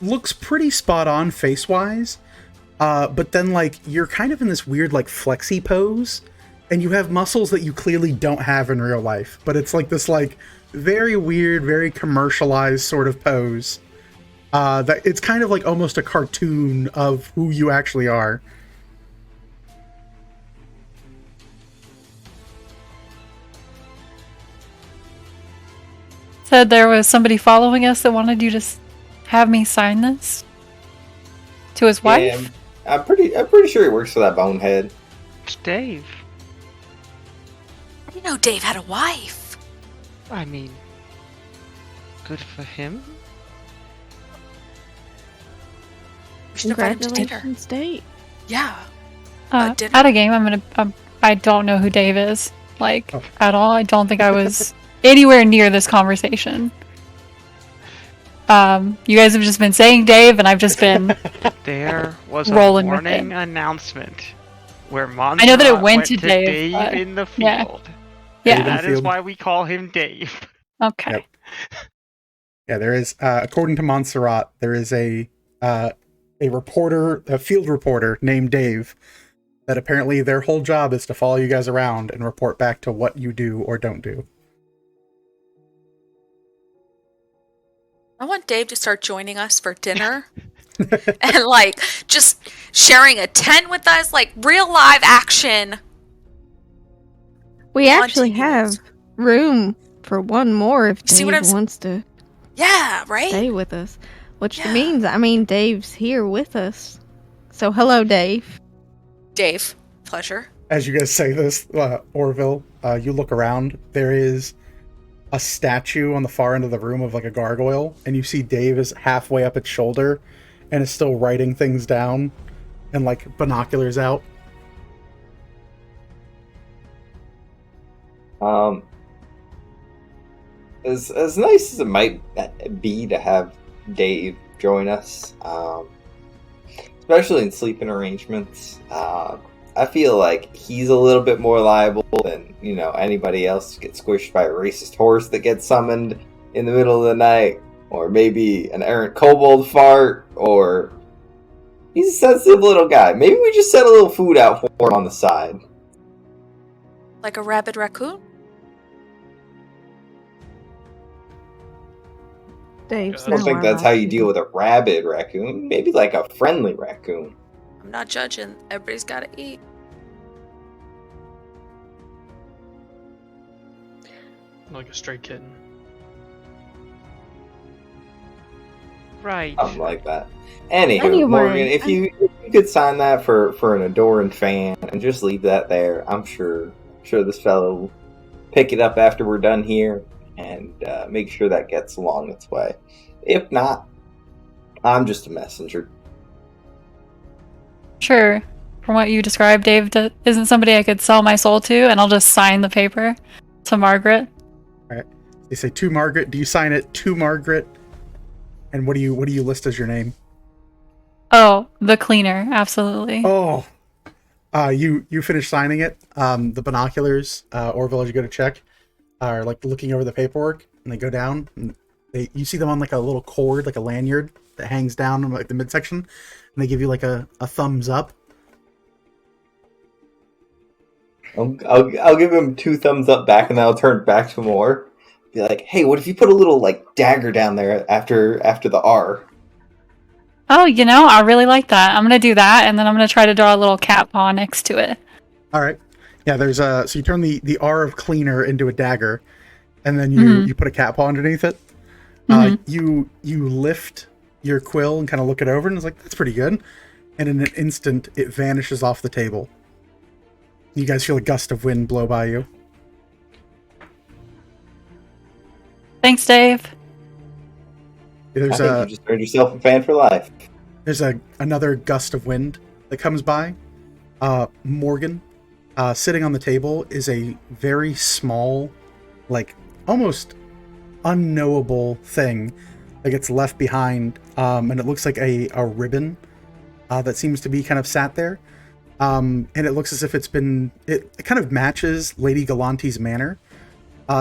Speaker 1: looks pretty spot on face-wise, but then like you're kind of in this weird like flexi pose, and you have muscles that you clearly don't have in real life, but it's like this like very weird, very commercialized sort of pose. That it's kind of like almost a cartoon of who you actually are.
Speaker 6: Said there was somebody following us that wanted you to have me sign this to his wife.
Speaker 5: Yeah, I'm pretty sure he works for that bonehead.
Speaker 2: It's Dave.
Speaker 3: You know, Dave had a wife.
Speaker 2: I mean, good for him.
Speaker 3: We should invite him to dinner.
Speaker 7: Congratulations, Dave.
Speaker 3: Yeah. Dinner.
Speaker 6: At a game, I don't know who Dave is, like, at all. I don't think I was anywhere near this conversation. You guys have just been saying Dave, and I've just been
Speaker 2: There was
Speaker 6: rolling
Speaker 2: a
Speaker 6: with
Speaker 2: warning
Speaker 6: it.
Speaker 2: announcement where Montserrat
Speaker 6: I know that it went to
Speaker 2: to
Speaker 6: Dave, but-
Speaker 2: in the
Speaker 6: yeah.
Speaker 2: field.
Speaker 6: Yeah.
Speaker 2: That is
Speaker 1: Field.
Speaker 2: why we call him Dave.
Speaker 6: Okay.
Speaker 1: Yep. Yeah, there is, according to Montserrat, there is a reporter, a field reporter named Dave, that apparently their whole job is to follow you guys around and report back to what you do or don't do.
Speaker 3: I want Dave to start joining us for dinner. And, like, just sharing a tent with us, like, real live action.
Speaker 7: We actually
Speaker 3: Spontaneous.
Speaker 7: have room for one more if
Speaker 3: See
Speaker 7: Dave
Speaker 3: what I'm s-
Speaker 7: wants to
Speaker 3: Yeah, right?
Speaker 7: stay with us. Which
Speaker 3: Yeah.
Speaker 7: means, Dave's here with us. So, hello, Dave.
Speaker 3: Dave, pleasure.
Speaker 1: As you guys say this, Orville, you look around, there is a statue on the far end of the room of like a gargoyle, and you see Dave is halfway up its shoulder and is still writing things down and like binoculars out.
Speaker 5: As nice as it might be to have Dave join us, especially in sleeping arrangements, I feel like he's a little bit more liable than, anybody else to get squished by a racist horse that gets summoned in the middle of the night, or maybe an errant kobold fart, or he's a sensitive little guy. Maybe we just set a little food out for him on the side.
Speaker 3: Like a rabid raccoon?
Speaker 7: Dave's
Speaker 5: I don't
Speaker 7: now
Speaker 5: think
Speaker 7: our
Speaker 5: that's how you
Speaker 7: raccoon.
Speaker 5: deal with a rabid raccoon. Maybe like a friendly raccoon.
Speaker 3: I'm not judging. Everybody's got to eat.
Speaker 4: Like a stray kitten.
Speaker 2: Right.
Speaker 5: Something like that. Anywho,
Speaker 7: Anyway,
Speaker 5: Morgan, if you could sign that for an adoring fan and just leave that there, I'm sure this fellow will pick it up after we're done here and make sure that gets along its way. If not, I'm just a messenger.
Speaker 6: Sure. From what you described, Dave isn't somebody I could sell my soul to, and I'll just sign the paper to Margaret.
Speaker 1: They say to Margaret. Do you sign it to Margaret? And what do you list as your name?
Speaker 6: Oh, the cleaner, absolutely.
Speaker 1: Oh, you finish signing it. The binoculars, Orville, as you go to check, are like looking over the paperwork, and they go down. And you see them on like a little cord, like a lanyard that hangs down in like the midsection, and they give you like a thumbs up.
Speaker 5: I'll give him 2 thumbs up back, and then I'll turn back to more. Be like, hey, what if you put a little like dagger down there after the R?
Speaker 6: Oh, I really like that. I'm gonna do that, and then I'm gonna try to draw a little cat paw next to it.
Speaker 1: All right. Yeah, there's so you turn the R of cleaner into a dagger, and then you put a cat paw underneath it. You lift your quill and kind of look it over, and it's like, that's pretty good. And in an instant, it vanishes off the table. You guys feel a gust of wind blow by you.
Speaker 6: Thanks, Dave.
Speaker 1: There's
Speaker 5: I think you just earned yourself a fan for life.
Speaker 1: There's another gust of wind that comes by. Morgan, sitting on the table is a very small, like almost unknowable thing that gets left behind, and it looks like a ribbon that seems to be kind of sat there, and it looks as if it kind of matches Lady Galante's manner.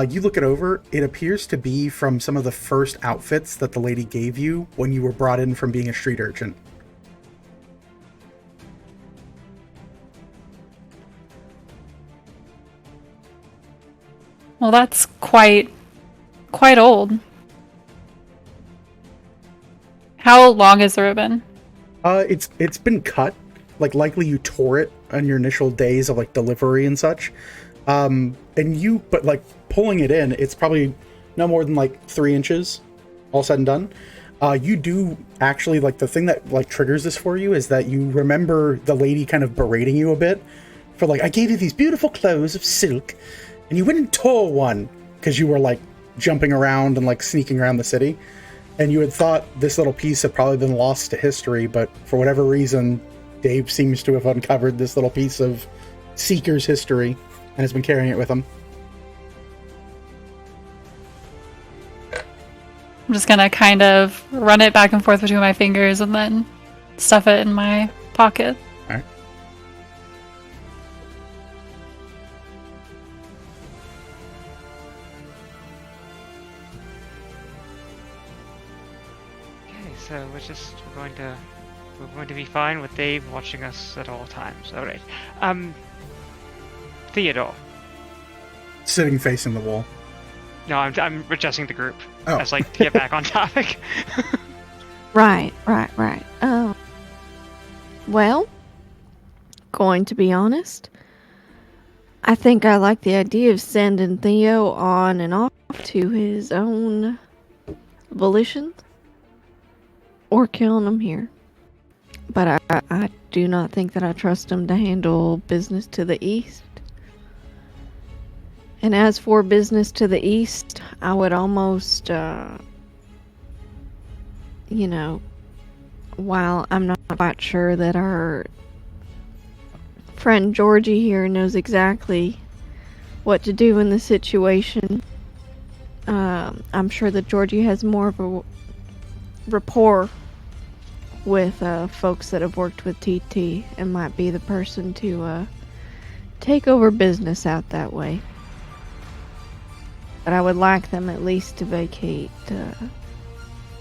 Speaker 1: You look it over, it appears to be from some of the first outfits that the lady gave you when you were brought in from being a street urchin.
Speaker 6: Well, that's quite old. How long is the ribbon?
Speaker 1: It's been cut. Like, likely you tore it on your initial days of like delivery and such. But like pulling it in, it's probably no more than like 3 inches, all said and done. You do actually, like, the thing that like triggers this for you is that you remember the lady kind of berating you a bit for like, I gave you these beautiful clothes of silk, and you went and tore one because you were like jumping around and like sneaking around the city. And you had thought this little piece had probably been lost to history, but for whatever reason, Dave seems to have uncovered this little piece of Seeker's history and has been carrying it with him.
Speaker 6: I'm just gonna kind of run it back and forth between my fingers and then stuff it in my pocket.
Speaker 1: All right.
Speaker 2: Okay, so we're going to be fine with Dave watching us at all times. All right. Theodore.
Speaker 1: Sitting facing the wall.
Speaker 2: No, I'm adjusting the group.
Speaker 1: Oh.
Speaker 2: As like to get back on topic.
Speaker 7: Right. Well, going to be honest, I think I like the idea of sending Theo on and off to his own volition, or killing him here. But I do not think that I trust him to handle business to the east. And as for business to the east, I would almost, while I'm not quite sure that our friend Georgie here knows exactly what to do in the situation, I'm sure that Georgie has more of a rapport with folks that have worked with TT and might be the person to take over business out that way. But I would like them at least to vacate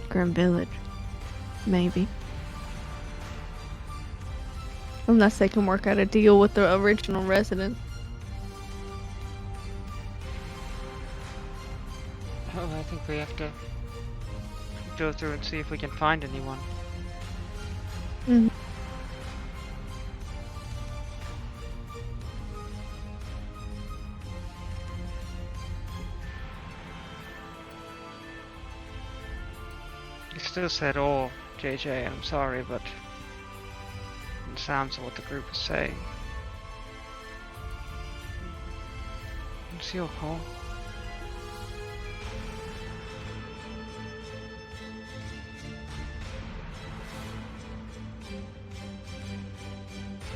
Speaker 7: Grim Village. Maybe. Unless they can work out a deal with the original resident.
Speaker 2: Oh, I think we have to go through and see if we can find anyone.
Speaker 7: Mhm.
Speaker 2: You still said all, JJ. I'm sorry, but it sounds what the group is saying. It's your call.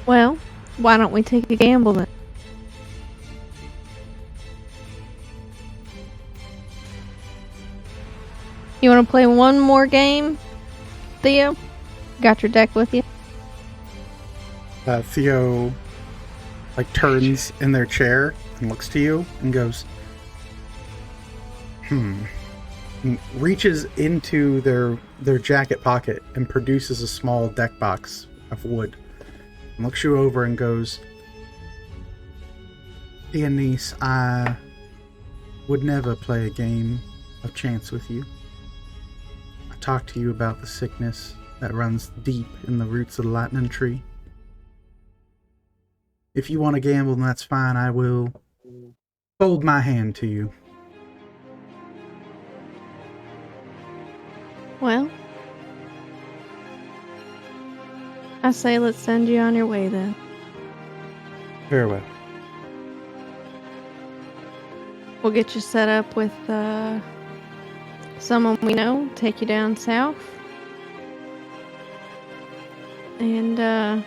Speaker 7: Well, why don't we take a gamble then? You want to play one more game, Theo? Got your deck with you?
Speaker 1: Theo like turns in their chair and looks to you and goes, and reaches into their jacket pocket and produces a small deck box of wood and looks you over and goes, "Dear niece, I would never play a game of chance with you. I talked to you about the sickness that runs deep in the roots of the lightning tree. If you want to gamble, then that's fine. I will hold my hand to you."
Speaker 7: Well, I say let's send you on your way then.
Speaker 1: Very well.
Speaker 7: We'll get you set up with someone we know, take you down south. And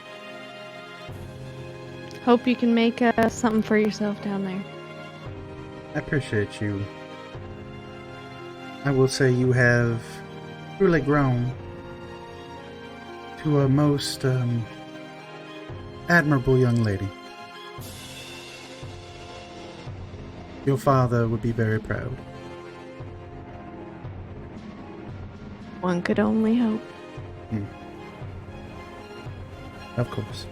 Speaker 7: hope you can make something for yourself down there.
Speaker 1: I appreciate you. I will say you have truly grown to a most admirable young lady. Your father would be very proud.
Speaker 7: One could only hope.
Speaker 1: Of course.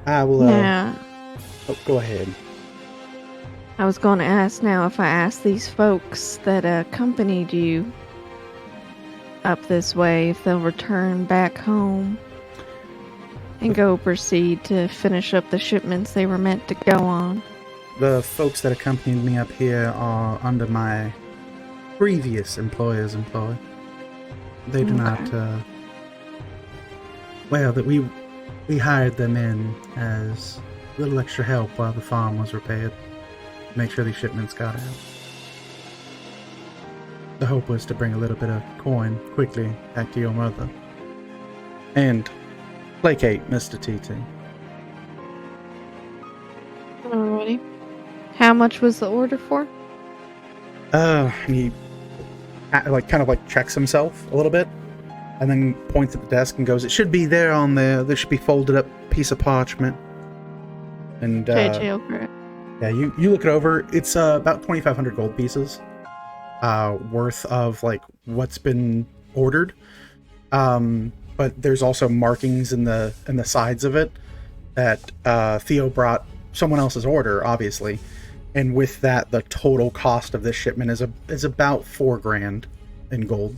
Speaker 1: I will.
Speaker 7: Now,
Speaker 1: Oh, go ahead.
Speaker 7: I was going to ask now if I ask these folks that accompanied you up this way if they'll return back home and go proceed to finish up the shipments they were meant to go on.
Speaker 1: The folks that accompanied me up here are under my previous employer's employ. They do not. Well, that we hired them in as little extra help while the farm was repaired. Make sure these shipments got out. The hope was to bring a little bit of coin quickly back to your mother. And placate Mr. TT.
Speaker 7: Alrighty. How much was the order for?
Speaker 1: He kind of checks himself a little bit, and then points at the desk and goes, "It should be there on there. There should be folded up piece of parchment." And
Speaker 7: JJ over it.
Speaker 1: yeah, you look it over. It's about 2,500 gold pieces worth of what's been ordered. But there's also markings in the sides of it that Theo brought someone else's order, obviously. And with that, the total cost of this shipment is about $4 grand in gold.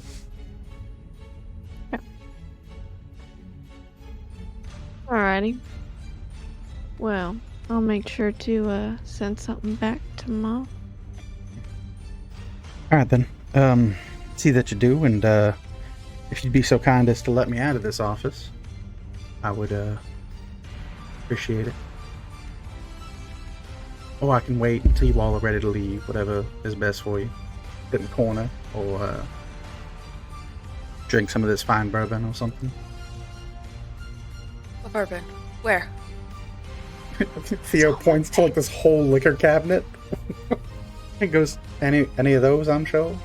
Speaker 7: Yeah. Alrighty. Well, I'll make sure to send something back to Mom.
Speaker 1: Alright then. See that you do, and if you'd be so kind as to let me out of this office, I would appreciate it. Or I can wait until you all are ready to leave, whatever is best for you. Sit in the corner, or drink some of this fine bourbon or something.
Speaker 3: What bourbon? Where?
Speaker 1: Theo points to this whole liquor cabinet. He goes, any of those, I'm sure?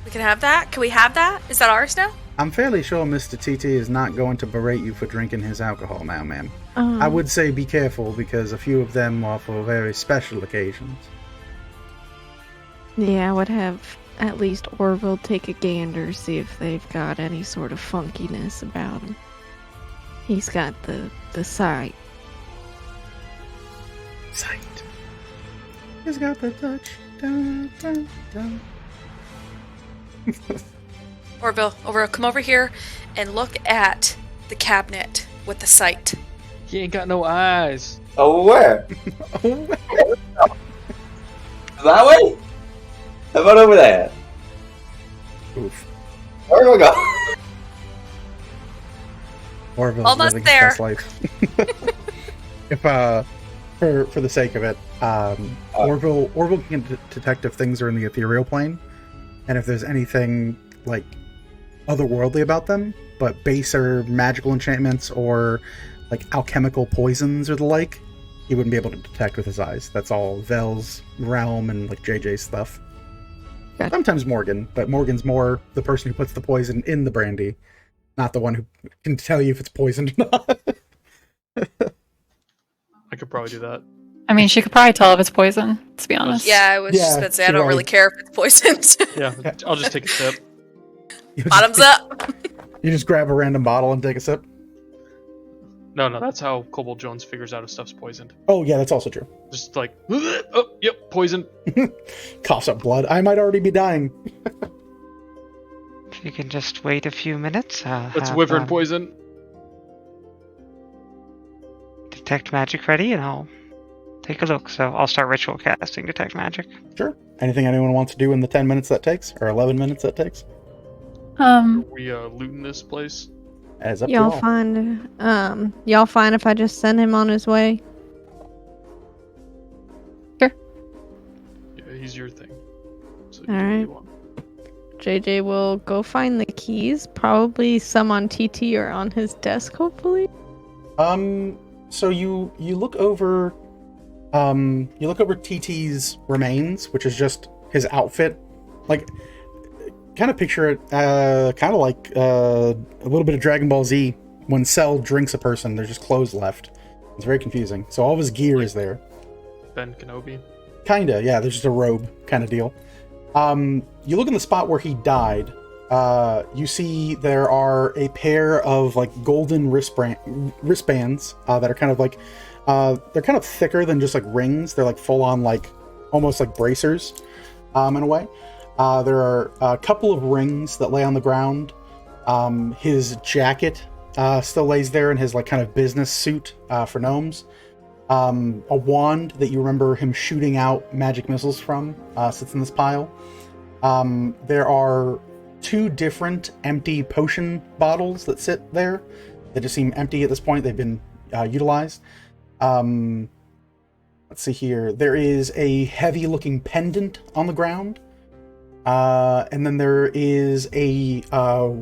Speaker 3: We can have that? Can we have that? Is that ours now?
Speaker 1: I'm fairly sure Mr. TT is not going to berate you for drinking his alcohol now, ma'am. I would say be careful, because a few of them are for very special occasions.
Speaker 7: Yeah, I would have at least Orville take a gander, see if they've got any sort of funkiness about him. He's got the sight.
Speaker 1: Sight. He's got the touch. Dun, dun, dun.
Speaker 3: Orville, come over here and look at the cabinet with the sight.
Speaker 4: He ain't got no eyes.
Speaker 5: Oh, where? That way? How about over there?
Speaker 1: Oof.
Speaker 5: Where do we go?
Speaker 1: Orville's
Speaker 3: Almost
Speaker 1: living
Speaker 3: there.
Speaker 1: his best life. If for the sake of it, Orville can detect if things are in the ethereal plane, and if there's anything otherworldly about them, but baser magical enchantments or alchemical poisons or the like, he wouldn't be able to detect with his eyes. That's all Vel's realm and JJ's stuff.
Speaker 7: Gotcha.
Speaker 1: Sometimes Morgan, but Morgan's more the person who puts the poison in the brandy, not the one who can tell you if it's poisoned or not.
Speaker 4: I could probably do that.
Speaker 6: I mean, she could probably tell if it's poison, to be honest.
Speaker 3: Yeah, I was just gonna say I don't really care if it's poisoned.
Speaker 4: Yeah, I'll just take a sip.
Speaker 3: Bottoms up.
Speaker 1: You just grab a random bottle and take a sip?
Speaker 4: No, that's how Kobold Jones figures out if stuff's poisoned.
Speaker 1: Oh, yeah, that's also true.
Speaker 4: Just oh, yep, poison.
Speaker 1: Coughs up blood. I might already be dying.
Speaker 2: If you can just wait a few minutes,
Speaker 4: That's wyvern poison.
Speaker 2: Detect magic ready, and I'll take a look. So I'll start ritual casting Detect Magic.
Speaker 1: Sure. Anything anyone wants to do in the 10 minutes that takes? Or 11 minutes that takes?
Speaker 4: We looting this place?
Speaker 1: As up to
Speaker 7: Y'all
Speaker 1: all.
Speaker 7: fine if I just send him on his way?
Speaker 4: Yeah, he's your thing. So you do what
Speaker 7: Alright.
Speaker 4: you want.
Speaker 7: JJ will go find the keys, probably some on TT or on his desk, hopefully.
Speaker 1: So you look over TT's remains, which is just his outfit. Kind of picture it kind of like a little bit of Dragon Ball Z. When Cell drinks a person, there's just clothes left. It's very confusing. So all of his gear is there.
Speaker 4: Ben Kenobi.
Speaker 1: Kinda, yeah, there's just a robe kind of deal. You look in the spot where he died. You see there are a pair of golden wristbands that are kind of they're kind of thicker than just rings. They're full on almost like bracers in a way. There are a couple of rings that lay on the ground. His jacket still lays there in his kind of business suit for gnomes. A wand that you remember him shooting out magic missiles from sits in this pile. There are 2 different empty potion bottles that sit there. They just seem empty at this point. They've been utilized. Let's see here. There is a heavy-looking pendant on the ground. And then there is a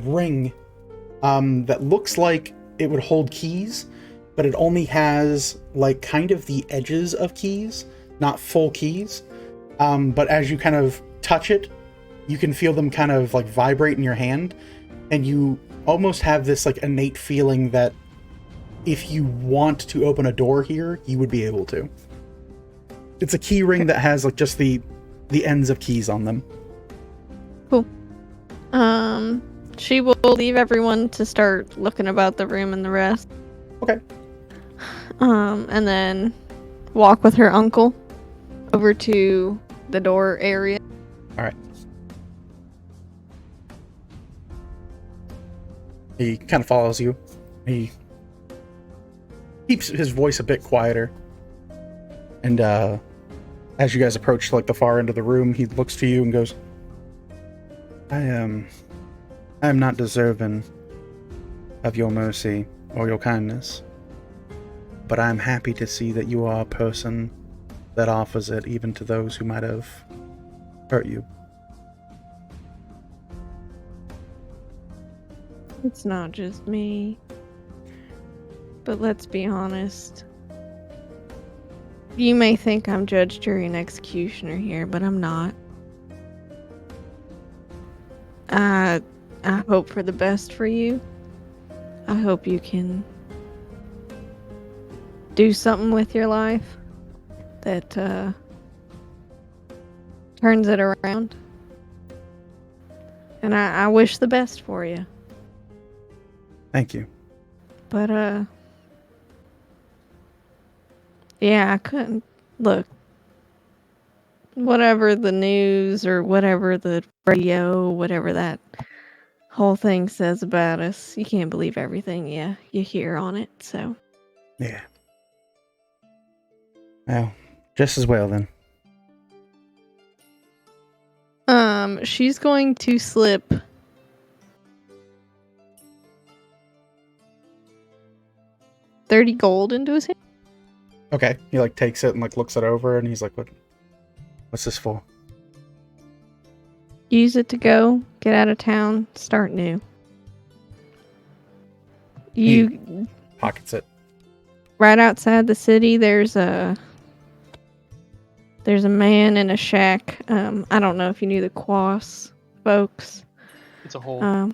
Speaker 1: ring that looks like it would hold keys, but it only has like kind of the edges of keys, not full keys. But as you kind of touch it, you can feel them kind of like vibrate in your hand, and you almost have this like innate feeling that if you want to open a door here, you would be able to. It's a key ring that has like just the ends of keys on them.
Speaker 7: Cool. She will leave everyone to start looking about the room and the rest.
Speaker 1: Okay.
Speaker 7: And then walk with her uncle over to the door area.
Speaker 1: All right. He kind of follows you. He keeps his voice a bit quieter. And as you guys approach like the far end of the room, he looks to you and goes, I am not deserving of your mercy or your kindness, but I'm happy to see that you are a person that offers it even to those who might have hurt you.
Speaker 7: It's not just me. But let's be honest. You may think I'm judge, jury, and executioner here, but I'm not. I hope for the best for you. I hope you can do something with your life that turns it around. And I wish the best for you.
Speaker 1: Thank you.
Speaker 7: But yeah, I couldn't look. Whatever the news or whatever the radio, whatever that whole thing says about us, you can't believe everything you hear on it, so.
Speaker 1: Yeah. Well, just as well then.
Speaker 7: She's going to slip $30 gold into his hand.
Speaker 1: Okay. He like takes it and like looks it over and he's like, what's this for?
Speaker 7: Use it to go, get out of town, start new. You
Speaker 1: Pockets it.
Speaker 7: right outside the city, there's a man in a shack. I don't know if you knew the Quas folks.
Speaker 4: It's a hole.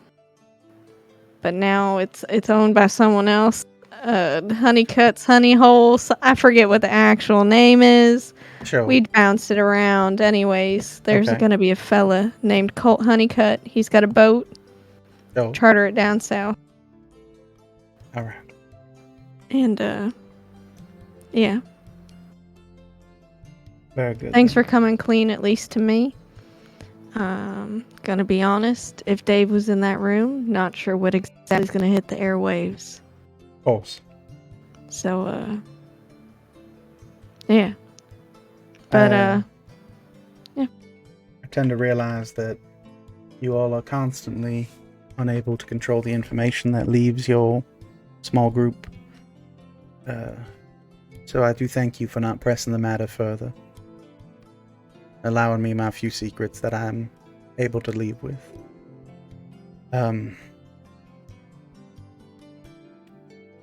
Speaker 7: But now it's owned by someone else. Honeycutt's Honey Holes. I forget what the actual name is.
Speaker 1: Sure.
Speaker 7: We bounced it around. Anyways, there's
Speaker 1: Okay.
Speaker 7: going to be a fella named Colt Honeycutt. He's got a boat.
Speaker 1: Oh,
Speaker 7: Charter it down south.
Speaker 1: all right.
Speaker 7: And, yeah.
Speaker 1: Very good.
Speaker 7: Thanks for coming clean, at least to me. Gonna be honest, if Dave was in that room, not sure what exactly is gonna hit the airwaves.
Speaker 1: Of course.
Speaker 7: So, yeah. But,
Speaker 1: I tend to realize that you all are constantly unable to control the information that leaves your small group. So I do thank you for not pressing the matter further, allowing me my few secrets that I'm able to leave with.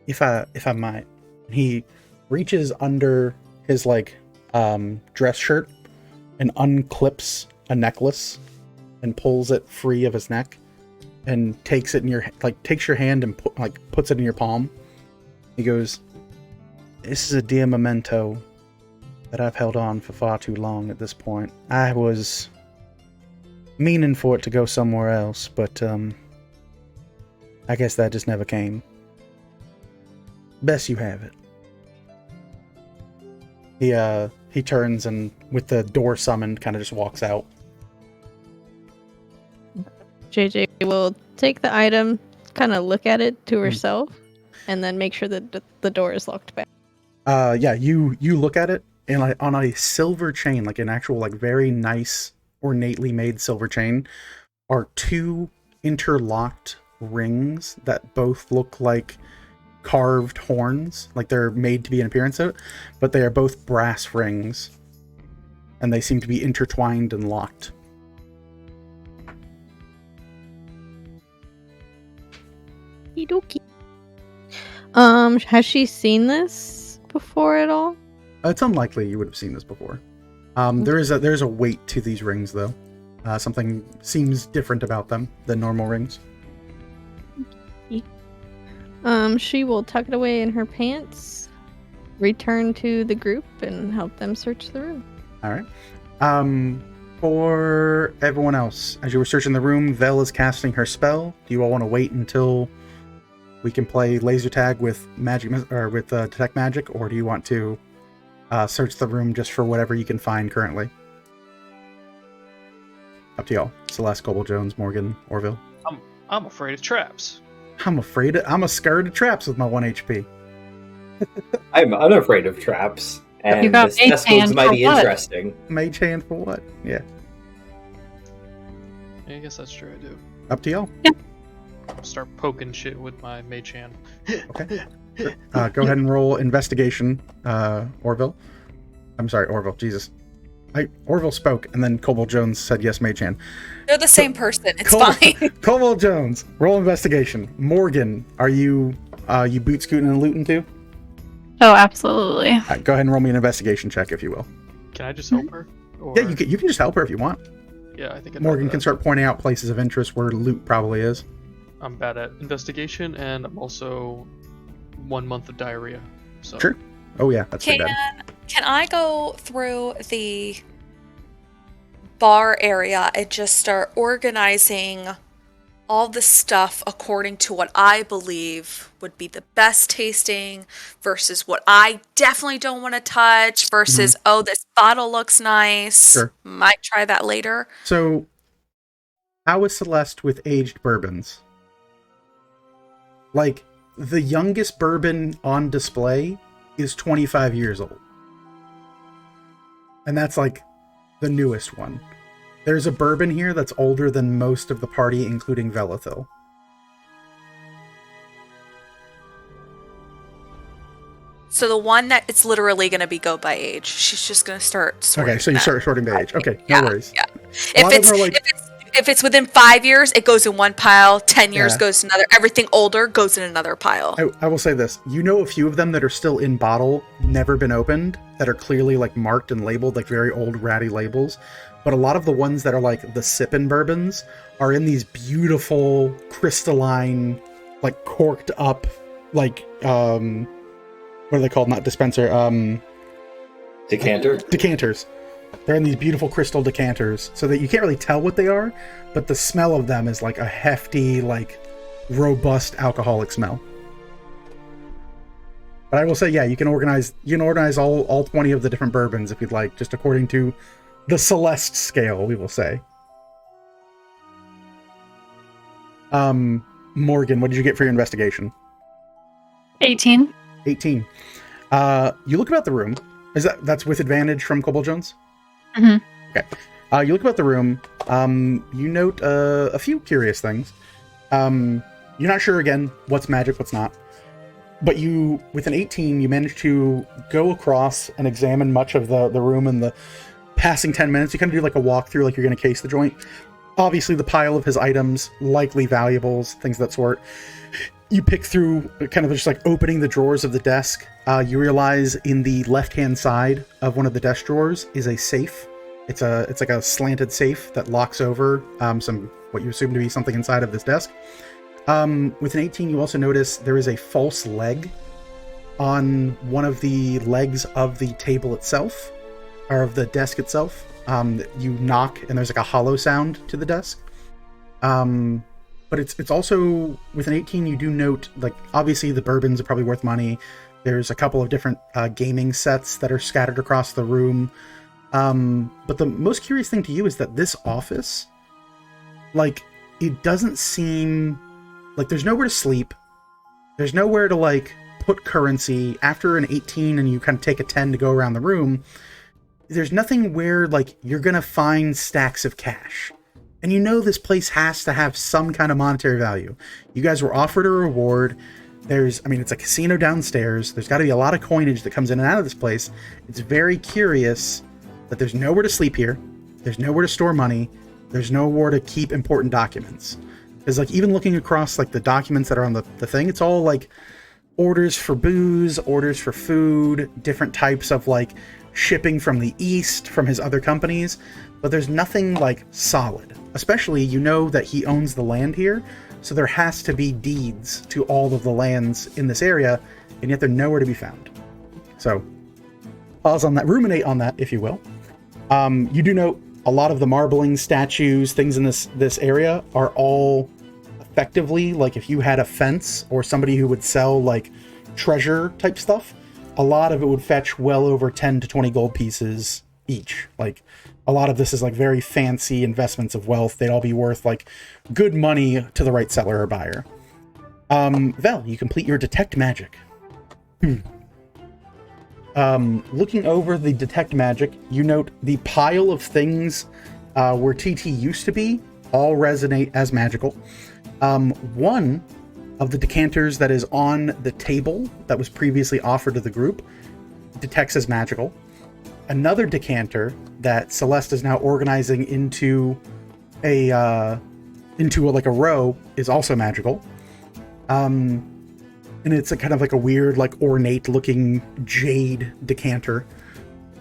Speaker 1: If I might, he reaches under his dress shirt and unclips a necklace and pulls it free of his neck and takes it in your takes your hand and puts it in your palm. He goes, "This is a dear memento that I've held on for far too long at this point. I was meaning for it to go somewhere else, but I guess that just never came. Best you have it." He turns and with the door summoned kind of just walks out.
Speaker 7: JJ will take the item, kind of look at it to herself, and then make sure that the door is locked back.
Speaker 1: Yeah, you look at it, and on a silver chain, like an actual very nice, ornately made silver chain, are two interlocked rings that both look like carved horns, like they're made to be an appearance of it, but they are both brass rings, and they seem to be intertwined and locked.
Speaker 7: Has she seen this before at all?
Speaker 1: It's unlikely you would have seen this before. There's a weight to these rings, though. Something seems different about them than normal rings.
Speaker 7: She will tuck it away in her pants, return to the group, and help them search the room.
Speaker 1: All right. For everyone else, as you were searching the room, Vel is casting her spell. Do you all want to wait until we can play laser tag with magic or with detect magic, or do you want to search the room just for whatever you can find currently? Up to y'all. Celeste, Cobble Jones, Morgan, Orville.
Speaker 4: I'm afraid of traps.
Speaker 1: I'm scared of traps with my 1 HP.
Speaker 5: I'm unafraid of traps, and
Speaker 6: You got
Speaker 5: this
Speaker 6: mage
Speaker 5: test
Speaker 6: hand
Speaker 5: looks mighty
Speaker 6: for what?
Speaker 5: interesting.
Speaker 1: Mage hand for what? Yeah.
Speaker 4: Yeah, I guess that's true. I do.
Speaker 1: Up to y'all.
Speaker 4: Start poking shit with my mage hand.
Speaker 1: Okay. Go ahead and roll investigation, Orville. I'm sorry, Orville. Jesus. Orville spoke, and then Cobble Jones said yes, mage hand.
Speaker 3: They're the same person. It's fine.
Speaker 1: Cobble Jones, roll investigation. Morgan, are you boot scooting and looting too?
Speaker 6: Oh, absolutely.
Speaker 1: Go ahead and roll me an investigation check, if you will.
Speaker 4: Can I just help her? Or...
Speaker 1: Yeah, you can just help her if you want.
Speaker 4: Yeah, I think I'd
Speaker 1: Morgan
Speaker 4: do
Speaker 1: can
Speaker 4: that.
Speaker 1: start pointing out places of interest where loot probably is.
Speaker 4: I'm bad at investigation, and I'm also 1 month of diarrhea. So
Speaker 1: Sure. Oh yeah, that's pretty bad.
Speaker 3: Can I go through the bar area and just start organizing all the stuff according to what I believe would be the best tasting versus what I definitely don't want to touch versus, oh, this bottle looks nice.
Speaker 1: Sure.
Speaker 3: Might try that later.
Speaker 1: So, how is Celeste with aged bourbons? Like, the youngest bourbon on display is 25 years old. And that's like the newest one. There's a bourbon here that's older than most of the party, including Velethil.
Speaker 3: So the one that it's literally going to be go by age. She's just going to start sorting.
Speaker 1: Okay, so you
Speaker 3: that.
Speaker 1: start sorting by age. Okay,
Speaker 3: Yeah,
Speaker 1: no worries.
Speaker 3: Yeah.
Speaker 1: A lot
Speaker 3: If
Speaker 1: of them are like-
Speaker 3: if it's within 5 years, it goes in one pile. 10 years
Speaker 1: Yeah.
Speaker 3: goes to another. Everything older goes in another pile.
Speaker 1: I will say this. You know a few of them that are still in bottle, never been opened, that are clearly like marked and labeled, like very old ratty labels. But a lot of the ones that are like the sippin' bourbons are in these beautiful, crystalline, like corked up, like, what are they called? Not dispenser,
Speaker 5: Decanter?
Speaker 1: decanters. They're in these beautiful crystal decanters, so that you can't really tell what they are, but the smell of them is like a hefty, like, robust alcoholic smell. But I will say, yeah, you can organize all 20 of the different bourbons if you'd like, just according to the Celeste scale, we will say. Morgan, what did you get for your investigation?
Speaker 6: 18.
Speaker 1: 18. You look about the room. That's with advantage from Cobble Jones?
Speaker 6: Mhm.
Speaker 1: Okay. You look about the room. You note a few curious things. You're not sure, again, what's magic, what's not. But you, with an 18, you managed to go across and examine much of the room in the passing 10 minutes. You kind of do like a walkthrough, like you're going to case the joint. Obviously, the pile of his items, likely valuables, things of that sort. You pick through, kind of just like opening the drawers of the desk. You realize in the left-hand side of one of the desk drawers is a safe. It's like a slanted safe that locks over some what you assume to be something inside of this desk. With an 18, you also notice there is a false leg on one of the legs of the table itself, or of the desk itself. You knock, and there's like a hollow sound to the desk. But it's also, with an 18, you do note, like, obviously the bourbons are probably worth money. There's a couple of different gaming sets that are scattered across the room. But the most curious thing to you is that this office, like, it doesn't seem like there's nowhere to sleep. There's nowhere to, like, put currency. After an 18 and you kind of take a 10 to go around the room, there's nothing where, like, you're going to find stacks of cash. And you know this place has to have some kind of monetary value. You guys were offered a reward. It's a casino downstairs. There's got to be a lot of coinage that comes in and out of this place. It's very curious that there's nowhere to sleep here. There's nowhere to store money. There's nowhere to keep important documents. Because, like, even looking across, like, the documents that are on the thing, it's all, like, orders for booze, orders for food, different types of, like, shipping from the east, from his other companies. But there's nothing, like, solid. Especially, you know that he owns the land here. So there has to be deeds to all of the lands in this area, and yet they're nowhere to be found. So, pause on that, ruminate on that, if you will. You do note a lot of the marbling statues, things in this area are all effectively, like if you had a fence or somebody who would sell like treasure type stuff, a lot of it would fetch well over 10 to 20 gold pieces each. Like, a lot of this is like very fancy investments of wealth. They'd all be worth like good money to the right seller or buyer. Vel, you complete your detect magic. Looking over the detect magic, you note the pile of things where TT used to be all resonate as magical. One of the decanters that is on the table that was previously offered to the group detects as magical. Another decanter that Celeste is now organizing into a row is also magical. And it's a kind of like a weird, like ornate looking jade decanter.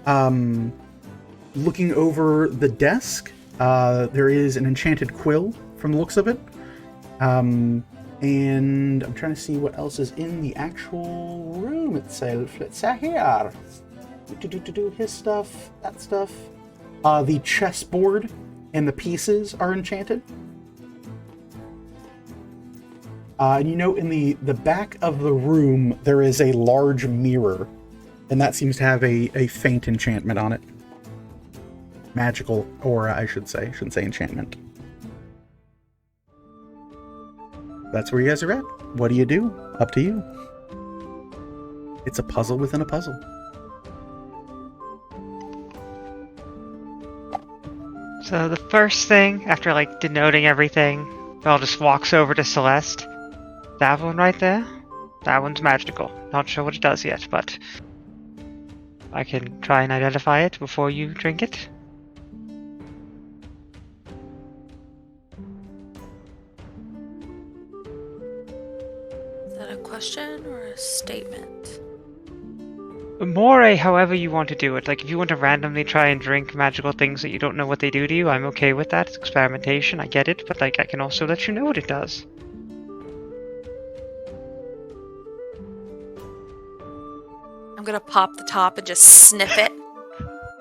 Speaker 1: Looking over the desk, there is an enchanted quill from the looks of it. And I'm trying to see what else is in the actual room itself. Let's say here. His stuff, that stuff. The chessboard and the pieces are enchanted. And you know, in the back of the room, there is a large mirror, and that seems to have a faint enchantment on it. Magical aura, I should say. I shouldn't say enchantment. That's where you guys are at. What do you do? Up to you. It's a puzzle within a puzzle.
Speaker 2: So the first thing, after like denoting everything, Val just walks over to Celeste. That one right there, that one's magical. Not sure what it does yet, but I can try and identify it before you drink it.
Speaker 3: Is that a question or a statement?
Speaker 2: More however you want to do it. Like if you want to randomly try and drink magical things that you don't know what they do to you, I'm okay with that. It's experimentation, I get it, but like I can also let you know what it does.
Speaker 3: I'm gonna pop the top and just sniff it.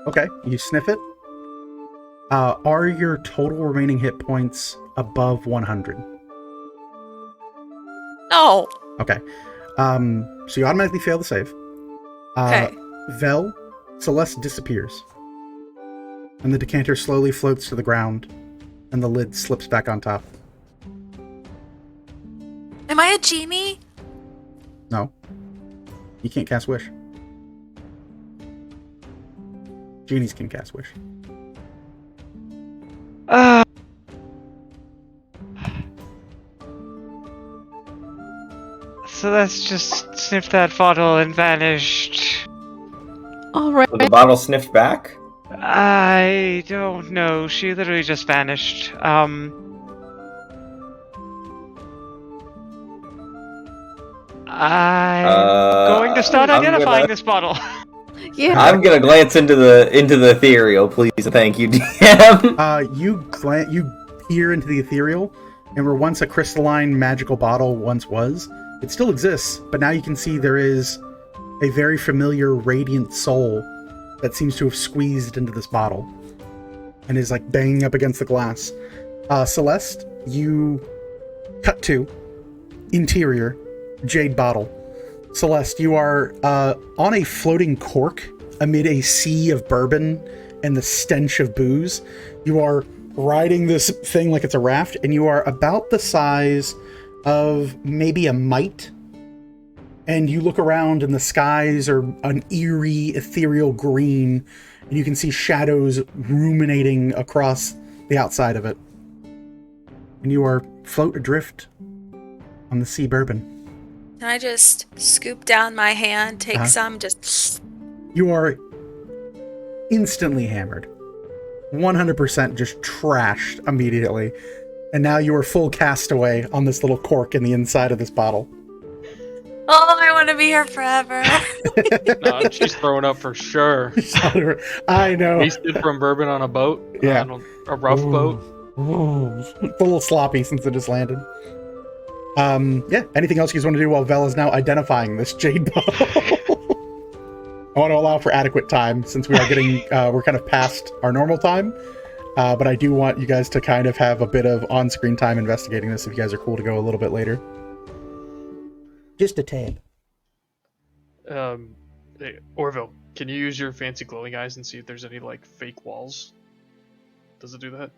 Speaker 1: Okay, you sniff it. Are your total remaining hit points above 100?
Speaker 3: No.
Speaker 1: Okay. So you automatically fail the save.
Speaker 3: Okay.
Speaker 1: Vel, Celeste disappears. And the decanter slowly floats to the ground, and the lid slips back on top.
Speaker 3: Am I a genie?
Speaker 1: No. You can't cast Wish. Genies can cast Wish.
Speaker 2: So let's just sniff that bottle and vanished.
Speaker 7: All right.
Speaker 5: So the bottle sniffed back?
Speaker 2: I don't know. She literally just vanished. I'm going to start identifying this bottle.
Speaker 7: Yeah.
Speaker 5: I'm gonna glance into the ethereal, please. Thank you, DM.
Speaker 1: You peer into the ethereal, and where once a crystalline magical bottle once was, it still exists, but now you can see there is a very familiar radiant soul that seems to have squeezed into this bottle and is like banging up against the glass. Celeste, you cut to interior jade bottle. Celeste, you are on a floating cork amid a sea of bourbon and the stench of booze. You are riding this thing like it's a raft, and you are about the size of maybe a mite. And you look around, and the skies are an eerie, ethereal green, and you can see shadows ruminating across the outside of it. And you are float adrift on the sea bourbon.
Speaker 3: Can I just scoop down my hand, take some, just...
Speaker 1: You are instantly hammered. 100% just trashed immediately. And now you are full castaway on this little cork in the inside of this bottle.
Speaker 3: Oh, I want to be here forever.
Speaker 4: Nah, she's throwing up for sure.
Speaker 1: I know.
Speaker 4: Wasted from bourbon on a boat.
Speaker 1: Yeah.
Speaker 4: On a rough boat.
Speaker 1: Ooh. It's a little sloppy since it just landed. Yeah, anything else you guys want to do while Vel is now identifying this jade bottle? I want to allow for adequate time since we are getting, we're kind of past our normal time. But I do want you guys to kind of have a bit of on-screen time investigating this if you guys are cool to go a little bit later.
Speaker 9: Just a tad.
Speaker 4: Hey, Orville, can you use your fancy glowing eyes and see if there's any, like, fake walls? Does it do that?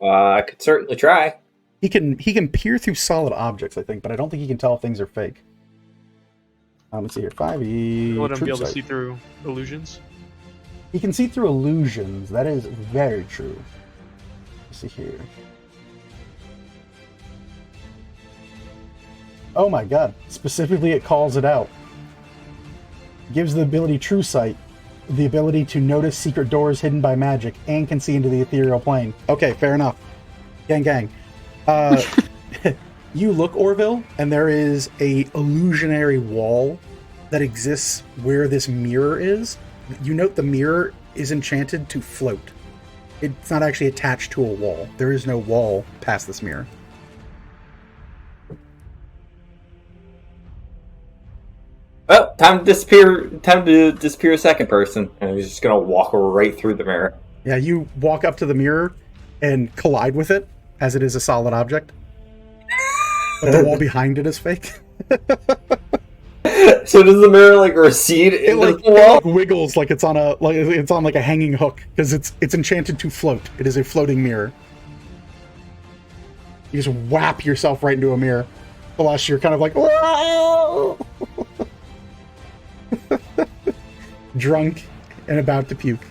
Speaker 5: I could certainly try.
Speaker 1: He can peer through solid objects, I think, but I don't think he can tell if things are fake. Let's see here. 5e.
Speaker 4: Let him be able to
Speaker 1: sight.
Speaker 4: see through illusions?
Speaker 1: He can see through illusions. That is very true. Let's see here. Oh my god. Specifically, it calls it out. Gives the ability True Sight, the ability to notice secret doors hidden by magic, and can see into the ethereal plane. Okay, fair enough. Gang, gang. You look, Orville, and there is a illusionary wall that exists where this mirror is. You note the mirror is enchanted to float. It's not actually attached to a wall. There is no wall past this mirror.
Speaker 5: Oh, time to disappear. Time to disappear a second person. And he's just gonna walk right through the mirror.
Speaker 1: Yeah, you walk up to the mirror and collide with it, as it is a solid object. But the wall behind it is fake.
Speaker 5: So does the mirror like recede into the wall?
Speaker 1: It like wiggles like it's on a hanging hook because it's enchanted to float. It is a floating mirror. You just whap yourself right into a mirror. Plus, you're kind of like drunk and about to puke.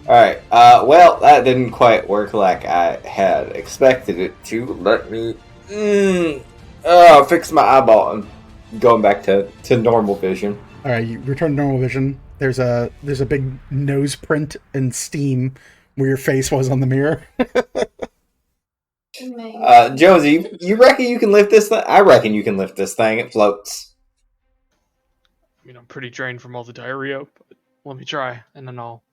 Speaker 5: Alright, well, that didn't quite work like I had expected it to. Let me fix my eyeball. I'm going back to normal vision.
Speaker 1: Alright, you return to normal vision. There's a big nose print and steam where your face was on the mirror.
Speaker 5: Josie, you reckon you can lift this thing? I reckon you can lift this thing. It floats.
Speaker 4: I mean, I'm pretty drained from all the diarrhea, but let me try, and then I'll...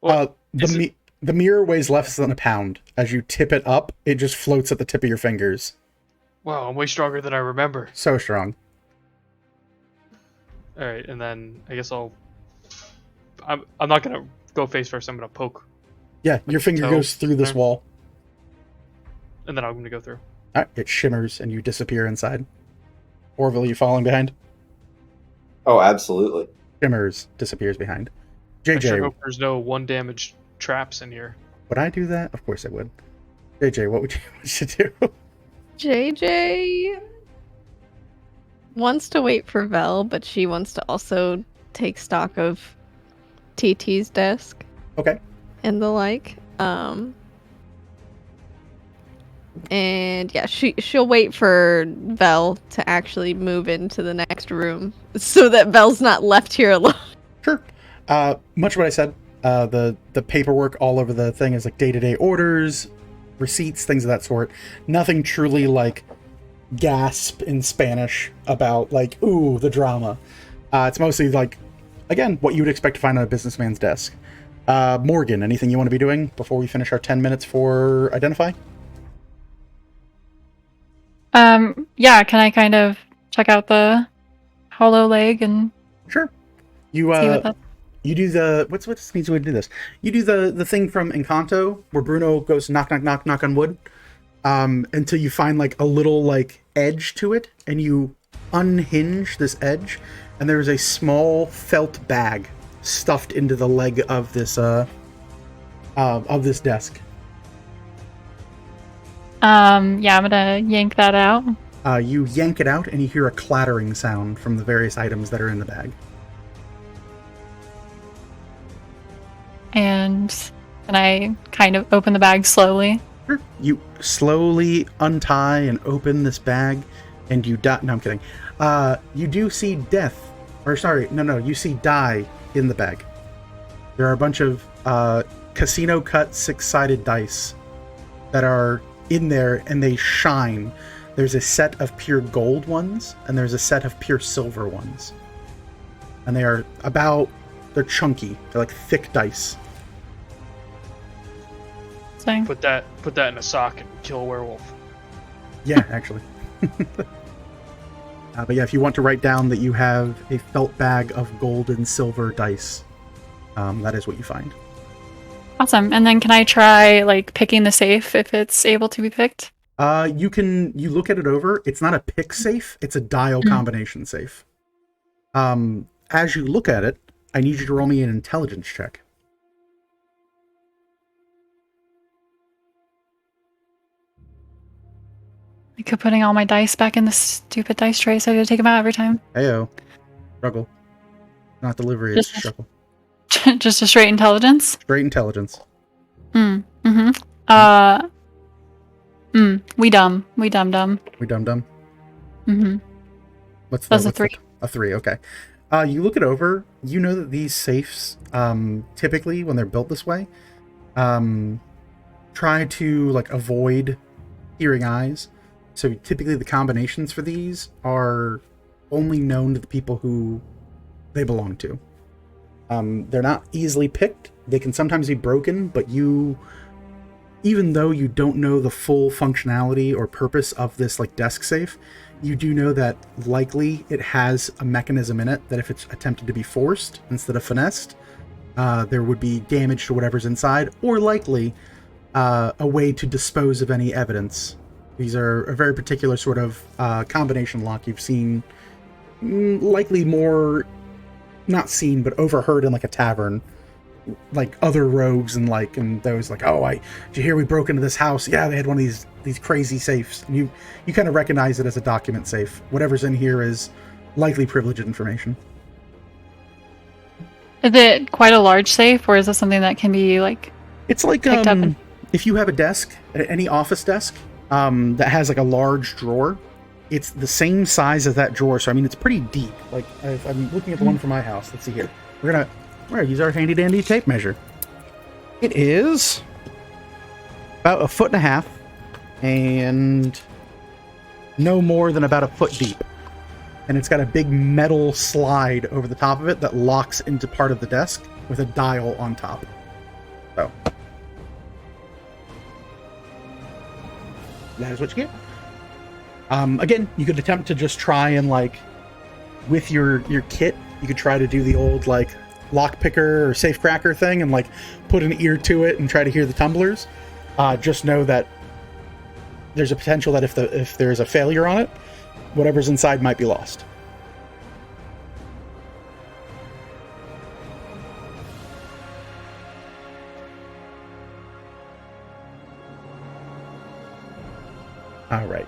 Speaker 1: The mirror weighs less than a pound. As you tip it up, it just floats at the tip of your fingers.
Speaker 4: Wow, I'm way stronger than I remember.
Speaker 1: So strong.
Speaker 4: Alright, and then I guess I'm not gonna go face first, I'm gonna poke.
Speaker 1: Yeah, your finger goes through this wall.
Speaker 4: And then I'm gonna go through.
Speaker 1: Alright, it shimmers and you disappear inside. Orville, you falling behind?
Speaker 5: Oh, absolutely.
Speaker 1: Shimmers, disappears behind.
Speaker 4: I
Speaker 1: JJ,
Speaker 4: sure hope there's no 1 damage traps in here.
Speaker 1: would I do that? Of course I would. JJ, what would you do?
Speaker 7: JJ wants to wait for Vel, but she wants to also take stock of TT's desk.
Speaker 1: Okay.
Speaker 7: And the like. And yeah, she'll wait for Vel to actually move into the next room so that Vel's not left here alone.
Speaker 1: Sure. Much what I said. The paperwork all over the thing is like day-to-day orders, receipts, things of that sort. Nothing truly like gasp in Spanish about like, ooh, the drama. It's mostly like, again, what you would expect to find on a businessman's desk. Morgan, anything you want to be doing before we finish our 10 minutes for Identify?
Speaker 6: Yeah, can I kind of check out the hollow leg and
Speaker 1: Sure.
Speaker 6: see what that...
Speaker 1: You do the what's this means we do this. You do the thing from Encanto where Bruno goes knock knock knock knock on wood, until you find like a little like edge to it, and you unhinge this edge, and there is a small felt bag stuffed into the leg of this desk.
Speaker 6: Yeah, I'm gonna yank that out.
Speaker 1: You yank it out, and you hear a clattering sound from the various items that are in the bag.
Speaker 6: And I kind of open the bag slowly.
Speaker 1: You slowly untie and open this bag, and you die. No, I'm kidding. You do see death, or sorry, no, you see die in the bag. There are a bunch of casino cut 6-sided dice that are in there, and they shine. There's a set of pure gold ones, and there's a set of pure silver ones. And they're chunky. They're like thick dice.
Speaker 6: Same.
Speaker 4: Put that in a sock and kill a werewolf.
Speaker 1: Yeah, actually. But yeah, if you want to write down that you have a felt bag of gold and silver dice, that is what you find.
Speaker 6: Awesome. And then can I try like picking the safe if it's able to be picked?
Speaker 1: You look at it over. It's not a pick safe. It's a dial combination safe. As you look at it, I need you to roll me an intelligence check.
Speaker 6: I keep putting all my dice back in the stupid dice tray, so I gotta take them out every time.
Speaker 1: Heyo. Struggle. Not delivery, it's struggle.
Speaker 6: Just a straight intelligence?
Speaker 1: Straight intelligence.
Speaker 6: We dumb.
Speaker 1: We dumb. What's
Speaker 6: That's a 3.
Speaker 1: A 3, okay. You look it over, you know that these safes, typically, when they're built this way, try to, like, avoid hearing eyes. So typically the combinations for these are only known to the people who they belong to. They're not easily picked. They can sometimes be broken, but even though you don't know the full functionality or purpose of this like desk safe, you do know that likely it has a mechanism in it that if it's attempted to be forced instead of finessed, there would be damage to whatever's inside, or likely a way to dispose of any evidence. These are a very particular sort of combination lock you've seen, likely more, not seen, but overheard in like a tavern, like other rogues and those like, oh, did you hear we broke into this house? Yeah, they had one of these crazy safes. And you kind of recognize it as a document safe. Whatever's in here is likely privileged information.
Speaker 6: Is it quite a large safe, or is it something that can be like?
Speaker 1: It's like if you have a desk, any office desk, that has like a large drawer, it's the same size as that drawer. So I mean, it's pretty deep. Like I'm looking at the one for my house. Let's see here. We're gonna use our handy dandy tape measure. It is about 1.5 feet and no more than about 1 foot deep. And it's got a big metal slide over the top of it that locks into part of the desk with a dial on top. So that is what you get. Again, you could attempt to just try and like with your kit, you could try to do the old like lock picker or safe cracker thing and like put an ear to it and try to hear the tumblers. Just know that there's a potential that if there's a failure on it, whatever's inside might be lost. All right.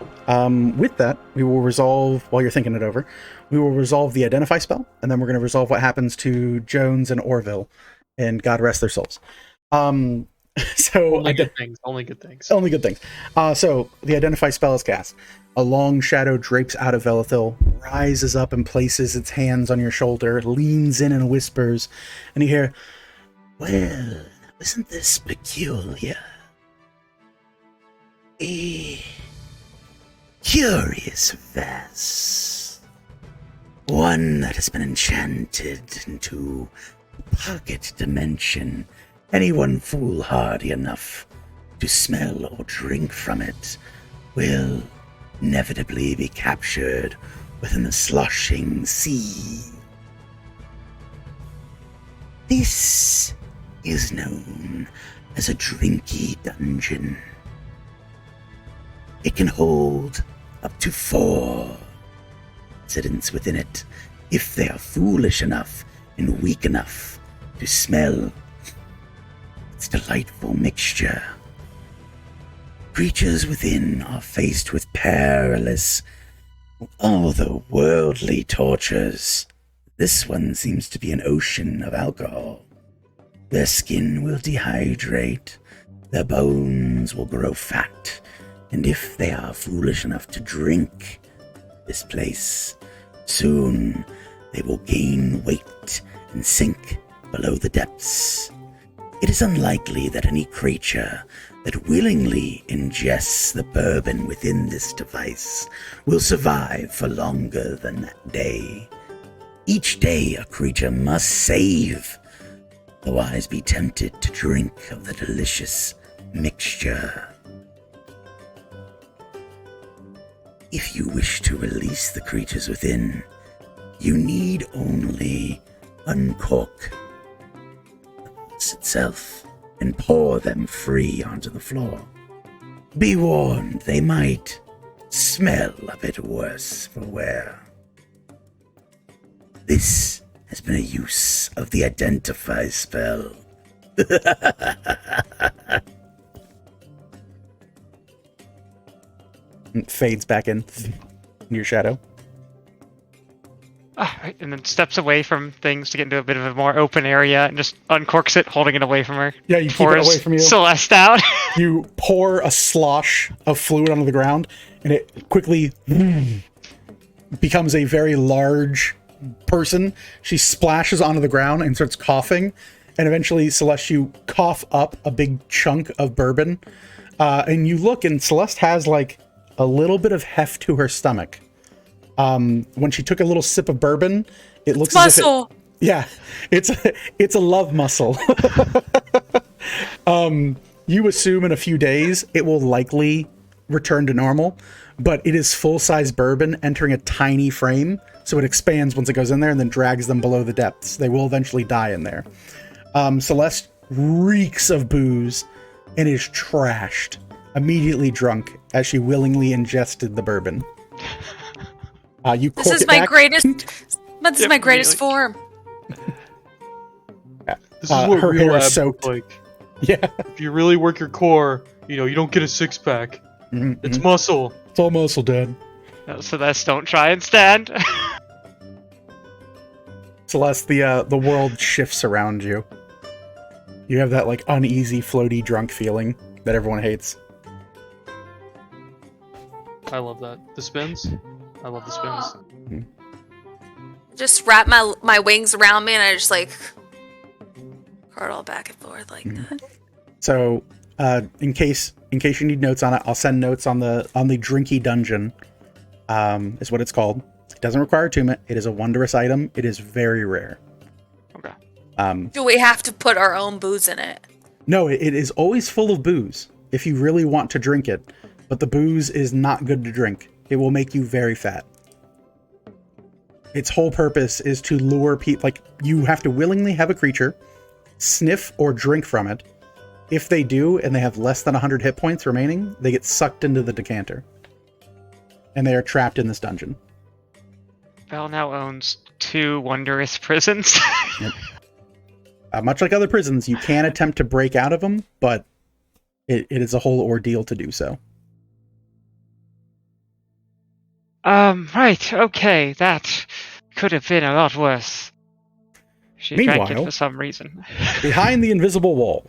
Speaker 1: With that, we will resolve, while you're thinking it over, we will resolve the Identify spell, and then we're going to resolve what happens to Jones and Orville, and God rest their souls. So
Speaker 4: only good things. Only good things.
Speaker 1: Only good things. So the Identify spell is cast. A long shadow drapes out of Velethil, rises up and places its hands on your shoulder, leans in and whispers, and you hear,
Speaker 9: "Well, isn't this peculiar? Curious vase. One that has been enchanted into a pocket dimension. Anyone foolhardy enough to smell or drink from it will inevitably be captured within the sloshing sea. This is known as a drinky dungeon. It can hold up to 4 residents within it if they are foolish enough and weak enough to smell its delightful mixture. Creatures within are faced with perilous, otherworldly tortures. This one seems to be an ocean of alcohol. Their skin will dehydrate, their bones will grow fat, and if they are foolish enough to drink this place, soon they will gain weight and sink below the depths. It is unlikely that any creature that willingly ingests the bourbon within this device will survive for longer than that day. Each day a creature must save, otherwise be tempted to drink of the delicious mixture. If you wish to release the creatures within, you need only uncork the glass itself and pour them free onto the floor. Be warned, they might smell a bit worse for wear. This has been a use of the Identify spell.
Speaker 1: It fades back in your shadow.
Speaker 2: Right, and then steps away from things to get into a bit of a more open area and just uncorks it, holding it away from her.
Speaker 1: Yeah, you keep it
Speaker 2: Pours
Speaker 1: away from you.
Speaker 2: Celeste out.
Speaker 1: You pour a slosh of fluid onto the ground, and it quickly becomes a very large person. She splashes onto the ground and starts coughing, and eventually, Celeste, you cough up a big chunk of bourbon, and you look, and Celeste has like a little bit of heft to her stomach. When she took a little sip of bourbon, it looks as if
Speaker 3: Muscle.
Speaker 1: it's a love muscle. You assume in a few days it will likely return to normal, but it is full-size bourbon entering a tiny frame, so it expands once it goes in there and then drags them below the depths. They will eventually die in there. Celeste reeks of booze and is trashed, immediately drunk as she willingly ingested the bourbon. You
Speaker 3: This
Speaker 1: cork
Speaker 3: is
Speaker 1: it
Speaker 3: my
Speaker 1: back.
Speaker 3: greatest. This is my greatest
Speaker 2: Immediately.
Speaker 3: form.
Speaker 4: This is what
Speaker 1: her
Speaker 4: real
Speaker 1: hair is
Speaker 4: abs
Speaker 1: soaked.
Speaker 4: look like.
Speaker 1: Yeah.
Speaker 4: If you really work your core, you don't get a six-pack. It's muscle.
Speaker 1: It's all muscle, Dad.
Speaker 2: No, Celeste, don't try and stand.
Speaker 1: Celeste, the world shifts around you. You have that like uneasy, floaty, drunk feeling that everyone hates.
Speaker 4: I love that. The spins. I love the spins.
Speaker 3: Just wrap my wings around me, and I just like curdle back and forth like that.
Speaker 1: So, in case you need notes on it, I'll send notes on the Drinky Dungeon. Is what it's called. It doesn't require attunement. It is a wondrous item. It is very rare.
Speaker 2: Okay.
Speaker 3: Do we have to put our own booze in it?
Speaker 1: No, it is always full of booze if you really want to drink it, but the booze is not good to drink. It will make you very fat. Its whole purpose is to lure people. Like, you have to willingly have a creature sniff or drink from it. If they do, and they have less than 100 hit points remaining, they get sucked into the decanter. And they are trapped in this dungeon.
Speaker 2: Belle now owns 2 wondrous prisons.
Speaker 1: Yep. Much like other prisons, you can attempt to break out of them, but it is a whole ordeal to do so.
Speaker 2: Right, okay, that could have been a lot worse. She drank it
Speaker 1: Meanwhile-
Speaker 2: for some reason.
Speaker 1: Behind the invisible wall.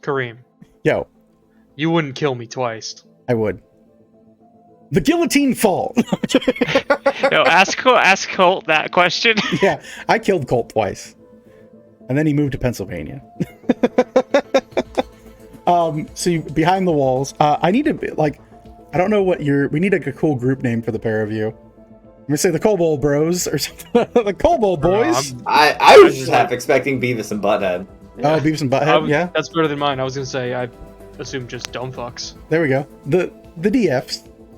Speaker 4: Kareem,
Speaker 1: Yo,
Speaker 4: you wouldn't kill me twice.
Speaker 1: I would. The guillotine fall.
Speaker 2: No, ask Colt that question.
Speaker 1: Yeah, I killed Colt twice. And then he moved to Pennsylvania. So behind the walls, I need to, like, I don't know what we need a cool group name for the pair of you. I'm gonna say the Kobold Bros or something. The Kobold Boys.
Speaker 5: I was just half expecting Beavis and Butthead.
Speaker 1: Oh, Beavis and Butthead, yeah.
Speaker 4: That's better than mine. I was gonna say I assumed just dumb fucks.
Speaker 1: There we go. The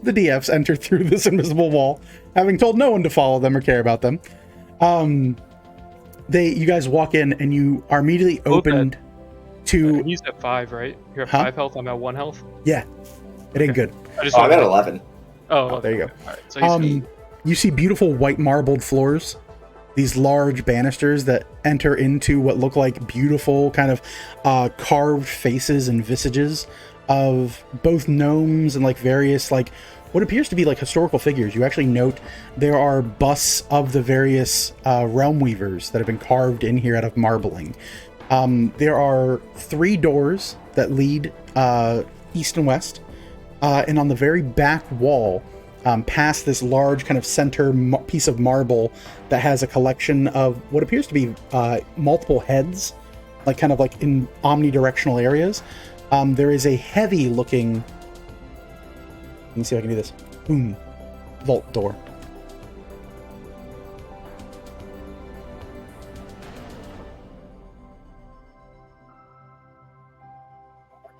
Speaker 1: DFs enter through this invisible wall, having told no one to follow them or care about them. You guys walk in and you are immediately opened to.
Speaker 4: He's at 5, right? You're at
Speaker 1: Huh?
Speaker 4: 5 health. I'm at 1 health.
Speaker 1: Yeah, it ain't good.
Speaker 4: I'm
Speaker 5: at 11.
Speaker 4: Oh,
Speaker 1: There you go.
Speaker 4: All right, so he's good.
Speaker 1: You see beautiful white marbled floors, these large banisters that enter into what look like beautiful kind of carved faces and visages of both gnomes and like various like what appears to be like historical figures. You actually note there are busts of the various realm weavers that have been carved in here out of marbling. There are 3 doors that lead east and west, and on the very back wall, past this large kind of center piece of marble that has a collection of what appears to be multiple heads, like kind of like in omnidirectional areas. There is a heavy looking, let me see if I can do this, boom, vault door.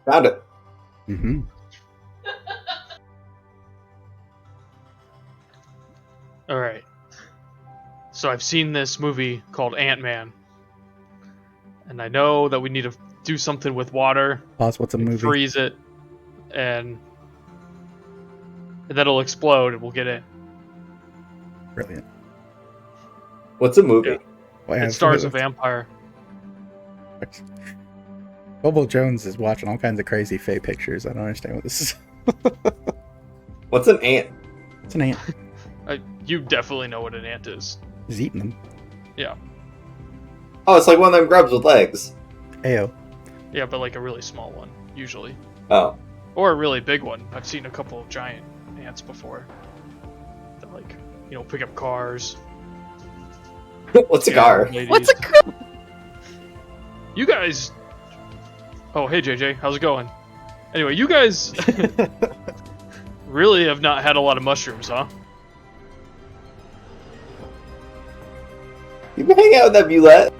Speaker 5: Found it.
Speaker 1: Mm-hmm.
Speaker 4: All right. So I've seen this movie called Ant-Man, and I know that we need to do something with water.
Speaker 1: Pause. What's a movie?
Speaker 4: Freeze it, and then it'll explode, and we'll get in.
Speaker 1: Brilliant.
Speaker 5: What's a movie?
Speaker 4: Yeah.
Speaker 1: Well, yeah,
Speaker 4: It stars a vampire.
Speaker 1: Bobo Jones is watching all kinds of crazy fake pictures. I don't understand what this is.
Speaker 5: What's an ant?
Speaker 1: It's an ant.
Speaker 4: You definitely know what an ant is.
Speaker 1: He's eating them.
Speaker 4: Yeah.
Speaker 5: Oh, it's like one of them grubs with legs.
Speaker 1: Ayo.
Speaker 4: Yeah, but like a really small one, usually.
Speaker 5: Oh.
Speaker 4: Or a really big one. I've seen a couple of giant ants before. That like, pick up cars.
Speaker 5: What's a car?
Speaker 4: Ladies.
Speaker 7: What's a car?
Speaker 4: You guys... Oh, hey JJ, how's it going? Anyway, you guys really have not had a lot of mushrooms, huh?
Speaker 5: You been hanging out with that Bulette?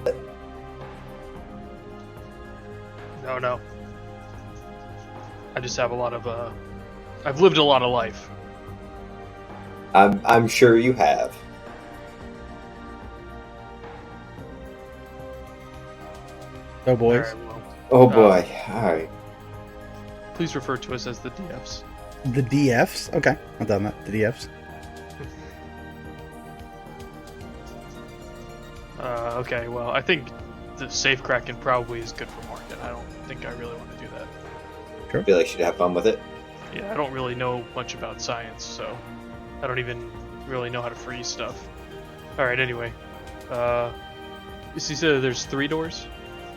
Speaker 4: No. I just have a lot of, I've lived a lot of life.
Speaker 5: I'm sure you have.
Speaker 1: Oh, boys.
Speaker 4: Alright, well,
Speaker 5: Oh boy. Alright.
Speaker 4: please refer to us as the DFs.
Speaker 1: The DFs? Okay, I've done that. The DFs.
Speaker 4: Okay, well, I think the safe cracking probably is good for market. I don't think I really want to do that.
Speaker 5: I feel like she'd have fun with it.
Speaker 4: Yeah, I don't really know much about science, so I don't even really know how to freeze stuff. Alright, anyway. You said there's 3 doors?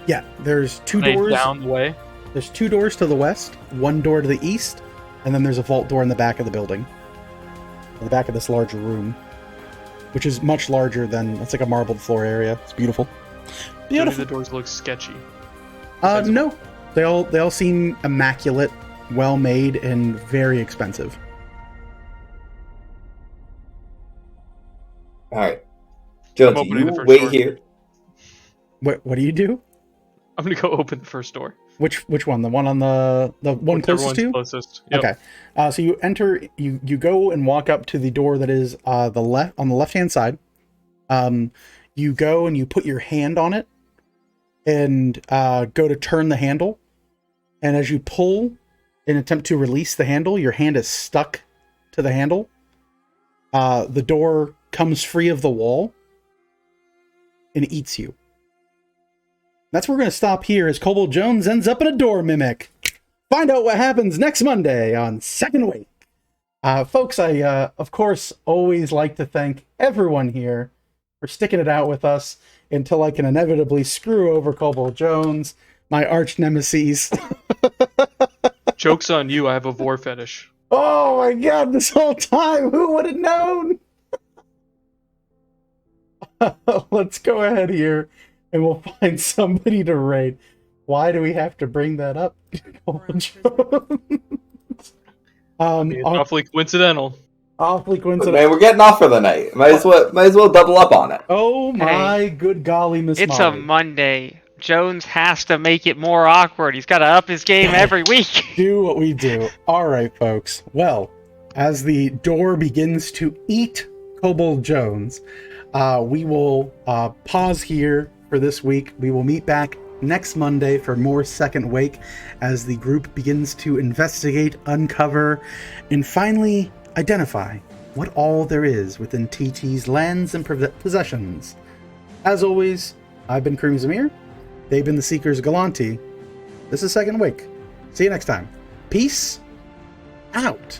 Speaker 1: Yeah, there's 2
Speaker 4: Are they
Speaker 1: doors.
Speaker 4: down the way?
Speaker 1: There's 2 doors to the west, 1 door to the east, and then there's a vault door in the back of the building. In the back of this large room, which is much larger than, it's like a marbled floor area. It's beautiful.
Speaker 4: Any of
Speaker 1: Beautiful.
Speaker 4: the doors look sketchy.
Speaker 1: No. They all seem immaculate, well made, and very expensive.
Speaker 5: Alright. Jones,
Speaker 4: I'm opening
Speaker 5: you
Speaker 4: the first
Speaker 5: wait
Speaker 4: door.
Speaker 5: here.
Speaker 1: What do you do?
Speaker 4: I'm gonna go open the first door.
Speaker 1: Which one? The one on the one closest to you?
Speaker 4: Closest. Yep.
Speaker 1: Okay. So you enter. You go and walk up to the door that is on the left hand side. You go and you put your hand on it, and go to turn the handle. And as you pull, in an attempt to release the handle, your hand is stuck to the handle. The door comes free of the wall and eats you. That's where we're going to stop here as Kobold Jones ends up in a door mimic. Find out what happens next Monday on Second Wake. Folks, I, of course, always like to thank everyone here for sticking it out with us until I can inevitably screw over Kobold Jones, my arch nemesis.
Speaker 4: Joke's on you, I have a vor fetish.
Speaker 1: Oh my god, this whole time, who would have known? Let's go ahead here and we'll find somebody to raid. Why do we have to bring that up?
Speaker 4: It's awfully coincidental.
Speaker 1: Awfully coincidental.
Speaker 5: Man, we're getting off for the night. Might as well double up on it.
Speaker 1: Oh my good golly, Miss
Speaker 2: It's
Speaker 1: Molly.
Speaker 2: a Monday. Jones has to make it more awkward. He's got to up his game every week.
Speaker 1: Do what we do. All right, folks. Well, as the door begins to eat Kobold Jones, we will pause here for this week. We will meet back next Monday for more Second Wake as the group begins to investigate, uncover, and finally identify what all there is within TT's lands and possessions. As always, I've been Kareem Zamir. They've been the Seekers Galanti. This is Second Wake. See you next time. Peace out.